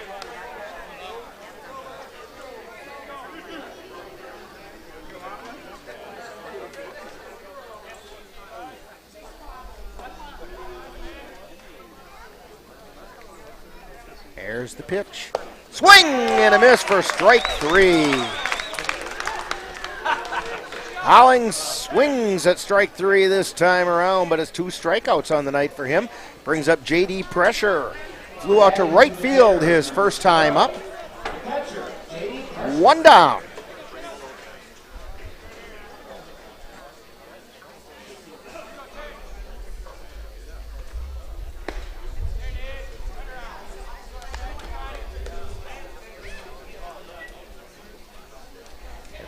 There's the pitch. Swing and a miss for strike three. Holling swings at strike three this time around, but it's 2 strikeouts on the night for him. Brings up J.D. Pressure. Flew out to right field his first time up. One down.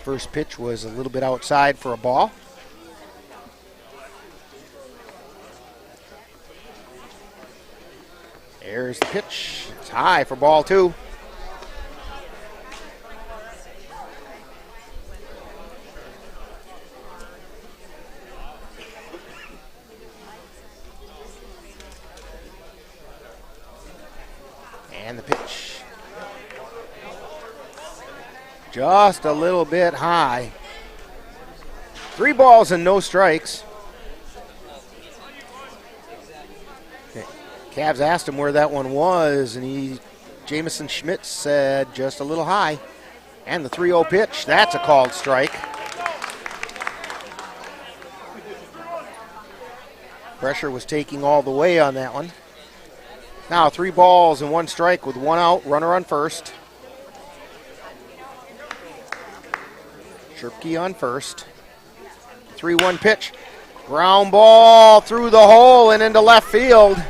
First pitch was a little bit outside for a ball. There's the pitch. It's high for ball two. And the pitch. Just a little bit high. 3 balls and no strikes. Cavs asked him where that one was, and Jamison Schmidt said just a little high. And the 3-0 pitch, that's a called strike. Pressure was taking all the way on that one. Now 3 balls and 1 strike with 1 out, runner on first. Sherpke on first. 3-1 pitch. Ground ball through the hole and into left field.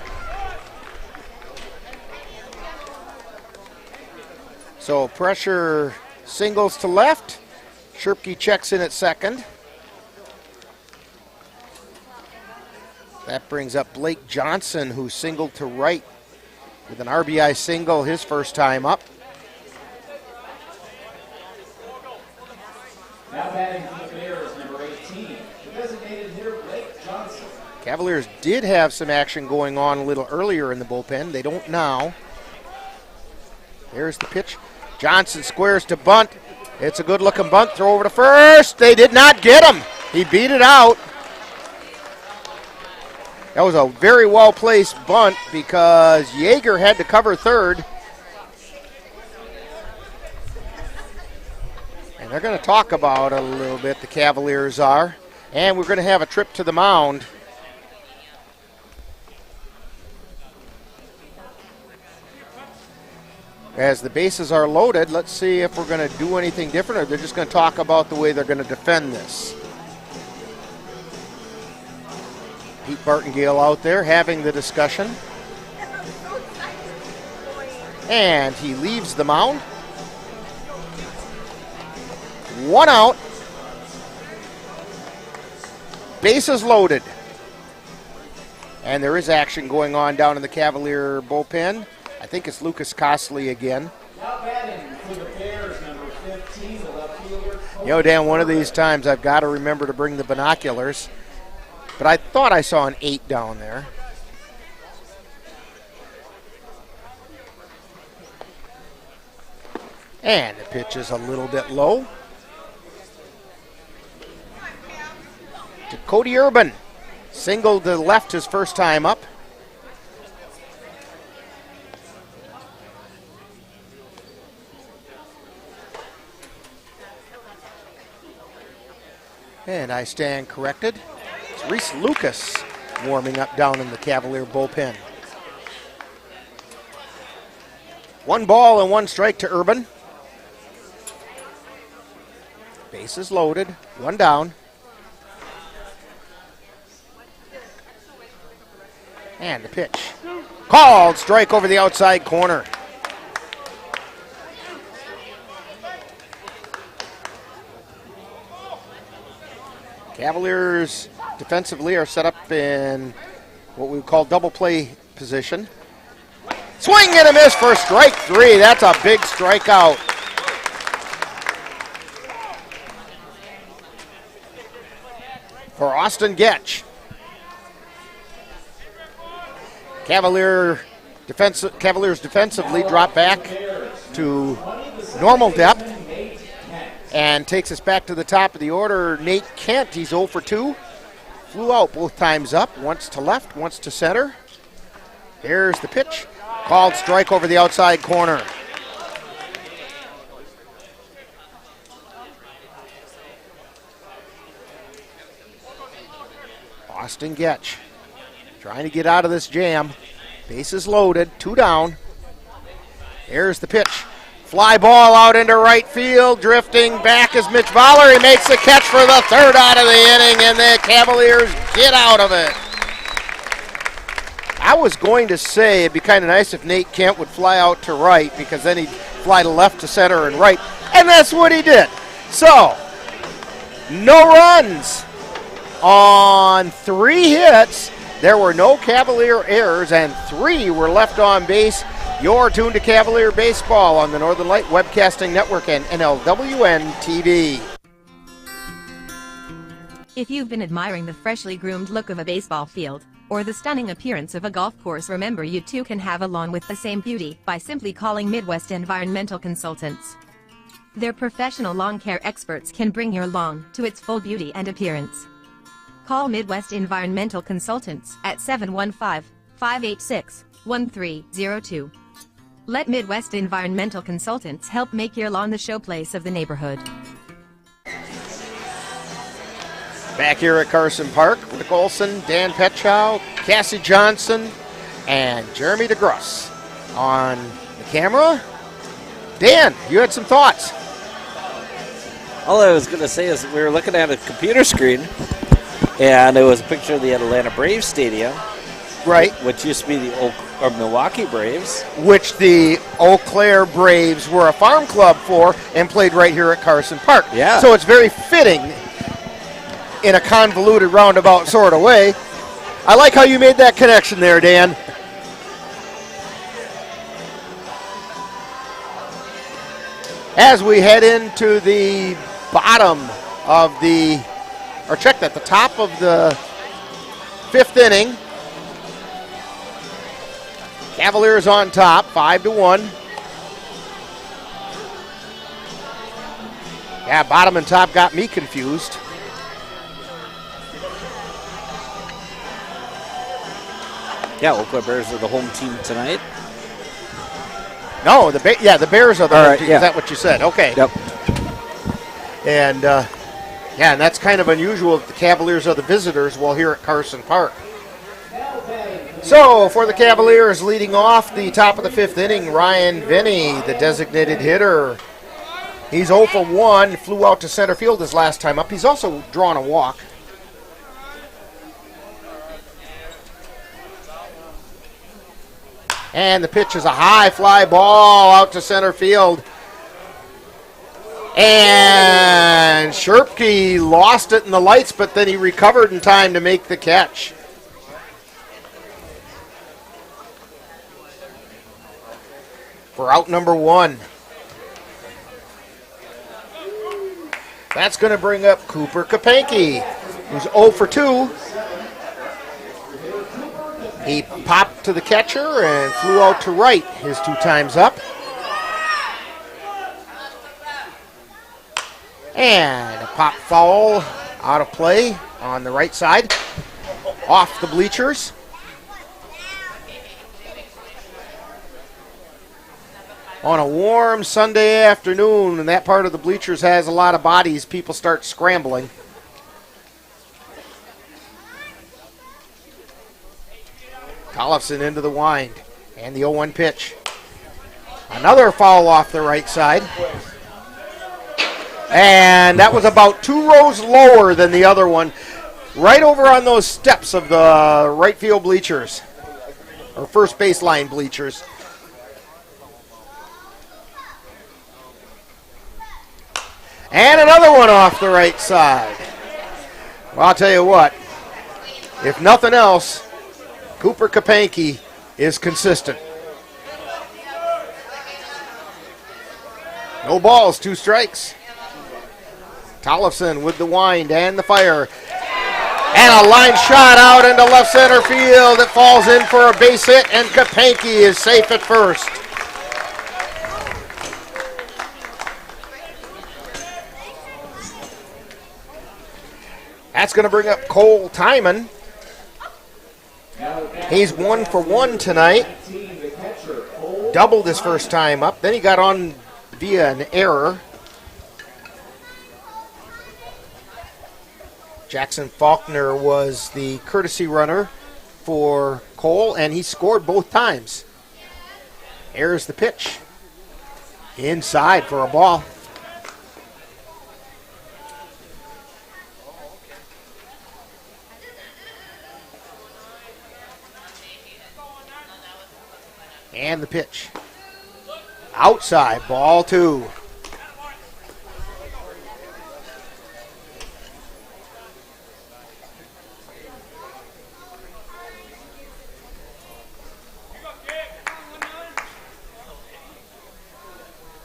So Pressure singles to left. Sherpke checks in at second. That brings up Blake Johnson, who singled to right with an RBI single his first time up. Now batting for the Bears, number 18, the designated hitter, Blake Johnson. Cavaliers did have some action going on a little earlier in the bullpen. They don't now. There's the pitch. Johnson squares to bunt. It's a good-looking bunt. Throw over to first. They did not get him. He beat it out. That was a very well-placed bunt because Yeager had to cover third. And they're going to talk about it a little bit, the Cavaliers are. And we're going to have a trip to the mound. As the bases are loaded, let's see if we're going to do anything different or they're just going to talk about the way they're going to defend this. Pete Bartengale out there having the discussion. And he leaves the mound. 1 out. Bases loaded. And there is action going on down in the Cavalier bullpen. I think it's Lucas Costley again. Now batting for the Bears, number 15, the left fielder. You know, Dan, one of these times I've got to remember to bring the binoculars. But I thought I saw an 8 down there. And the pitch is a little bit low. To Cody Urban. Single to left his first time up. And I stand corrected. It's Reese Lucas warming up down in the Cavalier bullpen. 1 ball and 1 strike to Urban. Bases loaded, 1 down. And the pitch. Called, strike over the outside corner. Cavaliers defensively are set up in what we would call double play position. Swing and a miss for strike 3. That's a big strikeout. For Austin Getch. Cavaliers defensively drop back to normal depth and takes us back to the top of the order. Nate Kent, he's 0 for 2. Flew out both times up, once to left, once to center. Here's the pitch. Called strike over the outside corner. Austin Getch trying to get out of this jam. Bases loaded, 2 down. Here's the pitch. Fly ball out into right field. Drifting back is Mitch Voller. He makes the catch for the 3rd out of the inning, and the Cavaliers get out of it. I was going to say it'd be kind of nice if Nate Kent would fly out to right, because then he'd fly to left, to center, and right. And that's what he did. So, no runs on 3 hits. There were no Cavalier errors, and 3 were left on base. You're tuned to Cavalier Baseball on the Northern Light Webcasting Network and NLWN-TV. If you've been admiring the freshly groomed look of a baseball field, or the stunning appearance of a golf course, remember you too can have a lawn with the same beauty by simply calling Midwest Environmental Consultants. Their professional lawn care experts can bring your lawn to its full beauty and appearance. Call Midwest Environmental Consultants at 715-586-1302. Let Midwest Environmental Consultants help make your lawn the showplace of the neighborhood. Back here at Carson Park, Rick Olson, Dan Petchow, Cassie Johnson, and Jeremy DeGruss on the camera. Dan, you had some thoughts. All I was going to say is we were looking at a computer screen, and it was a picture of the Atlanta Braves Stadium. Right. Which used to be the Milwaukee Braves. Which the Eau Claire Braves were a farm club for and played right here at Carson Park. Yeah. So it's very fitting in a convoluted roundabout sort of way. I like how you made that connection there, Dan. As we head into the bottom of the, or check that, the top of the 5th inning. Cavaliers on top, 5-1. Yeah, bottom and top got me confused. Yeah, Eau Claire Bears are the home team tonight. No, the Bears are the home team. Yeah. Is that what you said? Okay. Yep. And and that's kind of unusual that the Cavaliers are the visitors while here at Carson Park. So for the Cavaliers, leading off the top of the 5th inning, Ryan Vinny, the designated hitter. He's 0 for 1, flew out to center field his last time up. He's also drawn a walk. And the pitch is a high fly ball out to center field. And Sherpke lost it in the lights, but then he recovered in time to make the catch. For out number 1. That's going to bring up Cooper Kapanke, who's 0 for 2. He popped to the catcher and flew out to right his 2 times up. And a pop foul out of play on the right side, off the bleachers. On a warm Sunday afternoon, and that part of the bleachers has a lot of bodies, people start scrambling. Tollefson into the wind. And the 0-1 pitch. Another foul off the right side. And that was about 2 rows lower than the other one. Right over on those steps of the right field bleachers. Or first baseline bleachers. And another one off the right side. Well, I'll tell you what. If nothing else, Cooper Kapanke is consistent. No balls, 2 strikes. Tollefson with the wind and the fire. And a line shot out into left center field. It falls in for a base hit, and Kapanke is safe at first. That's going to bring up Cole Timon. He's 1 for 1 tonight. Doubled his first time up. Then he got on via an error. Jackson Faulkner was the courtesy runner for Cole, and he scored both times. Here's the pitch. Inside for a ball. And the pitch. Outside, ball 2.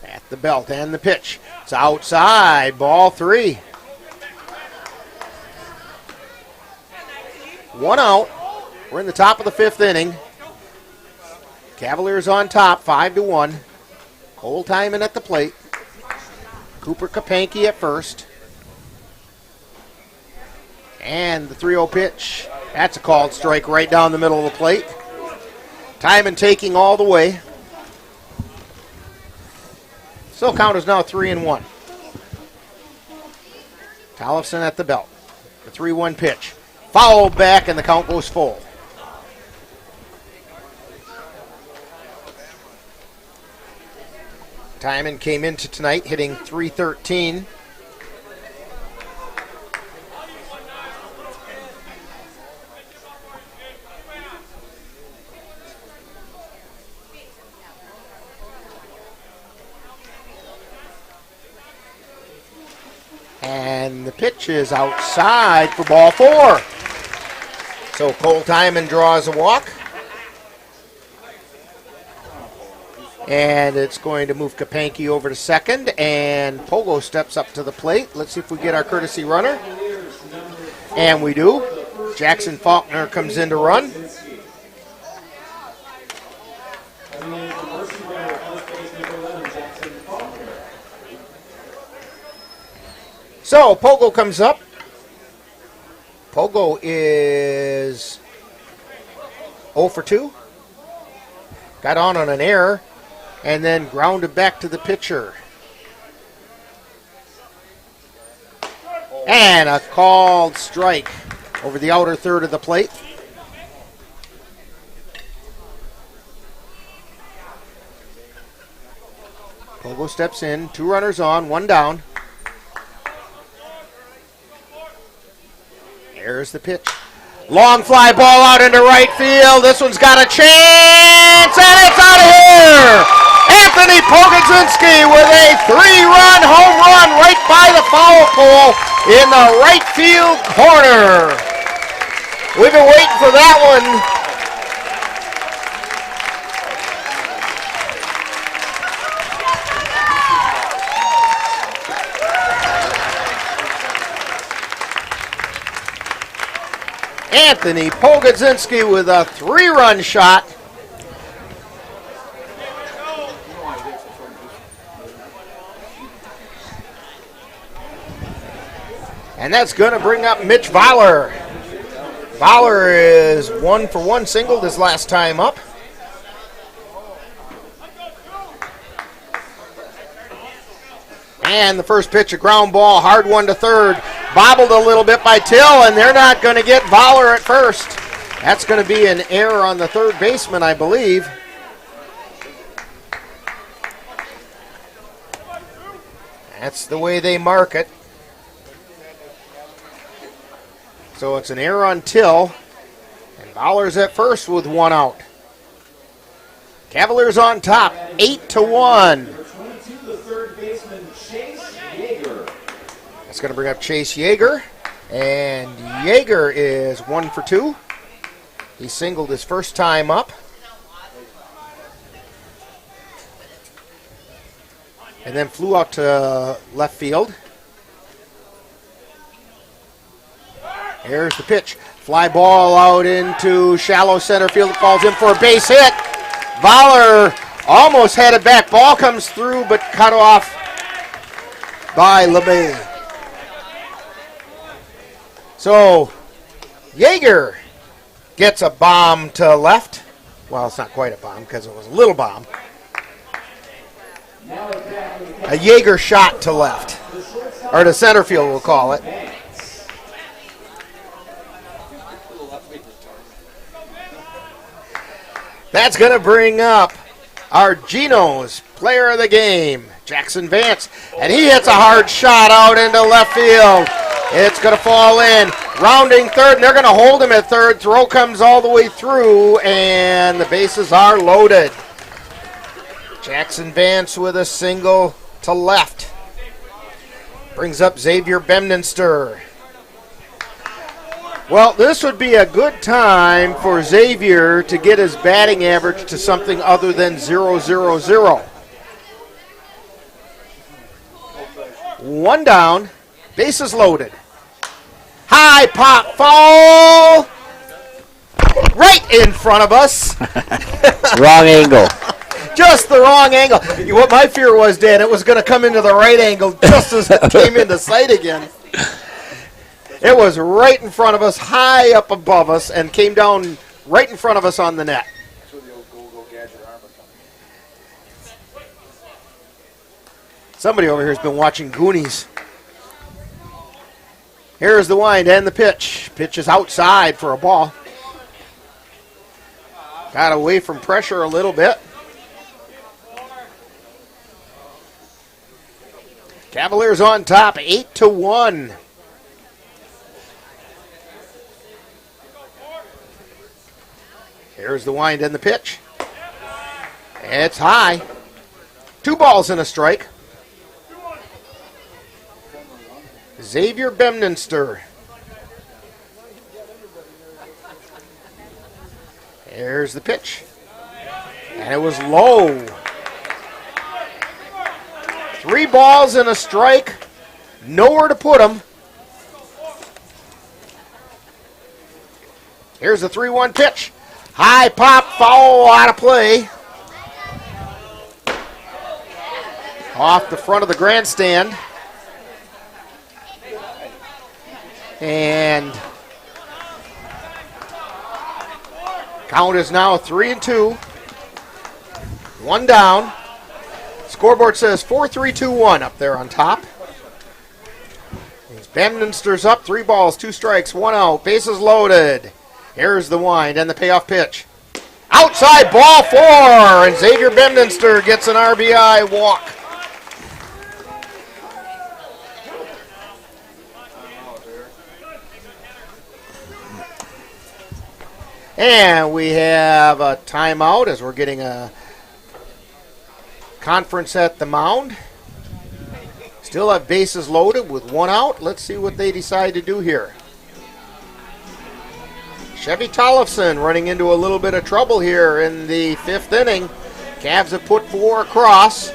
At the belt and the pitch. It's outside, ball 3. 1 out. We're in the top of the 5th inning. Cavaliers on top, 5-1. Cole Timon at the plate. Cooper Kapanke at first. And the 3-0 pitch. That's a called strike right down the middle of the plate. Timon taking all the way. So count is now 3-1. Tollefson at the belt. The 3-1 pitch. Fouled back and the count goes full. Timon came into tonight hitting .313. And the pitch is outside for ball 4. So Cole Timon draws a walk. And it's going to move Kapanke over to second, and Pogo steps up to the plate. Let's see if we get our courtesy runner. And we do. Jackson Faulkner comes in to run. So Pogo comes up. Pogo is 0 for 2. Got on an error. And then grounded back to the pitcher. And a called strike over the outer third of the plate. Pogo steps in, 2 runners on, 1 down. There's the pitch. Long fly ball out into right field. This one's got a chance, and it's out of here! Anthony Pogodzinski with a 3-run home run right by the foul pole in the right field corner. We've been waiting for that one. Anthony Pogodzinski with a 3-run shot. And that's going to bring up Mitch Voller. Voller is 1 for 1, singled his last time up. And the first pitch, a ground ball, hard one to third. Bobbled a little bit by Till, and they're not going to get Voller at first. That's going to be an error on the third baseman, I believe. That's the way they mark it. So it's an error on Till. And Fowler's at first with one out. Cavaliers on top, 8-1. The third baseman, Chase Yeager. That's going to bring up Chase Yeager. And Yeager is 1 for 2. He singled his first time up. And then flew out to left field. Here's the pitch. Fly ball out into shallow center field. It falls in for a base hit. Fowler almost had it back. Ball comes through, but cut off by LeMay. So Yeager gets a bomb to left. Well, it's not quite a bomb because it was a little bomb. A Yeager shot to left, or to center field, we'll call it. That's going to bring up our Geno's player of the game, Jackson Vance. And he hits a hard shot out into left field. It's going to fall in. Rounding third, and they're going to hold him at third. Throw comes all the way through, and the bases are loaded. Jackson Vance with a single to left. Brings up Xavier Bemdenster. Well, this would be a good time for Xavier to get his batting average to something other than 0-0-0. One down, bases loaded. High pop foul, right in front of us. Wrong angle. Just the wrong angle. What my fear was, Dan, it was going to come into the right angle just as it came into sight again. It was right in front of us, high up above us, and came down right in front of us on the net. Somebody over here has been watching Goonies. Here's the wind and the pitch. Pitch is outside for a ball. Got away from pressure a little bit. Cavaliers on top, 8-1. Here's the wind and the pitch. It's high. 2 balls and a strike. Xavier Bemdenster. Here's the pitch. And it was low. 3 balls and a strike. Nowhere to put them. Here's the 3-1 pitch. High pop, foul, out of play. Off the front of the grandstand. And count is now 3-2. 1 down. Scoreboard says 4-3-2-1 up there on top. Bemdenster's up, 3 balls, 2 strikes, 1 out. Bases loaded. Here's the wind and the payoff pitch. Outside ball 4, and Xavier Bemdenster gets an RBI walk. And we have a timeout as we're getting a conference at the mound. Still have bases loaded with 1 out. Let's see what they decide to do here. Chevy Tollefson running into a little bit of trouble here in the 5th inning. Cavs have put 4 across.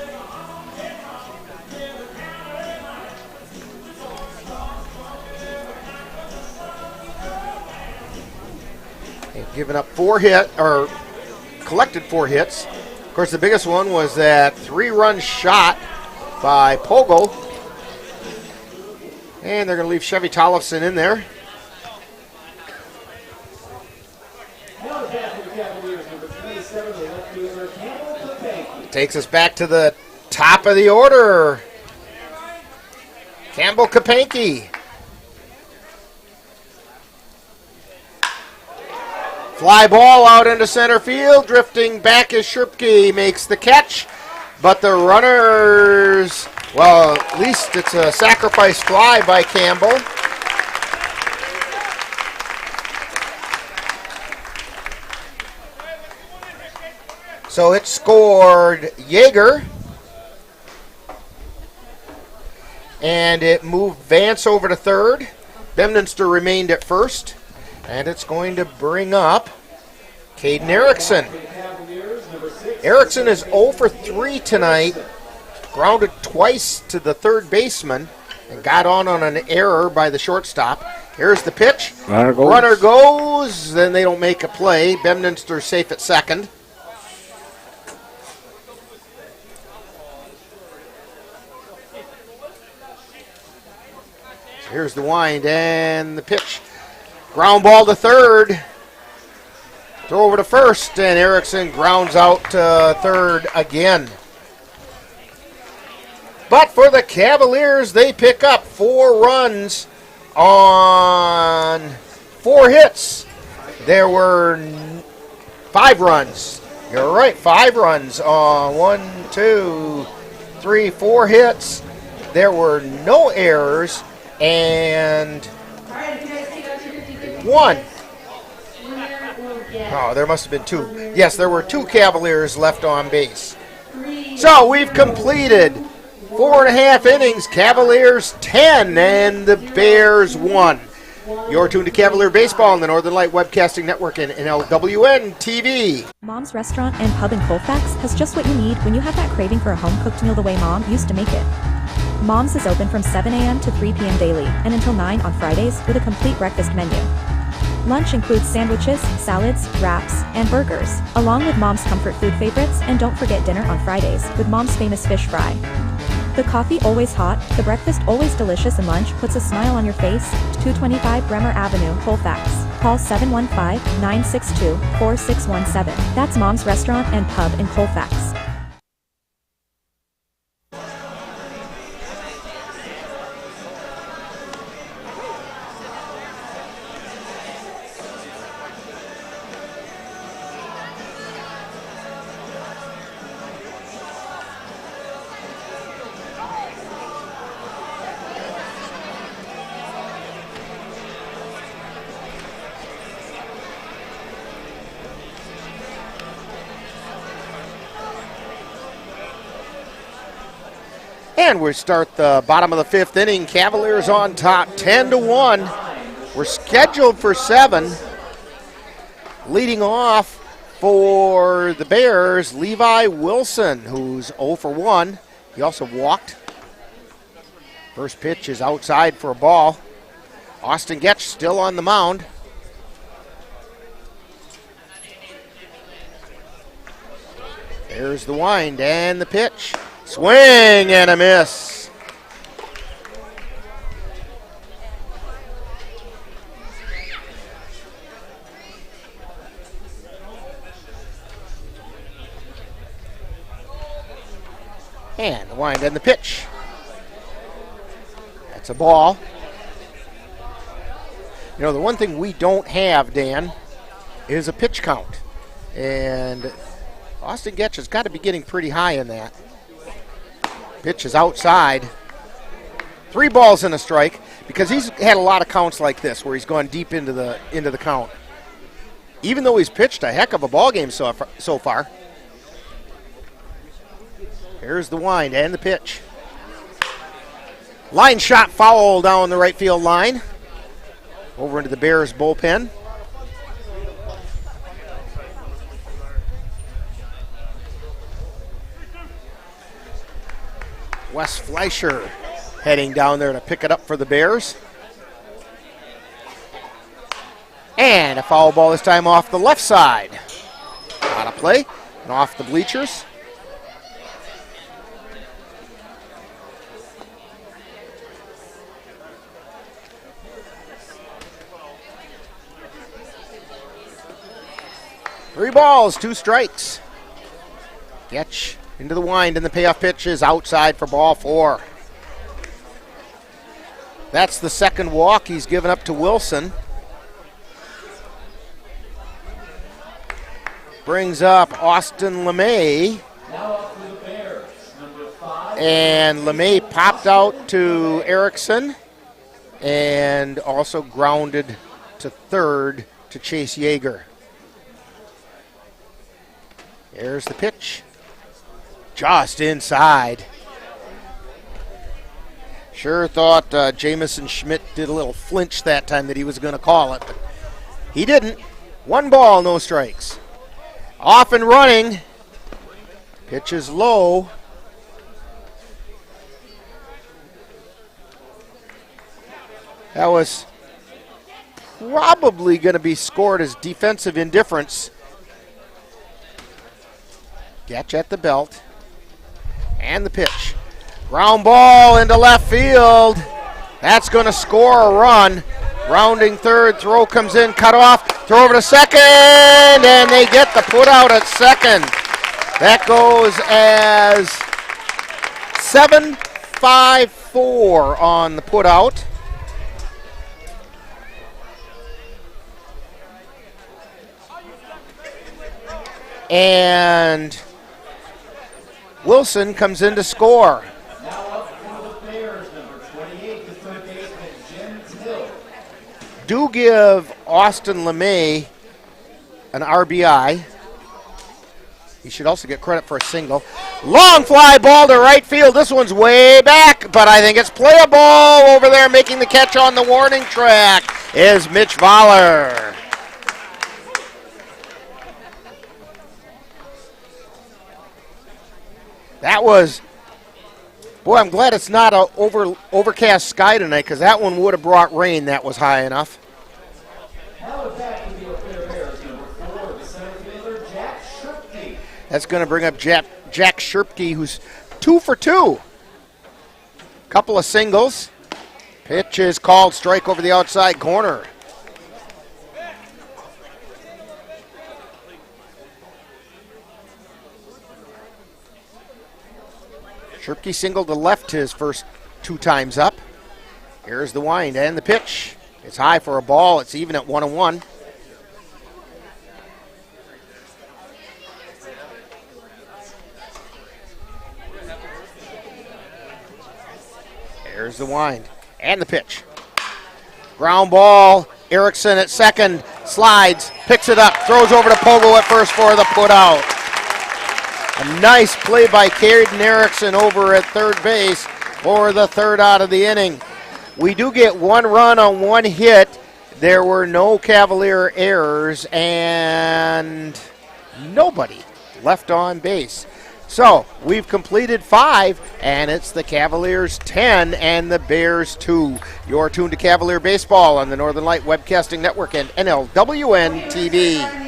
They've given up 4 collected 4 hits. Of course, the biggest one was that 3-run shot by Pogo. And they're going to leave Chevy Tollefson in there. Takes us back to the top of the order. Campbell Kapanke. Fly ball out into center field. Drifting back is Sherpke, makes the catch. But the runners, well, at least it's a sacrifice fly by Campbell. So it scored Yeager. And it moved Vance over to third. Bemminster remained at first. And it's going to bring up Caden Erickson. Erickson is 0 for 3 tonight. Grounded twice to the third baseman and got on an error by the shortstop. Here's the pitch. Runner goes. Then they don't make a play. Bemminster safe at second. Here's the wind and the pitch. Ground ball to third. Throw over to first, and Erickson grounds out to third again. But for the Cavaliers, they pick up 4 runs on 4 hits. There were 5 runs. You're right, 5 runs on 1, 2, 3, 4 hits. There were no errors and 1. Oh, there must have been 2. Yes, there were 2 Cavaliers left on base. So we've completed 4.5 innings. Cavaliers 10 and the Bears 1. You're tuned to Cavalier Baseball on the Northern Light Webcasting Network and NLWN-TV. Mom's Restaurant and Pub in Colfax has just what you need when you have that craving for a home-cooked meal the way Mom used to make it. Mom's is open from 7 a.m. to 3 p.m. daily and until 9 on Fridays with a complete breakfast menu. Lunch includes sandwiches, salads, wraps, and burgers, along with Mom's comfort food favorites, and don't forget dinner on Fridays with Mom's famous fish fry. The coffee always hot, the breakfast always delicious, and lunch puts a smile on your face. 225 Bremer Avenue, Colfax. Call 715-962-4617. That's Mom's Restaurant and Pub in Colfax. And we start the bottom of the 5th inning. Cavaliers on top, 10-1. We're scheduled for 7. Leading off for the Bears, Levi Wilson, who's 0 for 1. He also walked. First pitch is outside for a ball. Austin Getch still on the mound. There's the wind and the pitch. Swing and a miss. And the wind and the pitch. That's a ball. You know, the one thing we don't have, Dan, is a pitch count. And Austin Getch has got to be getting pretty high in that. Pitch is outside. 3 balls and a strike, because he's had a lot of counts like this where he's gone deep into the count. Even though he's pitched a heck of a ball game so far. Here's the wind and the pitch. Line shot foul down the right field line. Over into the Bears bullpen. Wes Fleischer heading down there to pick it up for the Bears. And a foul ball this time off the left side. Out of play and off the bleachers. Three balls, 2 strikes. Getch into the wind, and the payoff pitch is outside for ball 4. That's the second walk he's given up to Wilson. brings up Austin LeMay. Now up for the Bears, number 5. And LeMay popped out to Erickson and also grounded to third to Chase Yeager. There's the pitch. Just inside. Sure thought Jamison Schmidt did a little flinch that time that he was going to call it, but he didn't. 1 ball, no strikes. Off and running. Pitch is low. That was probably going to be scored as defensive indifference. Catch at the belt. And the pitch. Ground ball into left field. That's going to score a run. Rounding third, throw comes in, cut off, throw over to second, and they get the put out at second. That goes as 7-5-4 on the put out. And Wilson comes in to score. Now up for the Bears, number 28, the third baseman, Jim Hill. Do give Austin LeMay an RBI. He should also get credit for a single. Long fly ball to right field. This one's way back, but I think it's playable. Over there making the catch on the warning track is Mitch Voller. That was, boy, I'm glad it's not an overcast sky tonight, because that one would have brought rain. That was high enough. Now back to the O'Clair Bears, number 4, the center fielder, Jack Sherpke. That's going to bring up Jack Sherpke, who's 2 for 2. Couple of singles. Pitch is called, strike over the outside corner. Sherpke singled to left his first 2 times up. Here's the wind and the pitch. It's high for a ball. It's even at 1-1. There's the wind and the pitch. Ground ball. Erickson at second. Slides. Picks it up. Throws over to Pogo at first for the put out. A nice play by Caden Erickson over at third base for the third out of the inning. We do get 1 run on 1 hit. There were no Cavalier errors and nobody left on base. So we've completed 5, and it's the Cavaliers 10 and the Bears 2. You're tuned to Cavalier Baseball on the Northern Light Webcasting Network and NLWN-TV.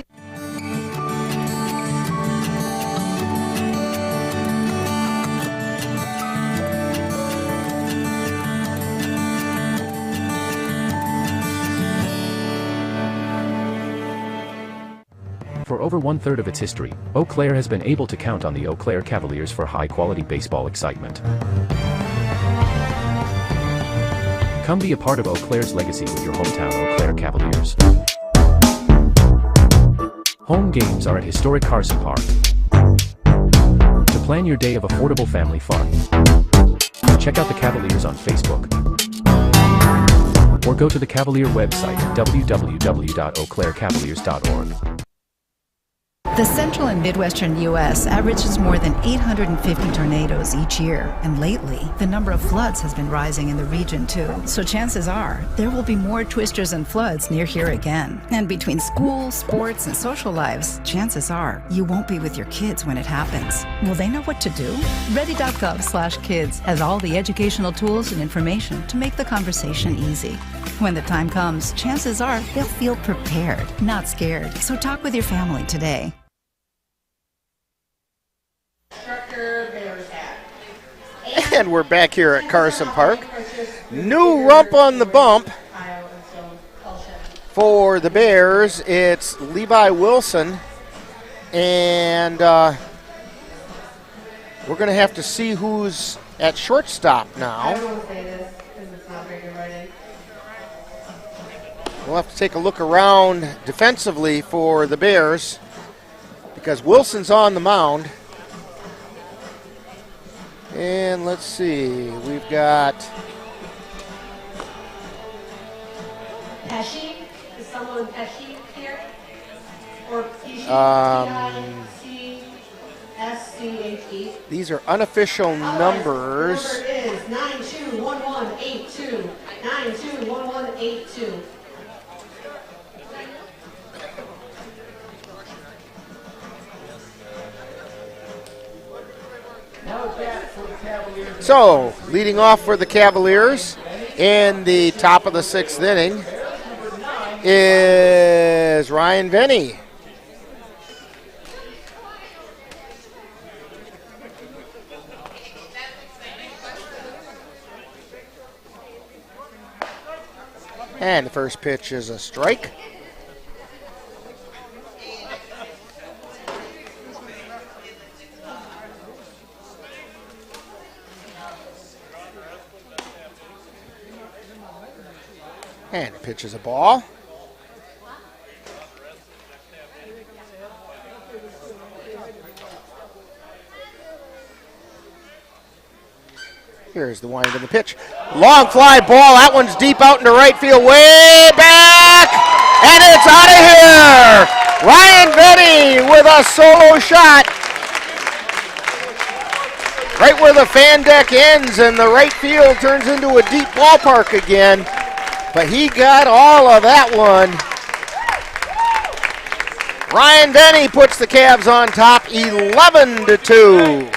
For over 1/3 of its history, Eau Claire has been able to count on the Eau Claire Cavaliers for high-quality baseball excitement. Come be a part of Eau Claire's legacy with your hometown Eau Claire Cavaliers. Home games are at historic Carson Park. To plan your day of affordable family fun, check out the Cavaliers on Facebook. Or go to the Cavalier website at www.eauclaircavaliers.org. The central and midwestern U.S. averages more than 850 tornadoes each year, and lately, the number of floods has been rising in the region too. So chances are, there will be more twisters and floods near here again. And between school, sports, and social lives, chances are, you won't be with your kids when it happens. Will they know what to do? Ready.gov/kids has all the educational tools and information to make the conversation easy. When the time comes, chances are, they'll feel prepared, not scared. So talk with your family today. And we're back here at Carson Park. New rump on the bump for the Bears. It's Levi Wilson. And we're going to have to see who's at shortstop now. We'll have to take a look around defensively for the Bears. because Wilson's on the mound. And let's see, we've got Pesci? Is someone Pesci here? Or Pesci? P-I-C-S-C-H-E? these are unofficial numbers. Number is 921182. 921182. So, leading off for the Cavaliers in the top of the 6th inning is Ryan Venny. And the first pitch is a strike. And the pitch is a ball. Here's the wind of the pitch. Long fly ball. That one's deep out into right field. Way back. And it's out of here. Ryan Venny with a solo shot. Right where the fan deck ends and the right field turns into a deep ballpark again. But he got all of that one. Ryan Venny puts the Cavs on top 11-2.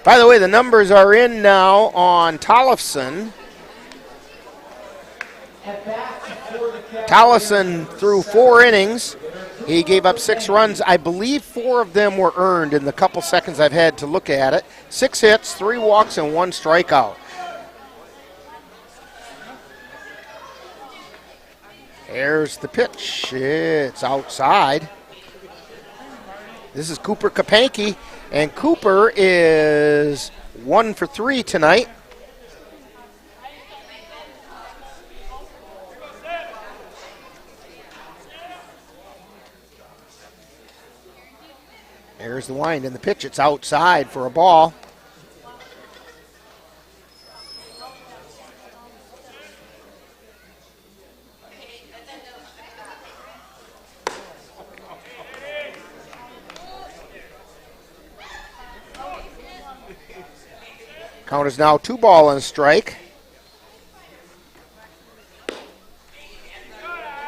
By the way, the numbers are in now on Tollefson. Tollefson threw 4 innings. He gave up 6 runs. I believe 4 of them were earned in the couple seconds I've had to look at it. 6 hits, 3 walks, and 1 strikeout. There's the pitch. It's outside. This is Cooper Kapanke, and Cooper is 1 for 3 tonight. There's the wind and the pitch. It's outside for a ball. Count is now 2 ball and a strike.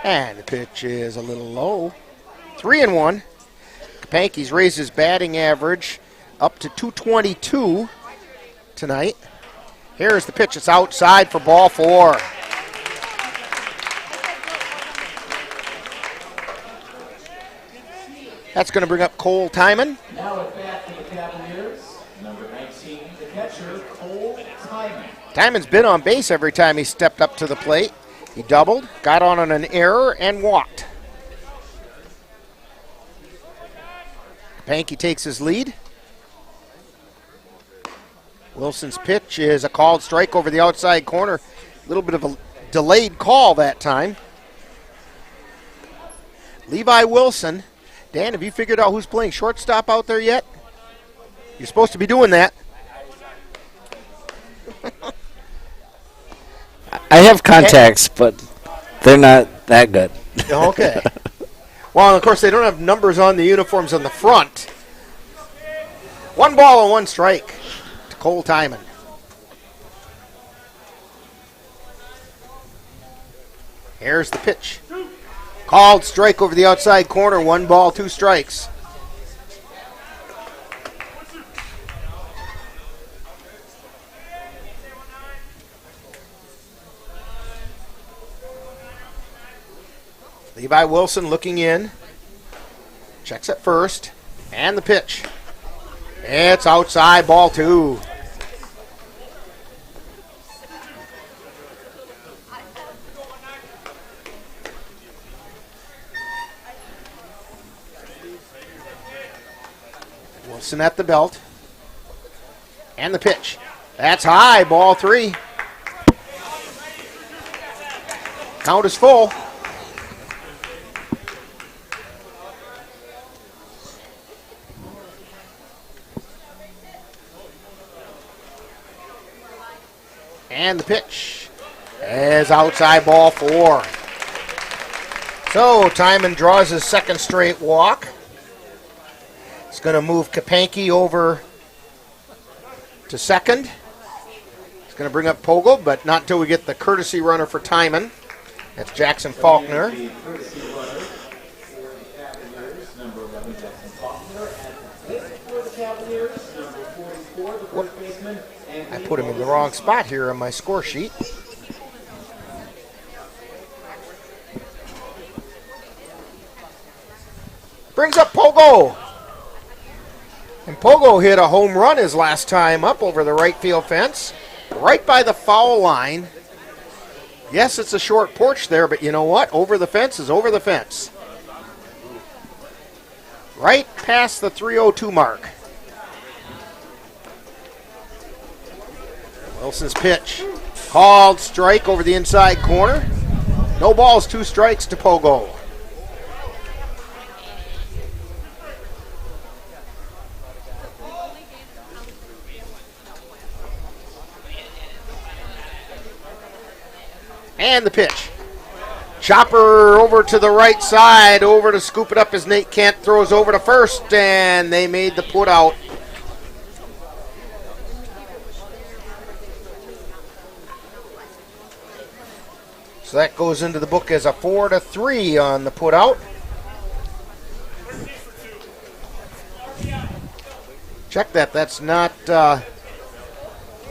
And the pitch is a little low. 3-1. Kapanke's raised his batting average up to 222 tonight. Here's the pitch. It's outside for ball 4. That's going to bring up Cole Timon. Now at bat for the Cavaliers, number 19, the catcher, Cole Timon. Timon's been on base every time he stepped up to the plate. He doubled, got on an error, and walked. Kapanke takes his lead. Wilson's pitch is a called strike over the outside corner. A little bit of a delayed call that time. Levi Wilson. Dan, have you figured out who's playing shortstop out there yet? You're supposed to be doing that. I have contacts, but they're not that good. Okay. Well, of course, they don't have numbers on the uniforms on the front. 1 ball and 1 strike to Cole Timon. Here's the pitch. Called strike over the outside corner. 1 ball, 2 strikes. Levi Wilson looking in. Checks at first. And the pitch. It's outside, ball 2. Wilson at the belt. And the pitch. That's high, ball 3. Count is full. And the pitch is outside, ball 4. So Timon draws his second straight walk. It's going to move Kapanke over to second. It's going to bring up Pogo, but not until we get the courtesy runner for Timon. That's Jackson Faulkner. I put him in the wrong spot here on my score sheet. Brings up Pogo. And Pogo hit a home run his last time up over the right field fence, right by the foul line. Yes, it's a short porch there, but you know what? Over the fence is over the fence. Right past the 302 mark. Wilson's pitch. Called strike over the inside corner. No balls, 2 strikes to Pogo. And the pitch. Chopper over to the right side, over to scoop it up as Nate Kent throws over to first, and they made the put out. So that goes into the book as a 4-3 on the put out. Check that. That's not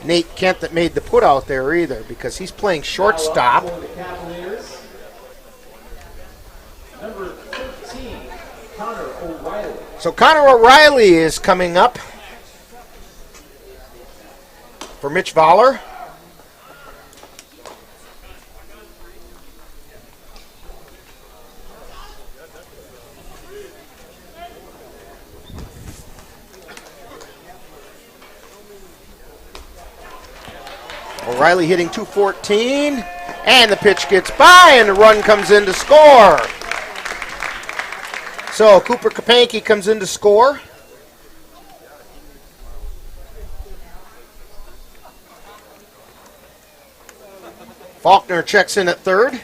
Nate Kent that made the put out there either, because he's playing shortstop. Number 13, Connor O'Reilly. So Connor O'Reilly is coming up for Mitch Voller. O'Reilly hitting .214, and the pitch gets by, and the run comes in to score. So Cooper Kapanke comes in to score. Faulkner checks in at third.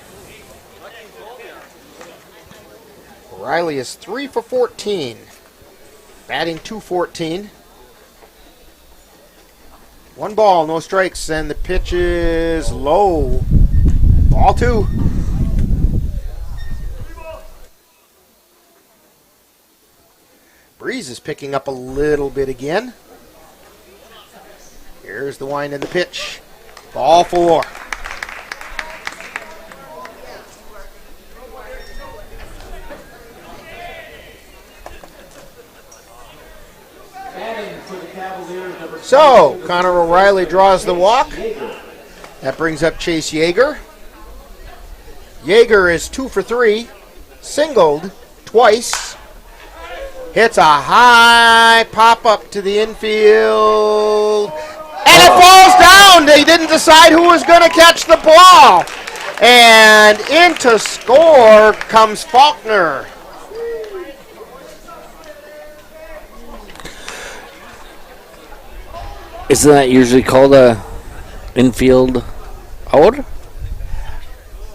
O'Reilly is 3 for 14, batting .214. 1 ball, no strikes, and the pitch is low. Ball 2. Breeze is picking up a little bit again. Here's the wind and the pitch. Ball 4. So, Connor O'Reilly draws the walk. That brings up Chase Yeager. Yeager is 2 for 3, singled twice. Hits a high pop-up to the infield. And it falls down. They didn't decide who was going to catch the ball. And into score comes Faulkner. Isn't that usually called a infield out?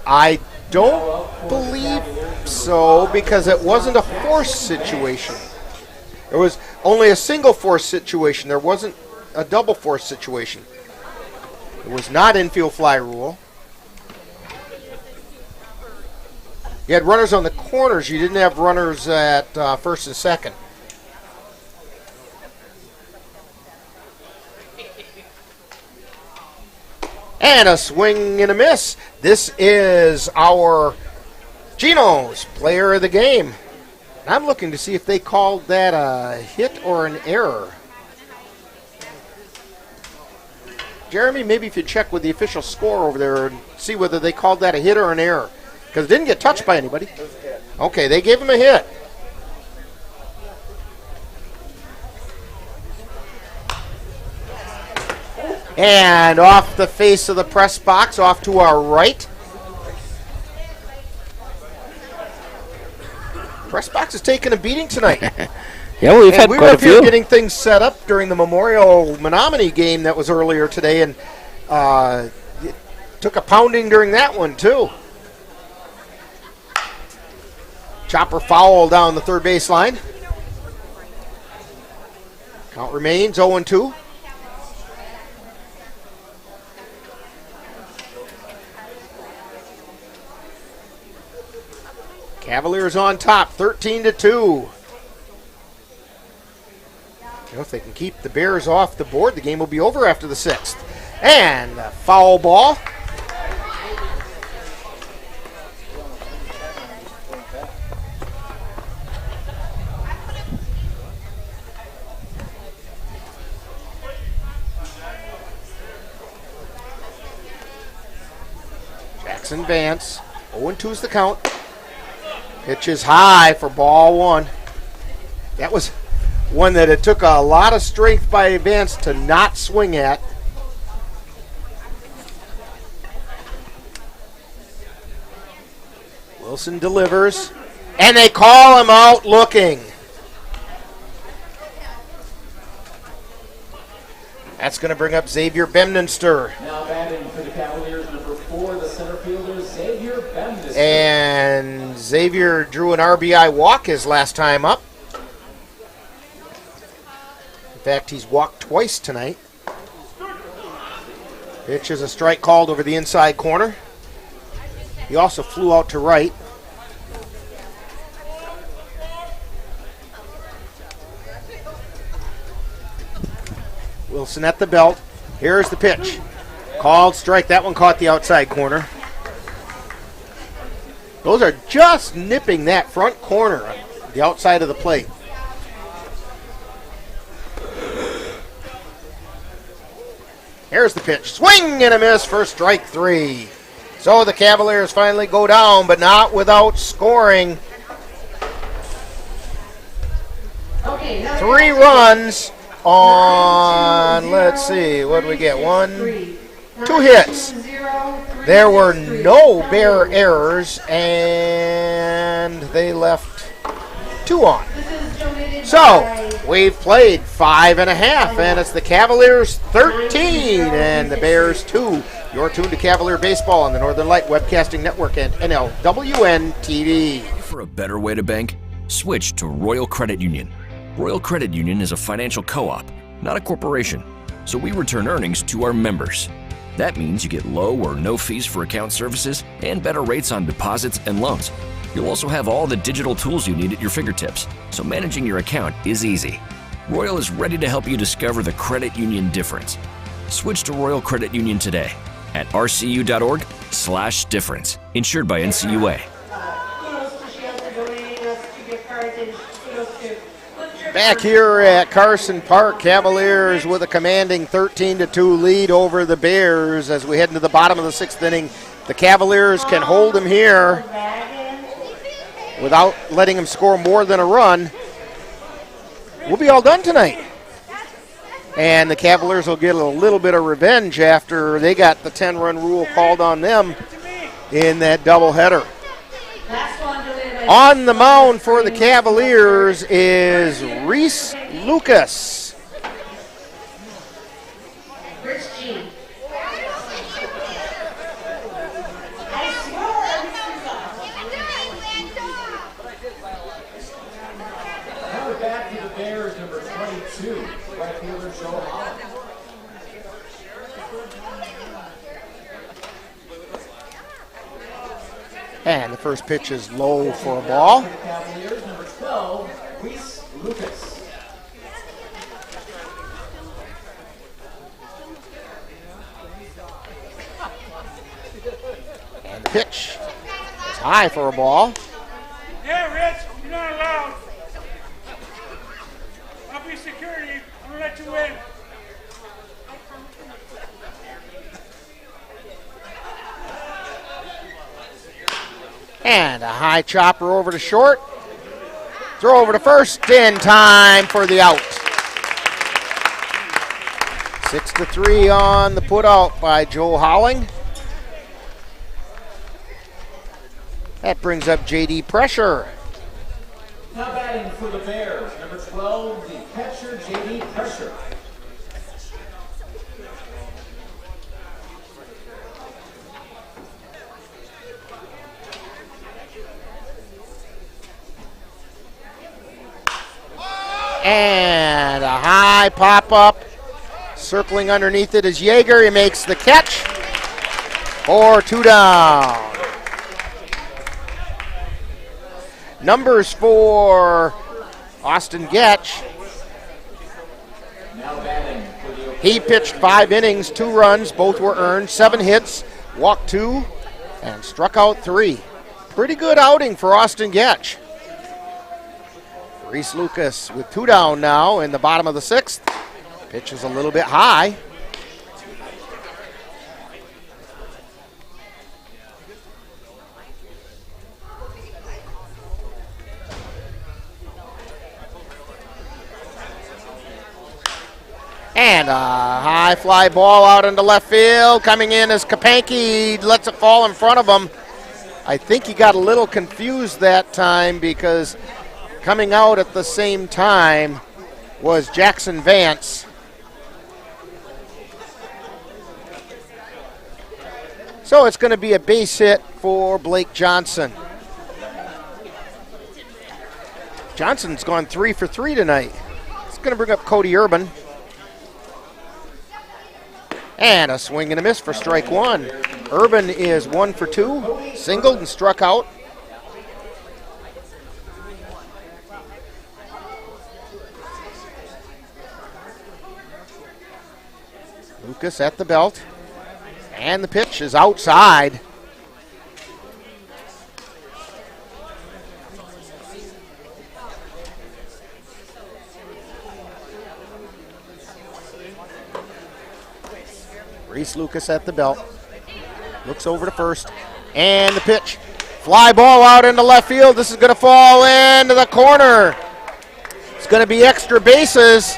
I don't believe so, because it wasn't a force situation. It was only a single force situation. There wasn't a double force situation. It was not infield fly rule. You had runners on the corners. You didn't have runners at first and second. And a swing and a miss. This is our Geno's player of the game. I'm looking to see if they called that a hit or an error. Jeremy, maybe if you check with the official score over there and see whether they called that a hit or an error. Because it didn't get touched by anybody. Okay, they gave him a hit. And off the face of the press box, off to our right. Press box is taking a beating tonight. Yeah, we've had we quite were a few. Getting things set up during the Memorial Menominee game that was earlier today, and took a pounding during that one, too. Chopper foul down the third baseline. Count remains 0-2. Cavaliers on top, 13-2. If they can keep the Bears off the board, the game will be over after the 6th. And a foul ball. Jackson Vance, 0-2 is the count. Pitch is high for ball one. That was one that it took a lot of strength by Vance to not swing at. Wilson delivers, and they call him out looking. That's going to bring up Xavier Bemdenster. Now batting for the Cavaliers, number 4, the center fielder, Xavier Bemdenster. And Xavier drew an RBI walk his last time up. In fact, he's walked twice tonight. Pitch is a strike called over the inside corner. He also flew out to right. Wilson at the belt. Here's the pitch. Called strike. That one caught the outside corner. Those are just nipping that front corner on the outside of the plate. Here's the pitch. Swing and a miss for strike 3. So the Cavaliers finally go down, but not without scoring. 3 runs on, let's see, what did we get? 2 hits. There were no Bear errors, and they left 2 on. So we've played 5.5, and it's the Cavaliers 13 and the Bears 2. You're tuned to Cavalier Baseball on the Northern Light Webcasting Network and NLWN-TV. For a better way to bank, switch to Royal Credit Union. Royal Credit Union is a financial co-op, not a corporation, so we return earnings to our members. That means you get low or no fees for account services and better rates on deposits and loans. You'll also have all the digital tools you need at your fingertips, so managing your account is easy. Royal is ready to help you discover the credit union difference. Switch to Royal Credit Union today at rcu.org/difference. Insured by NCUA. Back here at Carson Park, Cavaliers with a commanding 13-2 lead over the Bears as we head into the bottom of the 6th inning. The Cavaliers can hold them here without letting them score more than a run. We'll be all done tonight. And the Cavaliers will get a little bit of revenge after they got the 10-run rule called on them in that doubleheader. On the mound for the Cavaliers is Reese Lucas. Coming back to the Bears, number 22, right fielder Joe Holland. And the first pitch is low for a ball. Cavaliers, number 12, Reese Lucas. And the pitch is high for a ball. Yeah, Rich, you're not allowed. I'll be security. I'm going to let you in. And a high chopper over to short. Throw over to first in time for the out. 6-3 on the put out by Joe Howling. That brings up J.D. Pressure. Now batting for the Bears, number 12, the catcher J.D. Pressure. And a high pop-up. Circling underneath it is Yeager. He makes the catch for 2 down. Numbers for Austin Getch. He pitched 5 innings, 2 runs, both were earned, 7 hits, walked 2, and struck out 3. Pretty good outing for Austin Getch. Reese Lucas with 2 down now in the bottom of the 6th. Pitch is a little bit high. And a high fly ball out into left field. Coming in is Kapanke. He lets it fall in front of him. I think he got a little confused that time because coming out at the same time was Jackson Vance. So it's going to be a base hit for Blake Johnson. Johnson's gone 3 for 3 tonight. It's going to bring up Cody Urban. And a swing and a miss for strike 1. Urban is 1 for 2, singled and struck out. Lucas at the belt. And the pitch is outside. Reese Lucas at the belt. Looks over to first. And the pitch. Fly ball out into left field. This is going to fall into the corner. It's going to be extra bases.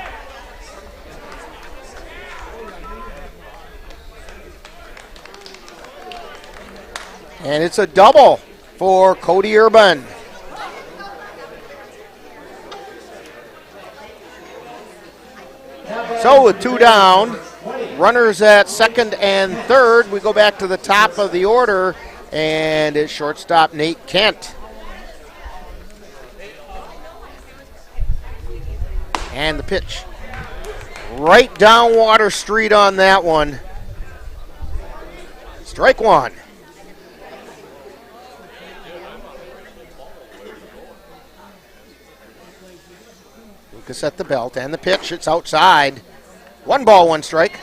And it's a double for Cody Urban. So with 2 down, runners at second and third, we go back to the top of the order, and it's shortstop Nate Kent. And the pitch. Right down Water Street on that one. Strike 1. Lucas at the belt, and the pitch, it's outside. 1 ball, 1 strike.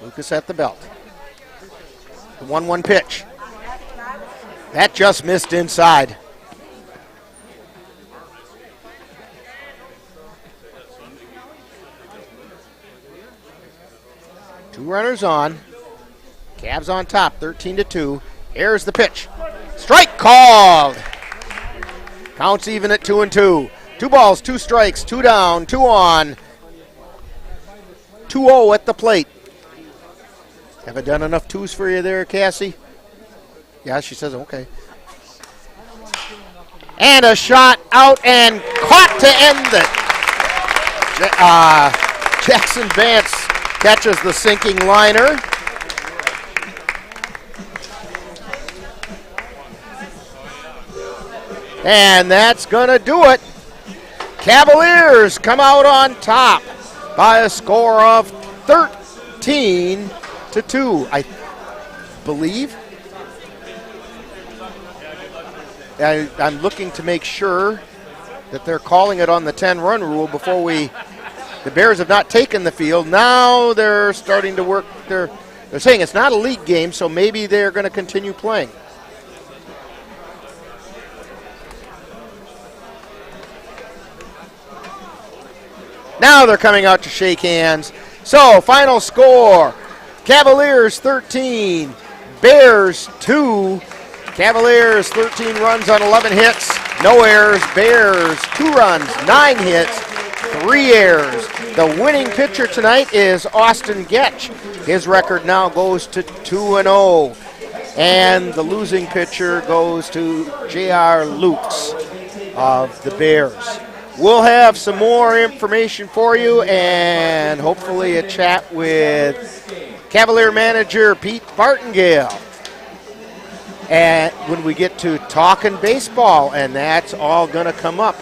Lucas at the belt. The 1-1 pitch. That just missed inside. Two runners on. Cavs on top, 13-2. Airs the pitch. Strike called. Counts even at 2-2. 2 balls, 2 strikes, 2 down, 2 on. 2-0 at the plate. Have I done enough 2s for you there, Cassie? Yeah, she says okay. And a shot out and caught to end it. Jackson Vance catches the sinking liner. And that's going to do it. Cavaliers come out on top by a score of 13-2, I believe. I'm looking to make sure that they're calling it on the 10-run rule before the Bears have not taken the field. Now they're starting to work. They're saying it's not a league game, so maybe they're going to continue playing. Now they're coming out to shake hands. So, final score, Cavaliers 13, Bears 2. Cavaliers 13 runs on 11 hits, no errors. Bears 2 runs, 9 hits, 3 errors. The winning pitcher tonight is Austin Getch. His record now goes to 2-0. And the losing pitcher goes to J.R. Lukes of the Bears. We'll have some more information for you and hopefully a chat with Cavalier manager Pete Bartingale. And when we get to talking baseball, and that's all going to come up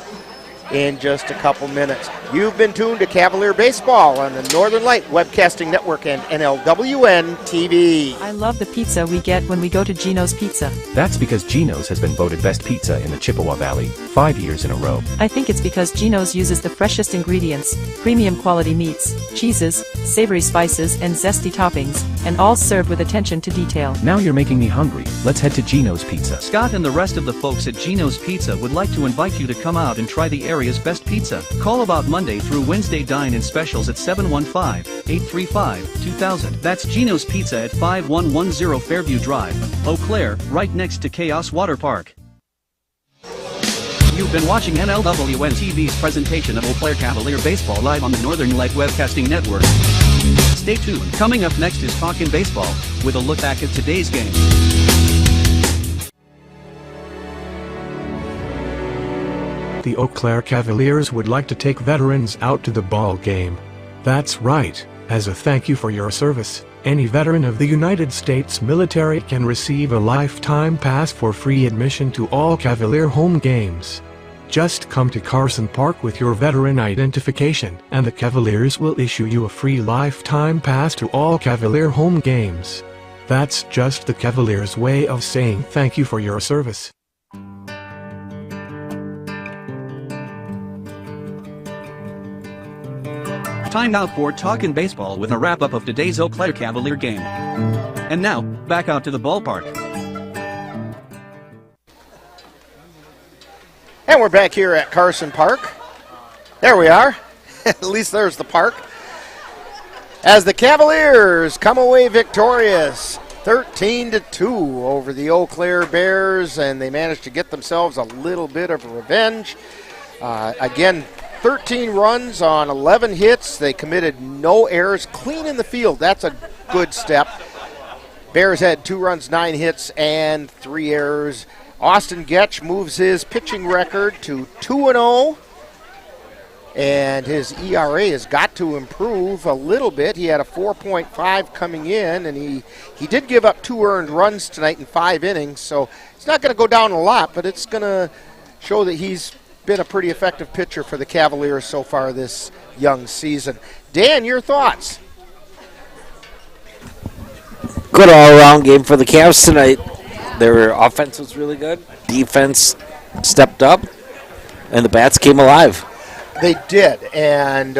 in just a couple minutes. You've been tuned to Cavalier Baseball on the Northern Light Webcasting Network and NLWN-TV. I love the pizza we get when we go to Gino's Pizza. That's because Gino's has been voted best pizza in the Chippewa Valley 5 years in a row. I think it's because Gino's uses the freshest ingredients, premium quality meats, cheeses, savory spices, and zesty toppings, and all served with attention to detail. Now you're making me hungry. Let's head to Gino's Pizza. Scott and the rest of the folks at Gino's Pizza would like to invite you to come out and try the area's best pizza. Call about Monday through Wednesday dine-in specials at 715-835-2000. That's Gino's Pizza at 5110 Fairview Drive, Eau Claire, right next to Chaos Water Park. You've been watching NLWN-TV's presentation of Eau Claire Cavalier Baseball live on the Northern Light Webcasting Network. Stay tuned. Coming up next is Talkin' Baseball, with a look back at today's game. The Eau Claire Cavaliers would like to take veterans out to the ball game. That's right. As a thank you for your service, any veteran of the United States military can receive a lifetime pass for free admission to all Cavalier home games. Just come to Carson Park with your veteran identification, and the Cavaliers will issue you a free lifetime pass to all Cavalier home games. That's just the Cavaliers' way of saying thank you for your service. Time now for Talkin' Baseball with a wrap-up of today's Eau Claire Cavalier game. And now, back out to the ballpark. And we're back here at Carson Park. There we are. At least there's the park. As the Cavaliers come away victorious, 13-2 over the Eau Claire Bears, and they managed to get themselves a little bit of revenge. Again, 13 runs on 11 hits. They committed no errors. Clean in the field. That's a good step. Bears had 2 runs, 9 hits, and 3 errors. Austin Getch moves his pitching record to 2-0. And his ERA has got to improve a little bit. He had a 4.5 coming in, and he did give up 2 earned runs tonight in 5 innings. So it's not going to go down a lot, but it's going to show that he's been a pretty effective pitcher for the Cavaliers so far this young season. Dan, your thoughts? Good all-around game for the Cavs tonight. Their offense was really good. Defense stepped up, and the bats came alive. They did, and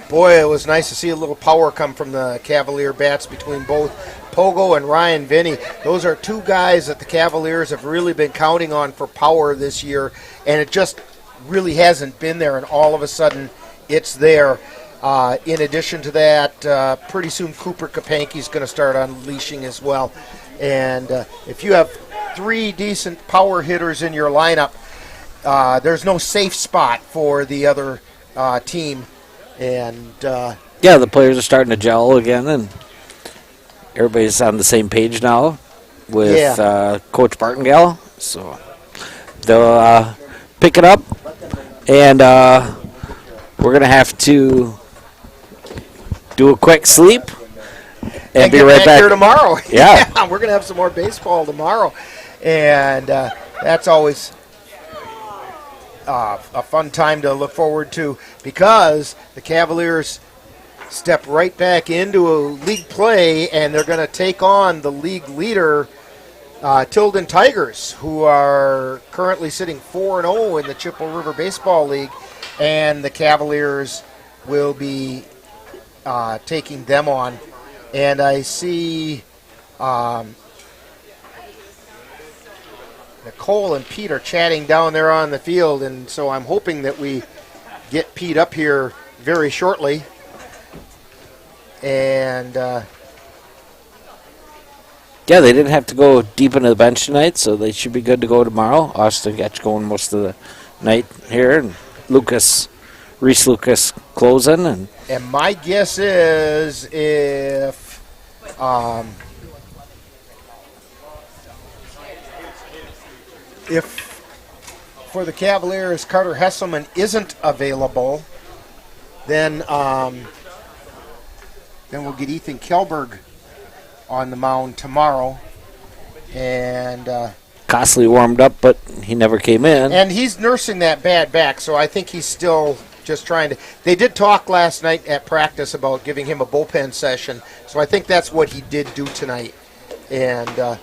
boy, it was nice to see a little power come from the Cavalier bats between both Pogo and Ryan Vinny. Those are 2 guys that the Cavaliers have really been counting on for power this year, and it just really hasn't been there, and all of a sudden it's there. In addition to that, pretty soon Cooper Kapanke's going to start unleashing as well. And if you have 3 decent power hitters in your lineup, there's no safe spot for the other team. And yeah, the players are starting to gel again, and everybody's on the same page now with Coach Bartingale. So they'll pick it up, and we're going to have to do a quick sleep and be right back here tomorrow. Yeah. We're going to have some more baseball tomorrow, and that's always a fun time to look forward to, because the Cavaliers step right back into a league play, and they're going to take on the league leader, Tilden Tigers, who are currently sitting 4-0 in the Chippewa River Baseball League, and the Cavaliers will be taking them on. And I see Nicole and Pete are chatting down there on the field, and so I'm hoping that we get Pete up here very shortly. And yeah, they didn't have to go deep into the bench tonight, so they should be good to go tomorrow. Austin Getch going most of the night here, and Reese Lucas closing. And my guess is if for the Cavaliers Carter Hesselman isn't available, then we'll get Ethan Kjellberg on the mound tomorrow. And Costley warmed up, but he never came in. And he's nursing that bad back, so I think he's still just trying to. They did talk last night at practice about giving him a bullpen session, so I think that's what he did do tonight. And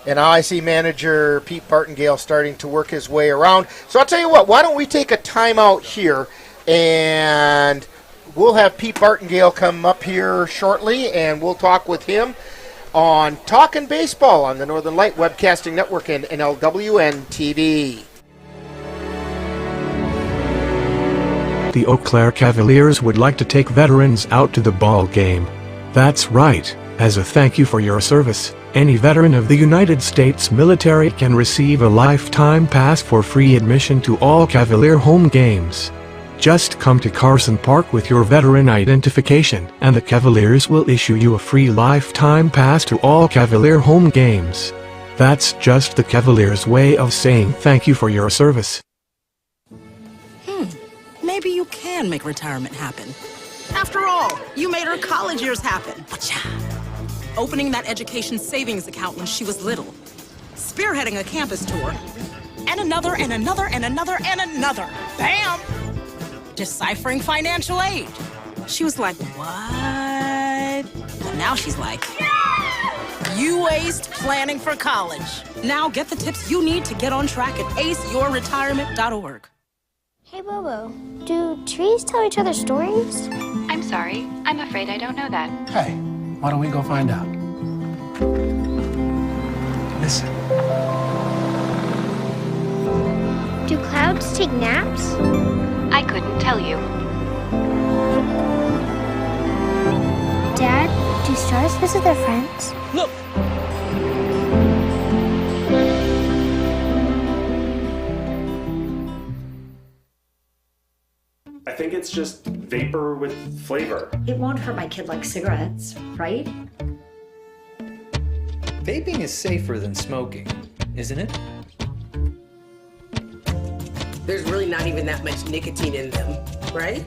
now I see manager Pete Bartengale starting to work his way around. So I'll tell you what, why don't we take a timeout here, and we'll have Pete Bartengale come up here shortly, and we'll talk with him on Talkin' Baseball on the Northern Light Webcasting Network and NLWN-TV. The Eau Claire Cavaliers would like to take veterans out to the ball game. That's right. As a thank you for your service, any veteran of the United States military can receive a lifetime pass for free admission to all Cavalier home games. Just come to Carson Park with your veteran identification, and the Cavaliers will issue you a free lifetime pass to all Cavalier home games. That's just the Cavaliers' way of saying thank you for your service. Maybe you can make retirement happen. After all, you made her college years happen. Opening that education savings account when she was little. Spearheading a campus tour. And another, and another, and another, and another. Bam! Deciphering financial aid. She was like, what? But now she's like, you aced planning for college. Now get the tips you need to get on track at aceyourretirement.org. Hey, Bobo, do trees tell each other stories? I'm sorry. I'm afraid I don't know that. Hey, why don't we go find out? Listen. Do clouds take naps? I couldn't tell you. Dad, do stars visit their friends? Look! I think it's just vapor with flavor. It won't hurt my kid like cigarettes, right? Vaping is safer than smoking, isn't it? There's really not even that much nicotine in them, right?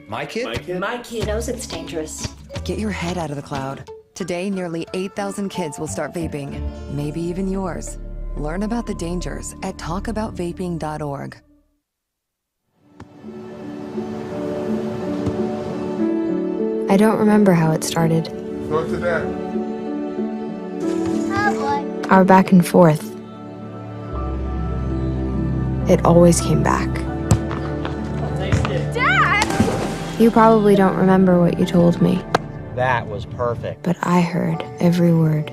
My kid? My kid knows it's dangerous. Get your head out of the cloud. Today, nearly 8,000 kids will start vaping, maybe even yours. Learn about the dangers at talkaboutvaping.org. I don't remember how it started. Go to that. Oh boy. Our back and forth. It always came back. Dad! You probably don't remember what you told me, That was perfect. but I heard every word.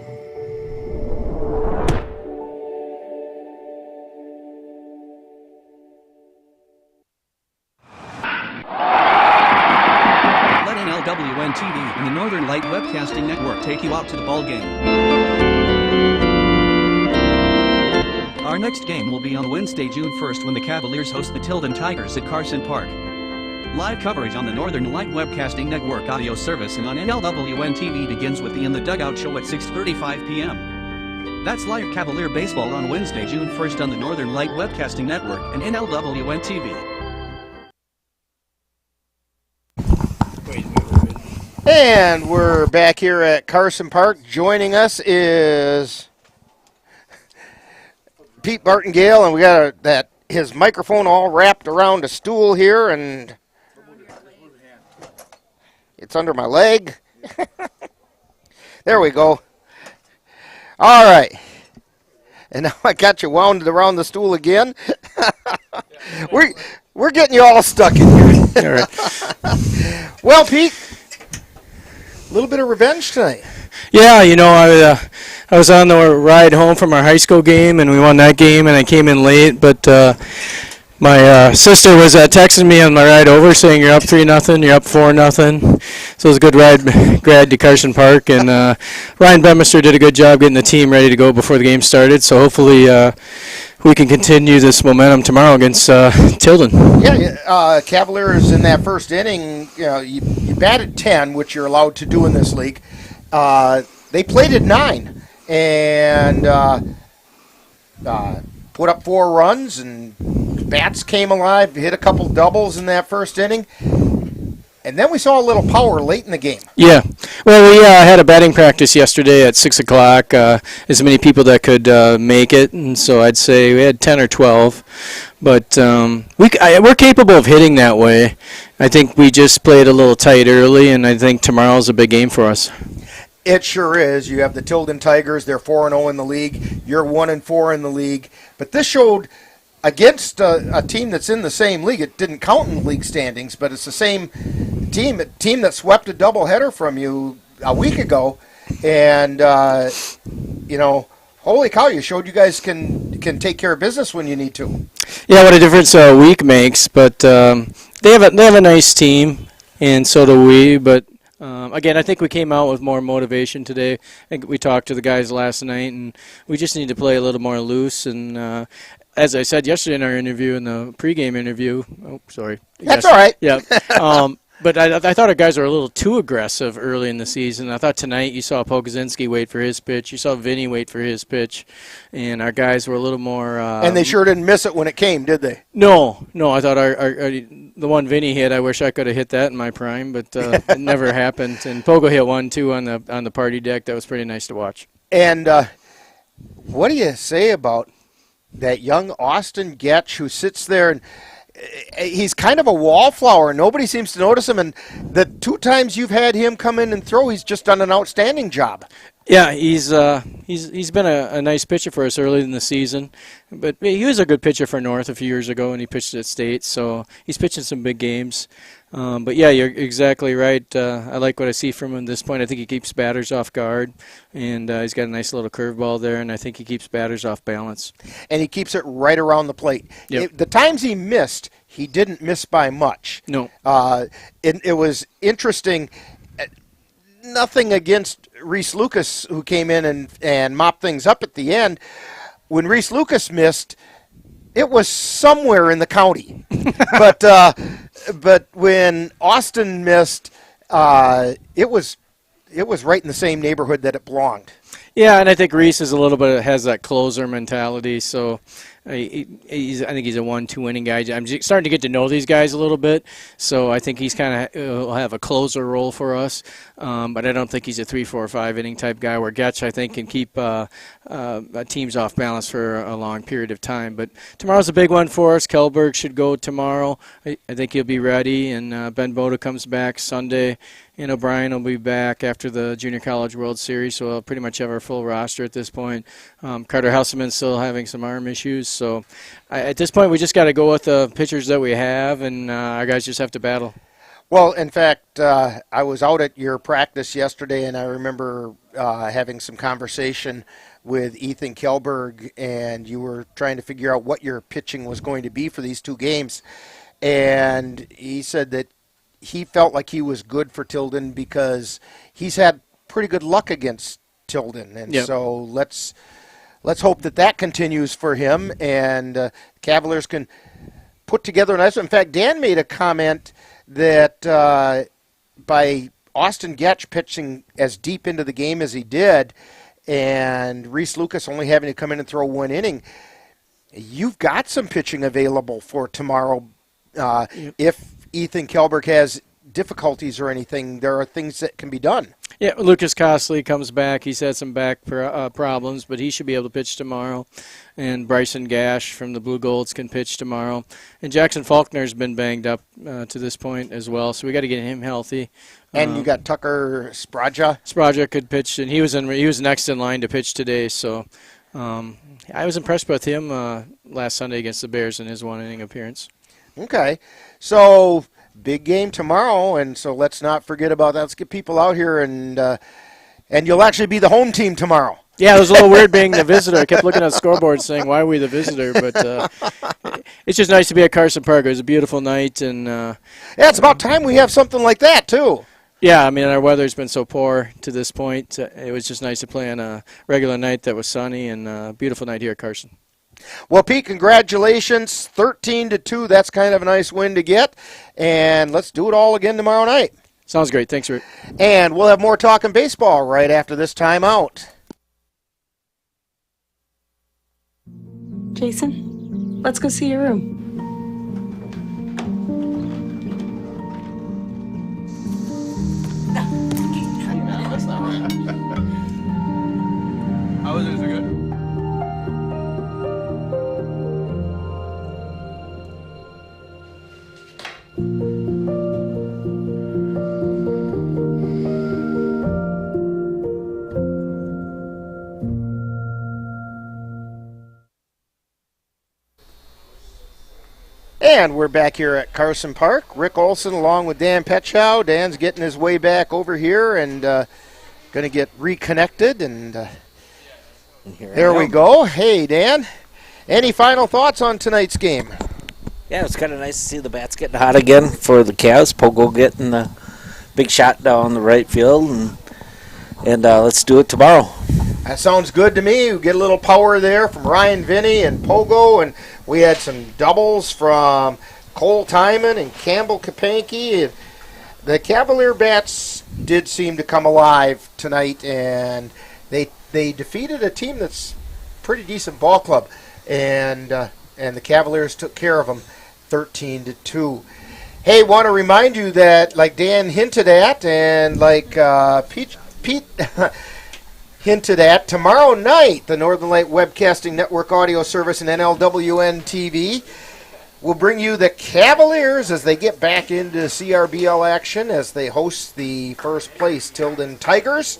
Let NLWN-TV and the Northern Light Webcasting Network take you out to the ball game. Our next game will be on Wednesday, June 1st when the Cavaliers host the Tilden Tigers at Carson Park. Live coverage on the Northern Light Webcasting Network audio service and on NLWN-TV begins with the In the Dugout show at 6:35 p.m. That's live Cavalier baseball on Wednesday, June 1st on the Northern Light Webcasting Network and NLWN-TV. And we're back here at Carson Park. Joining us is Pete Bartengale, and we got his microphone all wrapped around a stool here, and it's under my leg. There we go. All right. And now I got you wound around the stool again. We're getting you all stuck in here. All right. Well, Pete, a little bit of revenge tonight. Yeah, you know, I was on the ride home from our high school game, and we won that game, and I came in late, but my sister was texting me on my ride over saying you're up 3-0, you're up 4-0. So it was a good ride to Carson Park, and Ryan Bemister did a good job getting the team ready to go before the game started. So hopefully we can continue this momentum tomorrow against Tilden. Yeah, Cavaliers in that first inning, you batted 10, which you're allowed to do in this league. They played at 9 and put up 4 runs, and bats came alive, hit a couple doubles in that first inning. And then we saw a little power late in the game. Yeah. Well, we had a batting practice yesterday at 6 o'clock. As many people that could make it, and so I'd say we had 10 or 12. But we're capable of hitting that way. I think we just played a little tight early, and I think tomorrow's a big game for us. It sure is. You have the Tilden Tigers. They're 4-0 in the league. You're 1-4 in the league. But this showed against a team that's in the same league. It didn't count in the league standings, but it's the same team. A team that swept a doubleheader from you a week ago. And, holy cow, you showed you guys can take care of business when you need to. Yeah, what a difference a week makes. But they have a nice team, and so do we. But again, I think we came out with more motivation today. I think we talked to the guys last night, and we just need to play a little more loose. And as I said yesterday in our interview, in the pregame interview, That's all right. Yeah. But I thought our guys were a little too aggressive early in the season. I thought tonight you saw Pogozinski wait for his pitch. You saw Vinny wait for his pitch. And our guys were a little more... and they sure didn't miss it when it came, did they? No. I thought the one Vinny hit, I wish I could have hit that in my prime, but it never happened. And Pogo hit one, too, on the party deck. That was pretty nice to watch. And what do you say about that young Austin Getch who sits there and... He's kind of a wallflower. Nobody seems to notice him, and the 2 times you've had him come in and throw, he's just done an outstanding job. Yeah, he's been a nice pitcher for us early in the season, but he was a good pitcher for North a few years ago, and he pitched at State, so he's pitching some big games. But yeah, you're exactly right. I like what I see from him at this point. I think he keeps batters off guard, and he's got a nice little curveball there, and I think he keeps batters off balance. And he keeps it right around the plate. Yep. The times he missed, he didn't miss by much. No. It was interesting. Nothing against Reese Lucas, who came in and mopped things up at the end. When Reese Lucas missed, it was somewhere in the county. But when Austin missed, it was right in the same neighborhood that it belonged. Yeah, and I think Reese is a little bit has that closer mentality. So I think he's a 1-2 inning guy. I'm just starting to get to know these guys a little bit. So I think he's kind of will have a closer role for us. But I don't think he's a 3, 4, 5 inning type guy. Where Getch, I think, can keep teams off balance for a long period of time. But tomorrow's a big one for us. Kellberg should go tomorrow. I think he'll be ready. And Ben Boda comes back Sunday. And O'Brien will be back after the Junior College World Series, so we'll pretty much have our full roster at this point. Carter Hesselman's still having some arm issues, so at this point we just got to go with the pitchers that we have, and our guys just have to battle. Well, in fact, I was out at your practice yesterday, and I remember having some conversation with Ethan Kellberg, and you were trying to figure out what your pitching was going to be for these 2 games. And he said that he felt like he was good for Tilden because he's had pretty good luck against Tilden. And so let's hope that continues for him, and Cavaliers can put together a nice one. In fact, Dan made a comment that by Austin Getch pitching as deep into the game as he did, and Reese Lucas only having to come in and throw 1 inning, you've got some pitching available for tomorrow. If Ethan Kellberg has difficulties or anything, there are things that can be done. Yeah, Lucas Costley comes back. He's had some back problems, but he should be able to pitch tomorrow. And Bryson Gash from the Blue Golds can pitch tomorrow. And Jackson Faulkner's been banged up to this point as well, so we got to get him healthy. And you got Tucker Spraja. Spraja could pitch, and he was next in line to pitch today. So I was impressed with him last Sunday against the Bears in his 1 inning appearance. Okay, so big game tomorrow, and so let's not forget about that. Let's get people out here, and you'll actually be the home team tomorrow. Yeah, it was a little weird being the visitor. I kept looking at the scoreboard saying, why are we the visitor? But it's just nice to be at Carson Park. It was a beautiful night. And yeah, it's about time we have something like that, too. Yeah, I mean, our weather's been so poor to this point. It was just nice to play on a regular night that was sunny, and a beautiful night here at Carson. Well, Pete, congratulations. 13-2. That's kind of a nice win to get. And let's do it all again tomorrow night. Sounds great. Thanks, Rick. And we'll have more talking baseball right after this timeout. Jason, let's go see your room. Scissors are good. And we're back here at Carson Park. Rick Olson along with Dan Petschow. Dan's getting his way back over here and going to get reconnected. And there we go. Hey, Dan, any final thoughts on tonight's game? Yeah, it's kind of nice to see the bats getting hot again for the Cavs. Pogo getting the big shot down the right field. And let's do it tomorrow. That sounds good to me. We get a little power there from Ryan Vinny and Pogo, and we had some doubles from Cole Timon and Campbell Kapanke. The Cavalier bats did seem to come alive tonight, and they defeated a team that's a pretty decent ball club, and the Cavaliers took care of them 13-2. Hey, want to remind you that, like Dan hinted at, and like Pete hinted at, tomorrow night, the Northern Light Webcasting Network audio service and NLWN-TV will bring you the Cavaliers as they get back into CRBL action as they host the first place Tilden Tigers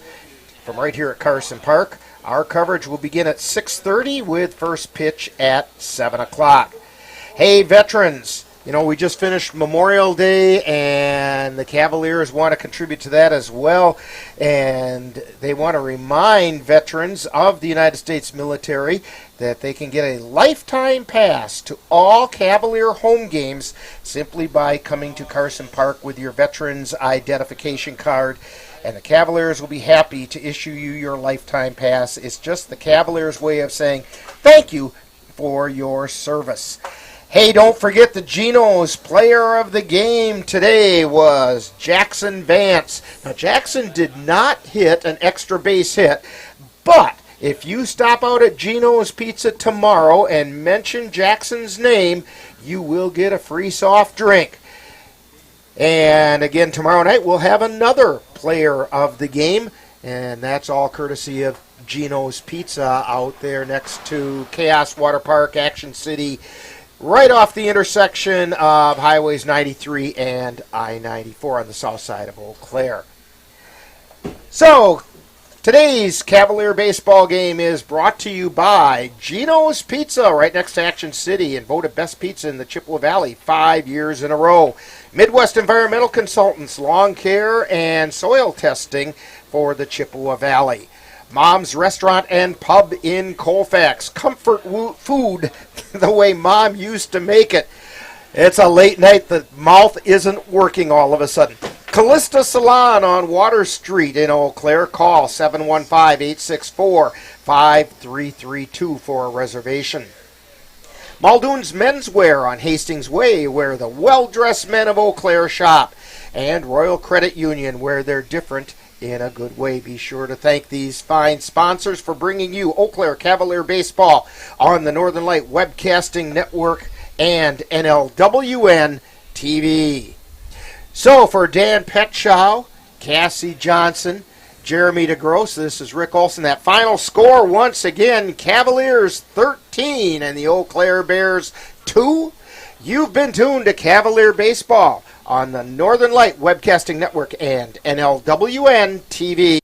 from right here at Carson Park. Our coverage will begin at 6:30 with first pitch at 7 o'clock. Hey, veterans. You know, we just finished Memorial Day, and the Cavaliers want to contribute to that as well. And they want to remind veterans of the United States military that they can get a lifetime pass to all Cavalier home games simply by coming to Carson Park with your veterans identification card. And the Cavaliers will be happy to issue you your lifetime pass. It's just the Cavaliers' way of saying thank you for your service. Hey, don't forget the Geno's player of the game today was Jackson Vance. Now, Jackson did not hit an extra base hit, but if you stop out at Geno's Pizza tomorrow and mention Jackson's name, you will get a free soft drink. And again, tomorrow night we'll have another player of the game, and that's all courtesy of Geno's Pizza out there next to Chaos Water Park, Action City, right off the intersection of Highways 93 and I-94 on the south side of Eau Claire. So, today's Cavalier baseball game is brought to you by Geno's Pizza, right next to Action City, and voted best pizza in the Chippewa Valley 5 years in a row. Midwest Environmental Consultants, lawn care and soil testing for the Chippewa Valley. Mom's Restaurant and Pub in Colfax. Comfort food the way Mom used to make it. It's a late night. The mouth isn't working all of a sudden. Callista Salon on Water Street in Eau Claire. Call 715-864-5332 for a reservation. Muldoon's Menswear on Hastings Way, where the well-dressed men of Eau Claire shop. And Royal Credit Union, where they're different in a good way. Be sure to thank these fine sponsors for bringing you Eau Claire Cavalier Baseball on the Northern Light Webcasting Network and NLWN-TV. So for Dan Petschow, Cassie Johnson, Jeremy DeGrosse, this is Rick Olson. That final score once again, Cavaliers 13 and the Eau Claire Bears 2. You've been tuned to Cavalier Baseball on the Northern Light Webcasting Network and NLWN-TV.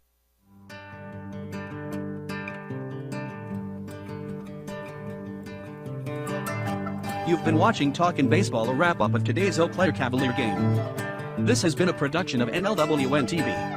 You've been watching Talkin' Baseball, a wrap-up of today's Eau Claire Cavalier game. This has been a production of NLWN-TV.